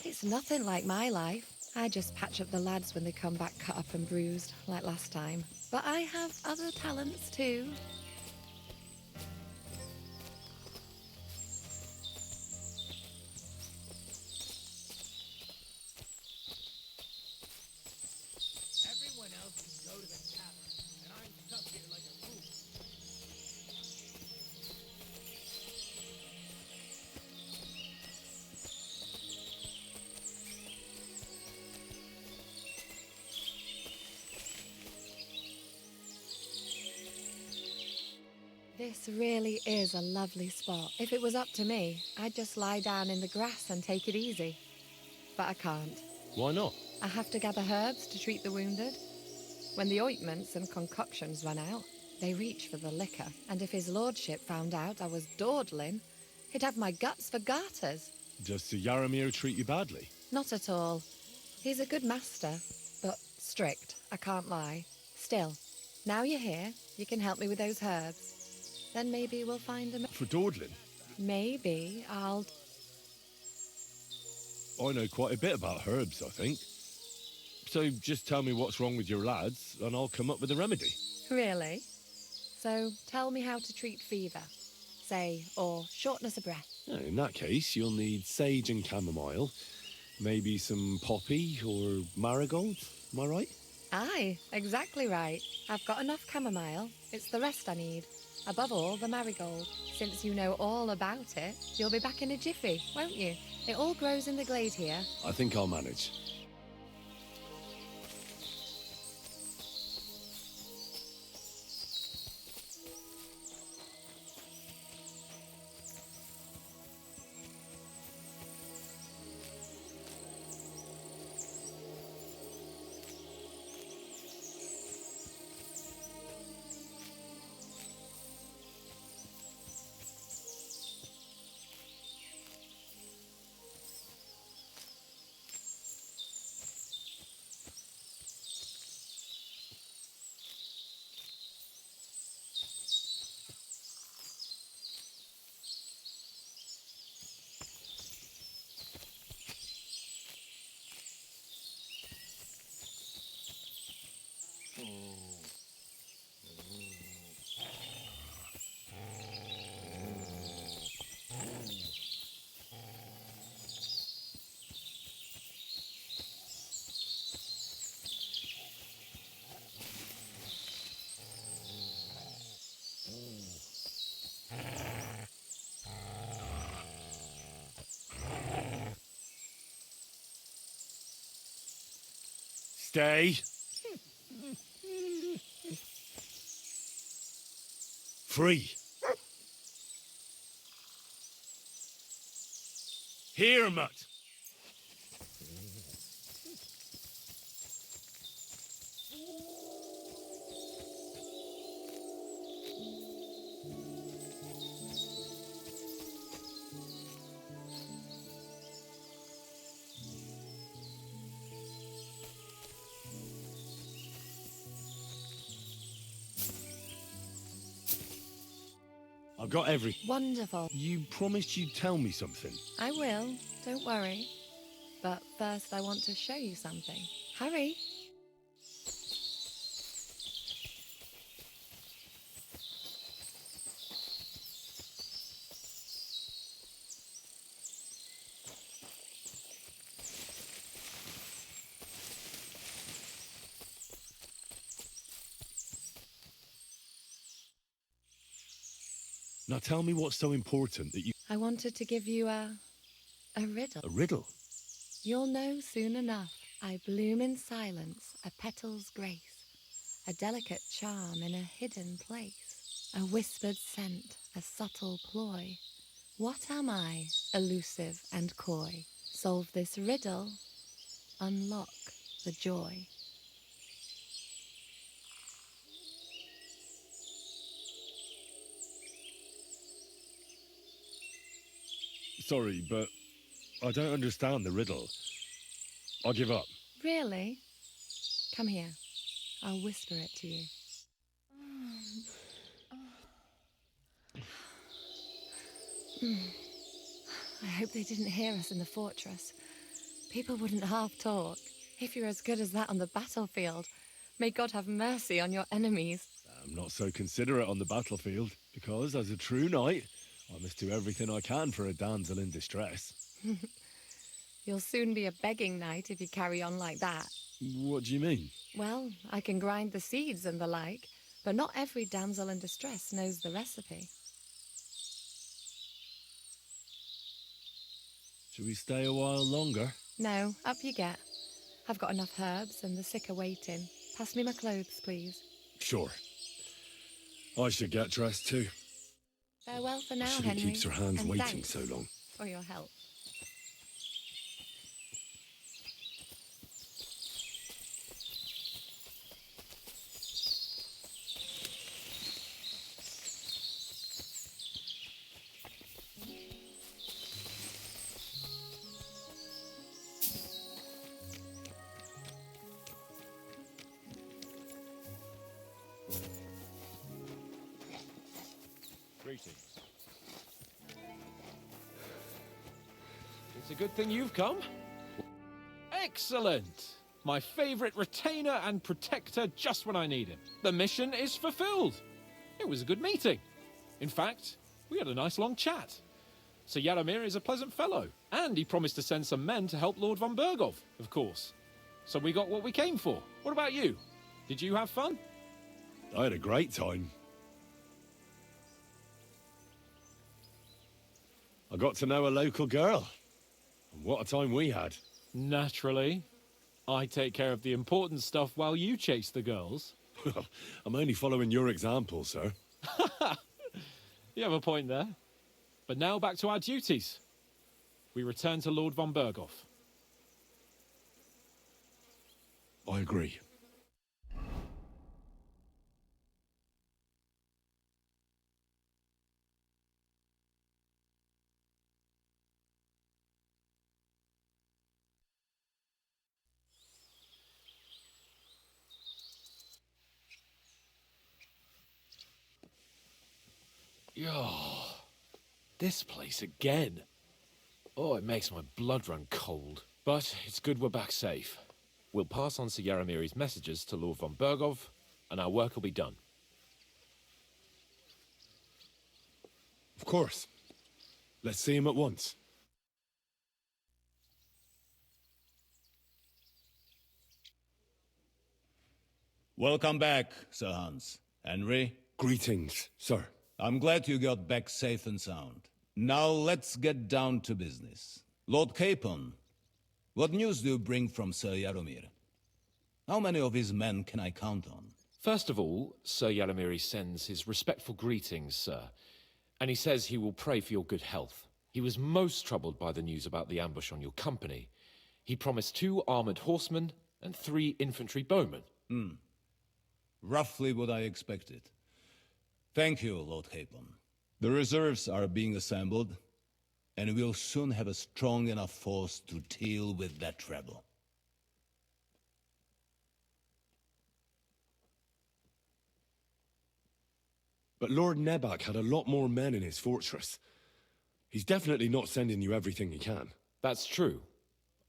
It's nothing like my life. I just patch up the lads when they come back cut up and bruised, like last time. But I have other talents too. Everyone else can go to the tavern, and I'm stuck here like a fool. This really is a lovely spot. If it was up to me, I'd just lie down in the grass and take it easy. But I can't. Why not? I have to gather herbs to treat the wounded. When the ointments and concoctions run out, they reach for the liquor. And if his lordship found out I was dawdling, he'd have my guts for garters. Does Sir Yaramir treat you badly? Not at all. He's a good master, but strict, I can't lie. Still, now you're here, you can help me with those herbs. Then maybe we'll find them. For dawdling? Maybe I'll... I know quite a bit about herbs, I think. So just tell me what's wrong with your lads, and I'll come up with a remedy. Really? So tell me how to treat fever, say, or shortness of breath. In that case, you'll need sage and chamomile, maybe some poppy or marigold, am I right? Aye, exactly right. I've got enough chamomile. It's the rest I need. Above all, the marigold. Since you know all about it, you'll be back in a jiffy, won't you? It all grows in the glade here. I think I'll manage. Stay. Free. Here, mutt. I've got every... Wonderful. You promised you'd tell me something. I will, don't worry. But first I want to show you something. Hurry. Now tell me what's so important that you... I wanted to give you a riddle. A riddle? You'll know soon enough. I bloom in silence, a petal's grace, a delicate charm in a hidden place, a whispered scent, a subtle ploy. What am I, elusive and coy? Solve this riddle, unlock the joy. Sorry, but I don't understand the riddle. I'll give up. Really? Come here. I'll whisper it to you. I hope they didn't hear us in the fortress. People wouldn't half talk. If you're as good as that on the battlefield, may God have mercy on your enemies. I'm not so considerate on the battlefield, because as a true knight, I must do everything I can for a damsel in distress. You'll soon be a begging knight if you carry on like that. What do you mean? Well, I can grind the seeds and the like, but not every damsel in distress knows the recipe. Shall we stay a while longer? No, up you get. I've got enough herbs and the sick are waiting. Pass me my clothes, please. Sure. I should get dressed too. Farewell for now, Shouldn't Henry. keep her hands and waiting thanks so long. for your help. Greetings. It's a good thing you've come. Excellent! My favorite retainer and protector just when I need him. The mission is fulfilled. It was a good meeting. In fact, we had a nice long chat. Sir Yaromir is a pleasant fellow, and he promised to send some men to help Lord von Bergov, of course. So we got what we came for. What about you? Did you have fun? I had a great time. I got to know a local girl. And what a time we had. Naturally. I take care of the important stuff while you chase the girls. I'm only following your example, sir. You have a point there. But now back to our duties. We return to Lord von Bergov. I agree. Oh, this place again. Oh, it makes my blood run cold. But it's good we're back safe. We'll pass on Sir Yaromiri's messages to Lord von Bergov, and our work will be done. Of course. Let's see him at once. Welcome back, Sir Hans. Henry? Greetings, sir. I'm glad you got back safe and sound. Now let's get down to business. Lord Capon, what news do you bring from Sir Yaromir? How many of his men can I count on? First of all, Sir Yaramiri sends his respectful greetings, sir, and he says he will pray for your good health. He was most troubled by the news about the ambush on your company. He promised 2 armored horsemen and 3 infantry bowmen. Roughly what I expected. Thank you, Lord Capon. The reserves are being assembled, and we'll soon have a strong enough force to deal with that rebel. But Lord Nebak had a lot more men in his fortress. He's definitely not sending you everything he can. That's true.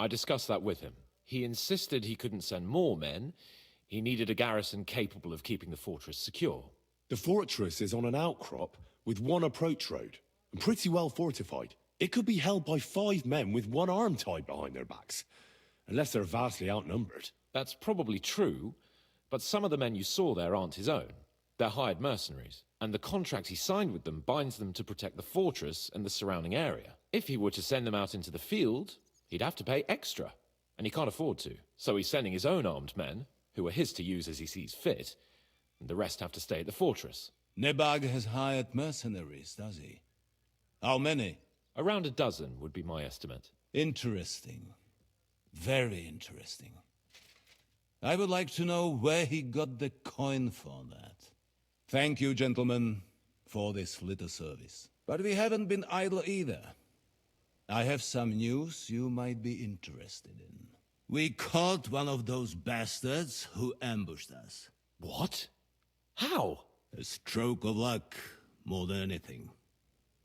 I discussed that with him. He insisted he couldn't send more men. He needed a garrison capable of keeping the fortress secure. The fortress is on an outcrop with 1 approach road, and pretty well fortified. It could be held by 5 men with 1 arm tied behind their backs, unless they're vastly outnumbered. That's probably true, but some of the men you saw there aren't his own. They're hired mercenaries, and the contract he signed with them binds them to protect the fortress and the surrounding area. If he were to send them out into the field, he'd have to pay extra, and he can't afford to. So he's sending his own armed men, who are his to use as he sees fit, and the rest have to stay at the fortress. Nebag has hired mercenaries, does he? How many? Around a dozen would be my estimate. Interesting. Very interesting. I would like to know where he got the coin for that. Thank you, gentlemen, for this little service. But we haven't been idle either. I have some news you might be interested in. We caught one of those bastards who ambushed us. What? How? A stroke of luck, more than anything.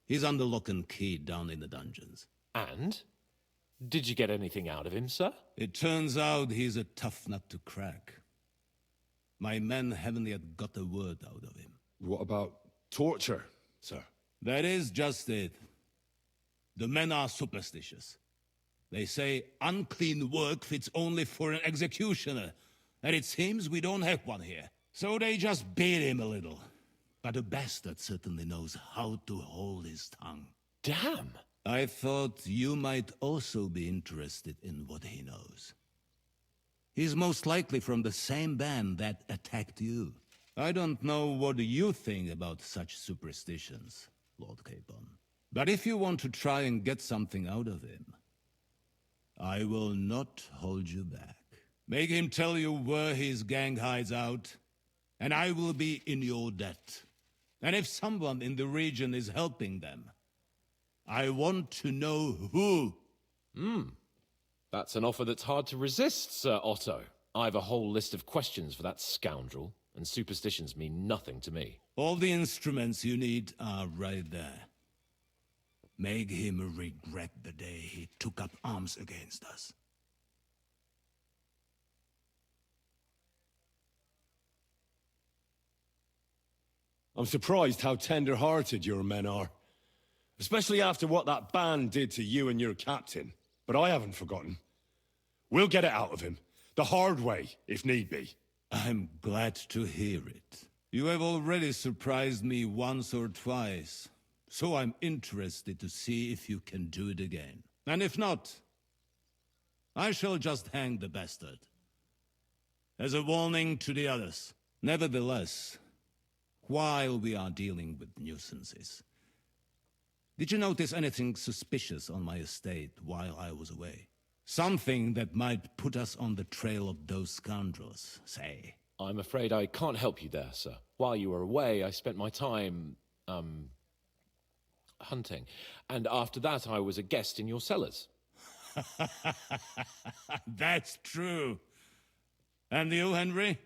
He's under lock and key down in the dungeons. And? Did you get anything out of him, sir? It turns out he's a tough nut to crack. My men haven't yet got a word out of him. What about torture, sir? That is just it. The men are superstitious. They say unclean work fits only for an executioner, and it seems we don't have one here. So they just beat him a little. But a bastard certainly knows how to hold his tongue. Damn! I thought you might also be interested in what he knows. He's most likely from the same band that attacked you. I don't know what you think about such superstitions, Lord Capon. But if you want to try and get something out of him, I will not hold you back. Make him tell you where his gang hides out, and I will be in your debt. And if someone in the region is helping them, I want to know who. That's an offer that's hard to resist, Sir Otto. I've a whole list of questions for that scoundrel, and superstitions mean nothing to me. All the instruments you need are right there. Make him regret the day he took up arms against us. I'm surprised how tender-hearted your men are. Especially after what that band did to you and your captain. But I haven't forgotten. We'll get it out of him. The hard way, if need be. I'm glad to hear it. You have already surprised me once or twice, so I'm interested to see if you can do it again. And if not, I shall just hang the bastard. As a warning to the others. Nevertheless, while we are dealing with nuisances, did you notice anything suspicious on my estate while I was away? Something that might put us on the trail of those scoundrels, say. I'm afraid I can't help you there, sir. While you were away, I spent my time, hunting. And after that, I was a guest in your cellars. That's true. And you, Henry?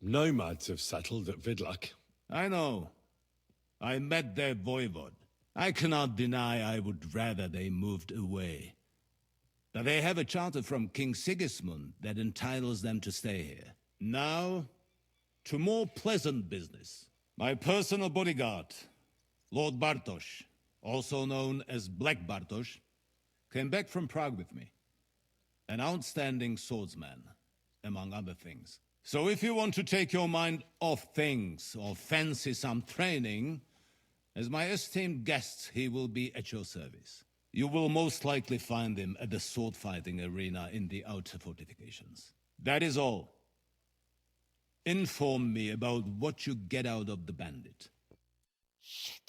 Nomads have settled at Vidlak. I know. I met their voivod. I cannot deny I would rather they moved away. But they have a charter from King Sigismund that entitles them to stay here. Now, to more pleasant business. My personal bodyguard, Lord Bartosz, also known as Black Bartosz, came back from Prague with me. An outstanding swordsman, among other things. So if you want to take your mind off things or fancy some training, as my esteemed guest, he will be at your service. You will most likely find him at the sword-fighting arena in the outer fortifications. That is all. Inform me about what you get out of the bandit. Shit.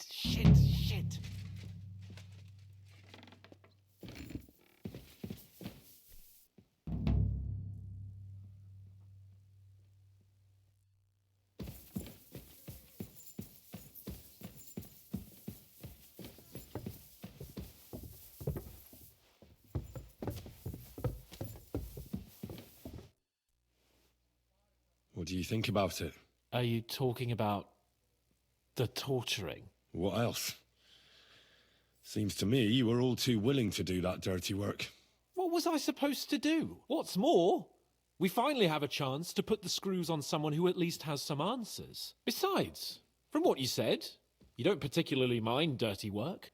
What do you think about it? Are you talking about the torturing? What else? Seems to me you were all too willing to do that dirty work. What was I supposed to do? What's more, we finally have a chance to put the screws on someone who at least has some answers. Besides, from what you said, you don't particularly mind dirty work.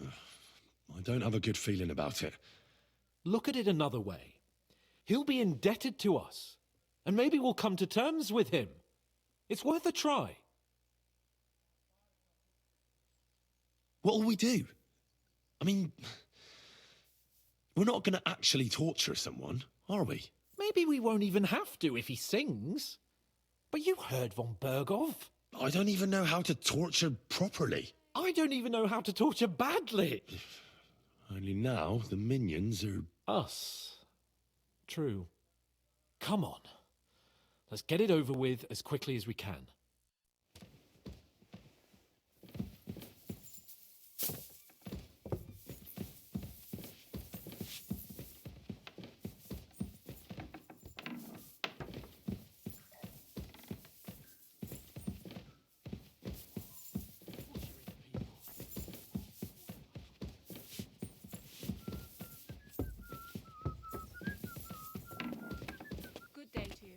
I don't have a good feeling about it. Look at it another way. He'll be indebted to us, and maybe we'll come to terms with him. It's worth a try. What'll we do? I mean, we're not going to actually torture someone, are we? Maybe we won't even have to if he sings. But you heard von Bergov. I don't even know how to torture properly. I don't even know how to torture badly. Only now the minions are... Us. True. Come on. Let's get it over with as quickly as we can. Good day to you.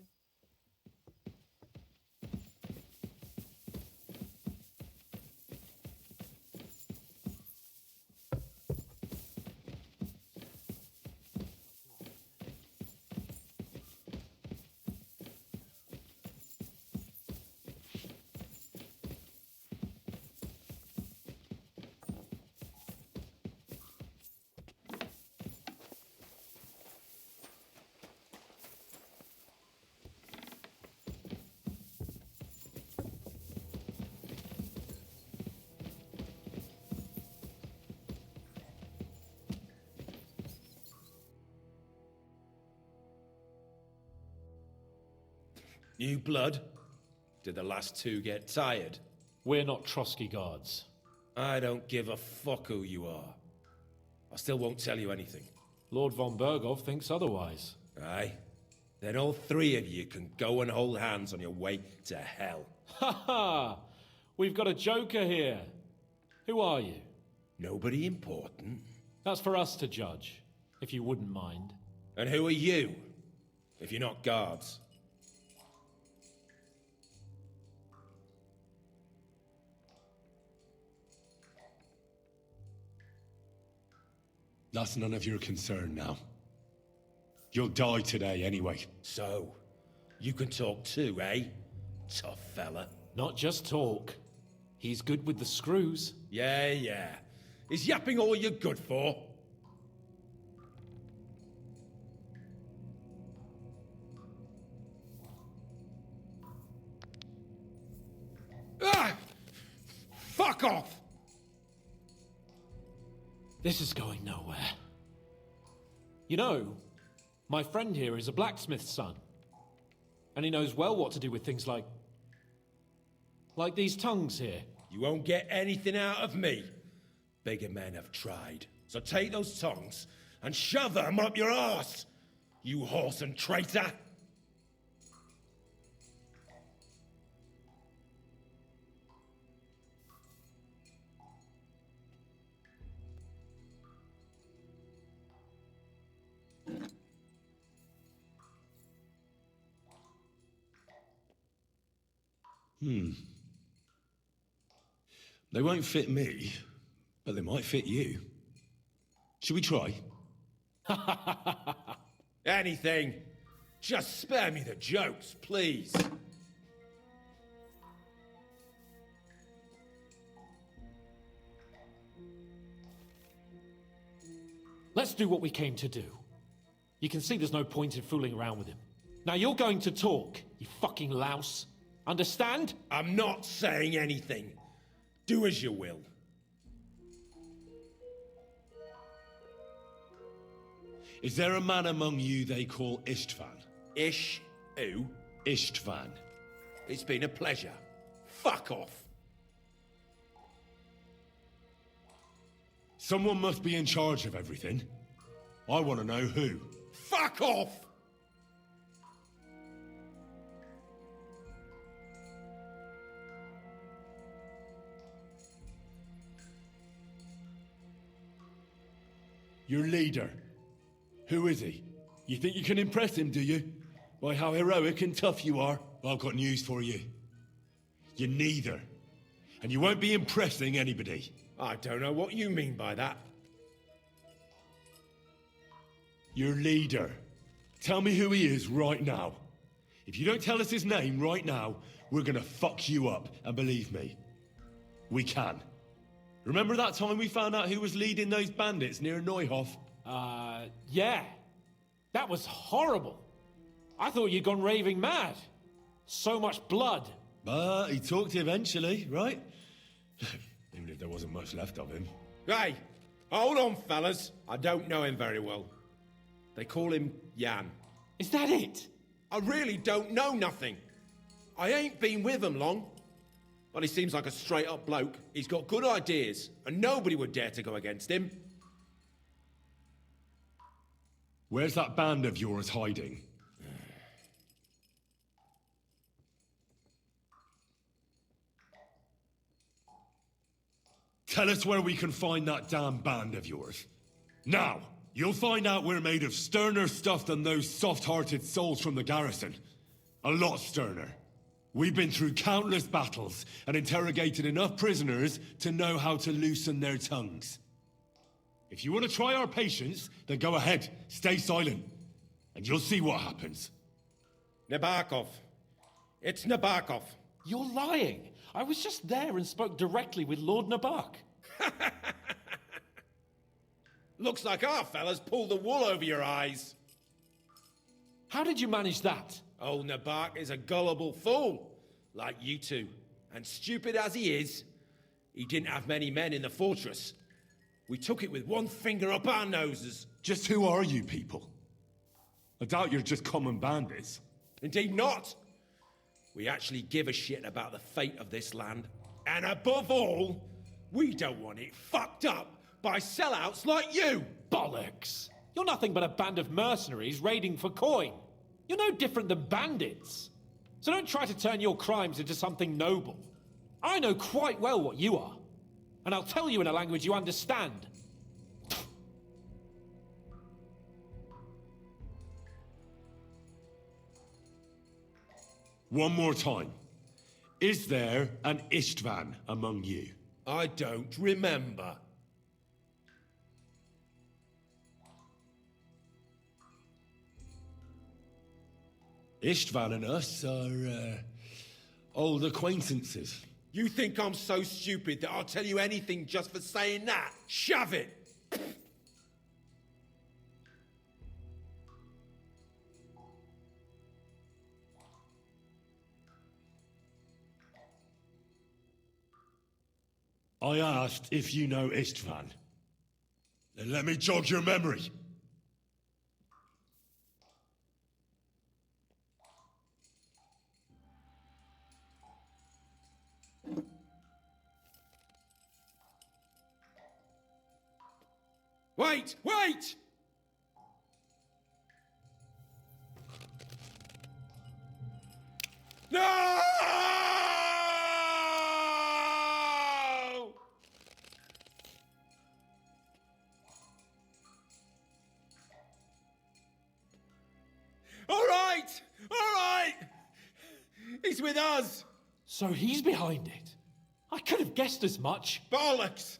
New blood? Did the last two get tired? We're not Trotsky guards. I don't give a fuck who you are. I still won't tell you anything. Lord von Bergov thinks otherwise. Aye? Then all three of you can go and hold hands on your way to hell. Ha ha! We've got a joker here. Who are you? Nobody important. That's for us to judge, if you wouldn't mind. And who are you, if you're not guards? That's none of your concern now. You'll die today anyway. So, you can talk too, eh? Tough fella. Not just talk. He's good with the screws. Yeah. Is yapping all you're good for? Ah! Fuck off! This is going nowhere. You know, my friend here is a blacksmith's son. And he knows well what to do with things like these tongues here. You won't get anything out of me. Bigger men have tried. So take those tongues and shove them up your arse, you horse and traitor! They won't fit me, but they might fit you. Should we try? Anything. Just spare me the jokes, please. do what we came to do. You can see there's no point in fooling around with him. Now you're going to talk, you fucking louse. Understand? I'm not saying anything. Do as you will. Is there a man among you they call Istvan? Ish? Who? Istvan. It's been a pleasure. Fuck off. Someone must be in charge of everything. I want to know who. Fuck off! Your leader. Who is he? You think you can impress him, do you? By how heroic and tough you are? I've got news for you. You're neither. And you won't be impressing anybody. I don't know what you mean by that. Your leader. Tell me who he is right now. If you don't tell us his name right now, we're gonna fuck you up. And believe me, we can. Remember that time we found out who was leading those bandits near Neuhof? Yeah. That was horrible. I thought you'd gone raving mad. So much blood. But he talked eventually, right? Even if there wasn't much left of him. Hey, hold on, fellas. I don't know him very well. They call him Jan. Is that it? I really don't know nothing. I ain't been with him long. But he seems like a straight-up bloke. He's got good ideas, and nobody would dare to go against him. Where's that band of yours hiding? Tell us where we can find that damn band of yours. Now, you'll find out we're made of sterner stuff than those soft-hearted souls from the garrison. A lot sterner. We've been through countless battles and interrogated enough prisoners to know how to loosen their tongues. If you want to try our patience, then go ahead, stay silent, and you'll see what happens. Nabokov. It's Nabokov. You're lying. I was just there and spoke directly with Lord Nabok. Looks like our fellas pulled the wool over your eyes. How did you manage that? Old Nabok is a gullible fool, like you two. And stupid as he is, he didn't have many men in the fortress. We took it with one finger up our noses. Just who are you people? I doubt you're just common bandits. Indeed not. We actually give a shit about the fate of this land. And above all, we don't want it fucked up by sellouts like you. Bollocks. You're nothing but a band of mercenaries raiding for coin. You're no different than bandits. So don't try to turn your crimes into something noble. I know quite well what you are. And I'll tell you in a language you understand. One more time. Is there an Istvan among you? I don't remember. Istvan and us are, old acquaintances. You think I'm so stupid that I'll tell you anything just for saying that? Shove it! I asked if you know Istvan. Then let me jog your memory. Wait! Wait! No! All right! All right! He's with us! So he's behind it? I could have guessed as much. Bollocks!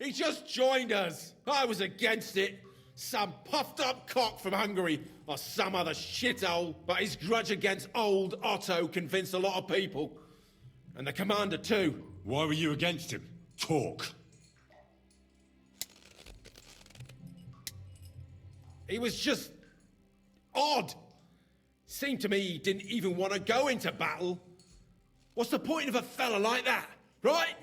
He just joined us. I was against it. Some puffed up cock from Hungary or some other shithole. But his grudge against old Otto convinced a lot of people. And the commander too. Why were you against him? Talk. He was just odd. Seemed to me he didn't even want to go into battle. What's the point of a fella like that, right?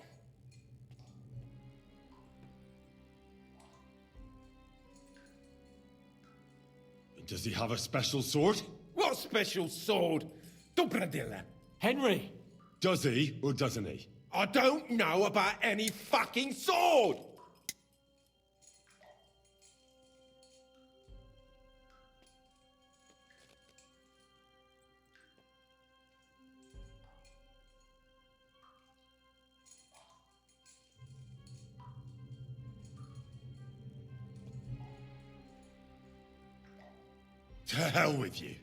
Does he have a special sword? What special sword? Dobradilla. Henry! Does he, or doesn't he? I don't know about any fucking sword! To hell with you.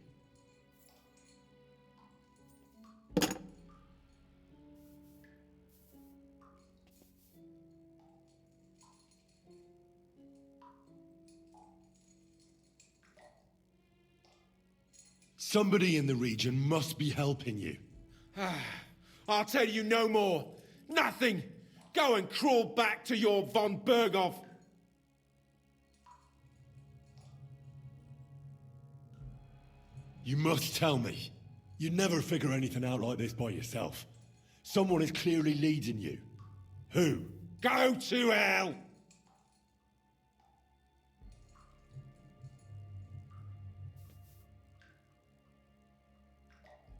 Somebody in the region must be helping you. I'll tell you no more. Nothing. Go and crawl back to your von Berghoff. You must tell me. You'd never figure anything out like this by yourself. Someone is clearly leading you. Who? Go to hell!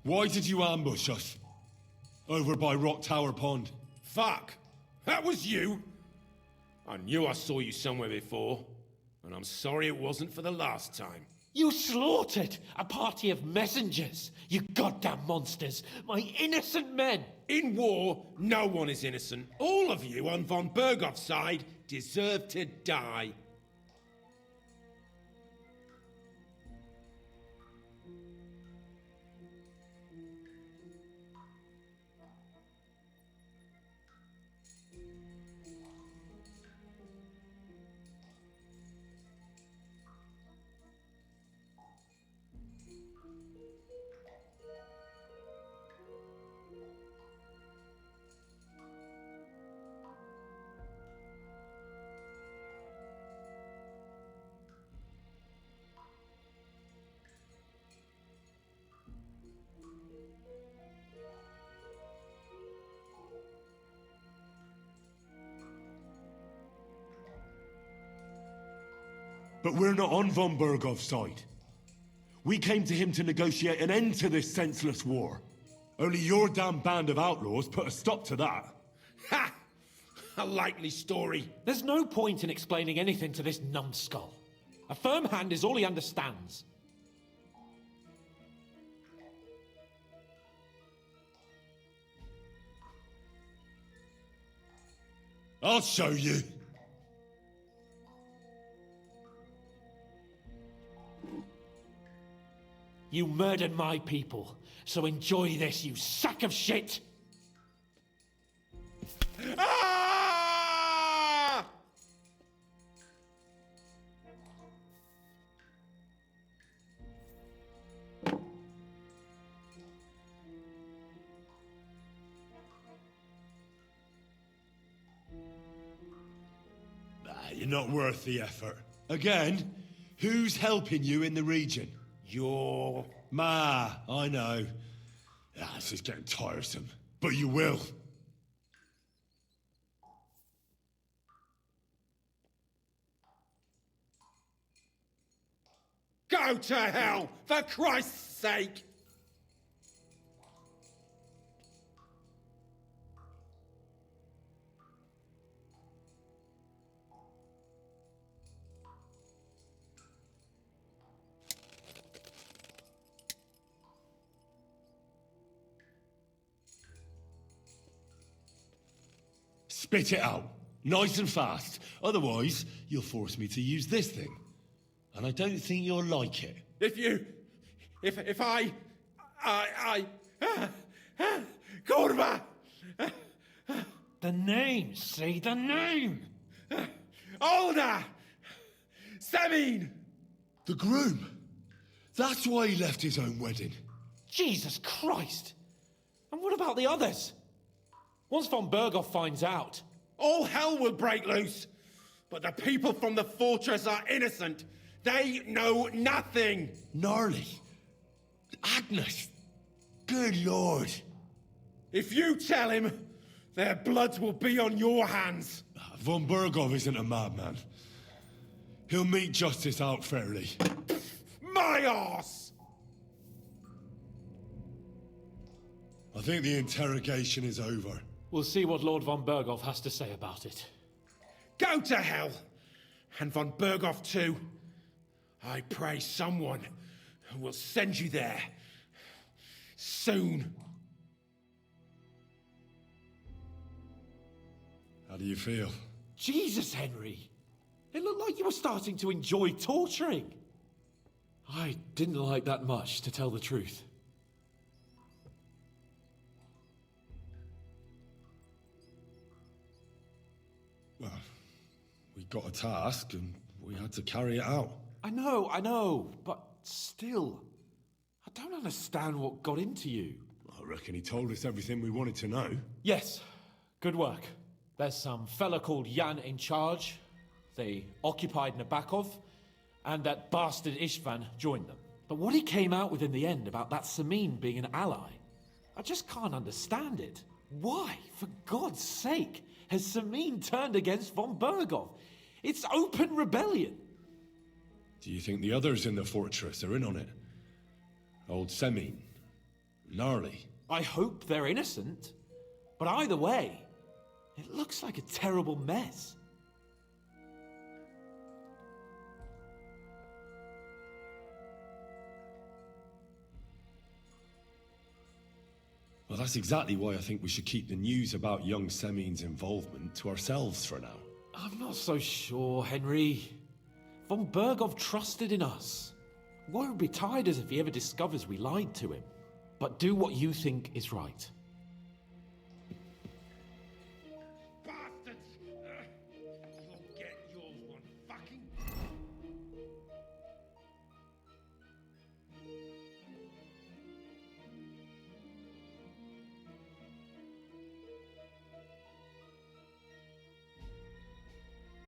Why did you ambush us? Over by Rock Tower Pond. Fuck! That was you! I knew I saw you somewhere before, and I'm sorry it wasn't for the last time. You slaughtered a party of messengers, you goddamn monsters, my innocent men! In war, no one is innocent. All of you on von Berghoff's side deserve to die. But we're not on von Berghoff's side. We came to him to negotiate an end to this senseless war. Only your damn band of outlaws put a stop to that. Ha! A likely story. There's no point in explaining anything to this numbskull. A firm hand is all he understands. I'll show you. You murdered my people, so enjoy this, you sack of shit! Ah! You're not worth the effort. Again, who's helping you in the region? You're... Ma, I know. This is getting tiresome. But you will. Go to hell, for Christ's sake! Spit it out. Nice and fast. Otherwise, you'll force me to use this thing. And I don't think you'll like it. If I... Kurva! The name, say the name! Olda! Semin! The groom. That's why he left his own wedding. Jesus Christ! And what about the others? Once von Berghoff finds out... All hell will break loose! But the people from the fortress are innocent. They know nothing! Gnarly. Agnes. Good lord. If you tell him, their blood will be on your hands. Von Bergov isn't a madman. He'll meet justice out fairly. My arse! I think the interrogation is over. We'll see what Lord von Bergov has to say about it. Go to hell! And von Bergov too. I pray someone will send you there. Soon. How do you feel? Jesus, Henry! It looked like you were starting to enjoy torturing. I didn't like that much, to tell the truth. Well, we got a task and we had to carry it out. I know, but still, I don't understand what got into you. I reckon he told us everything we wanted to know. Yes, good work. There's some fella called Jan in charge. They occupied Nabokov, and that bastard Istvan joined them. But what he came out with in the end about that Samin being an ally, I just can't understand it. Why, for God's sake, has Samin turned against von Bergov? It's open rebellion. Do you think the others in the fortress are in on it? Old Semin, Gnarly. I hope they're innocent. But either way, it looks like a terrible mess. Well, that's exactly why I think we should keep the news about young Semin's involvement to ourselves for now. I'm not so sure, Henry. Von Bergov trusted in us. Won't be tired as if he ever discovers we lied to him. But do what you think is right.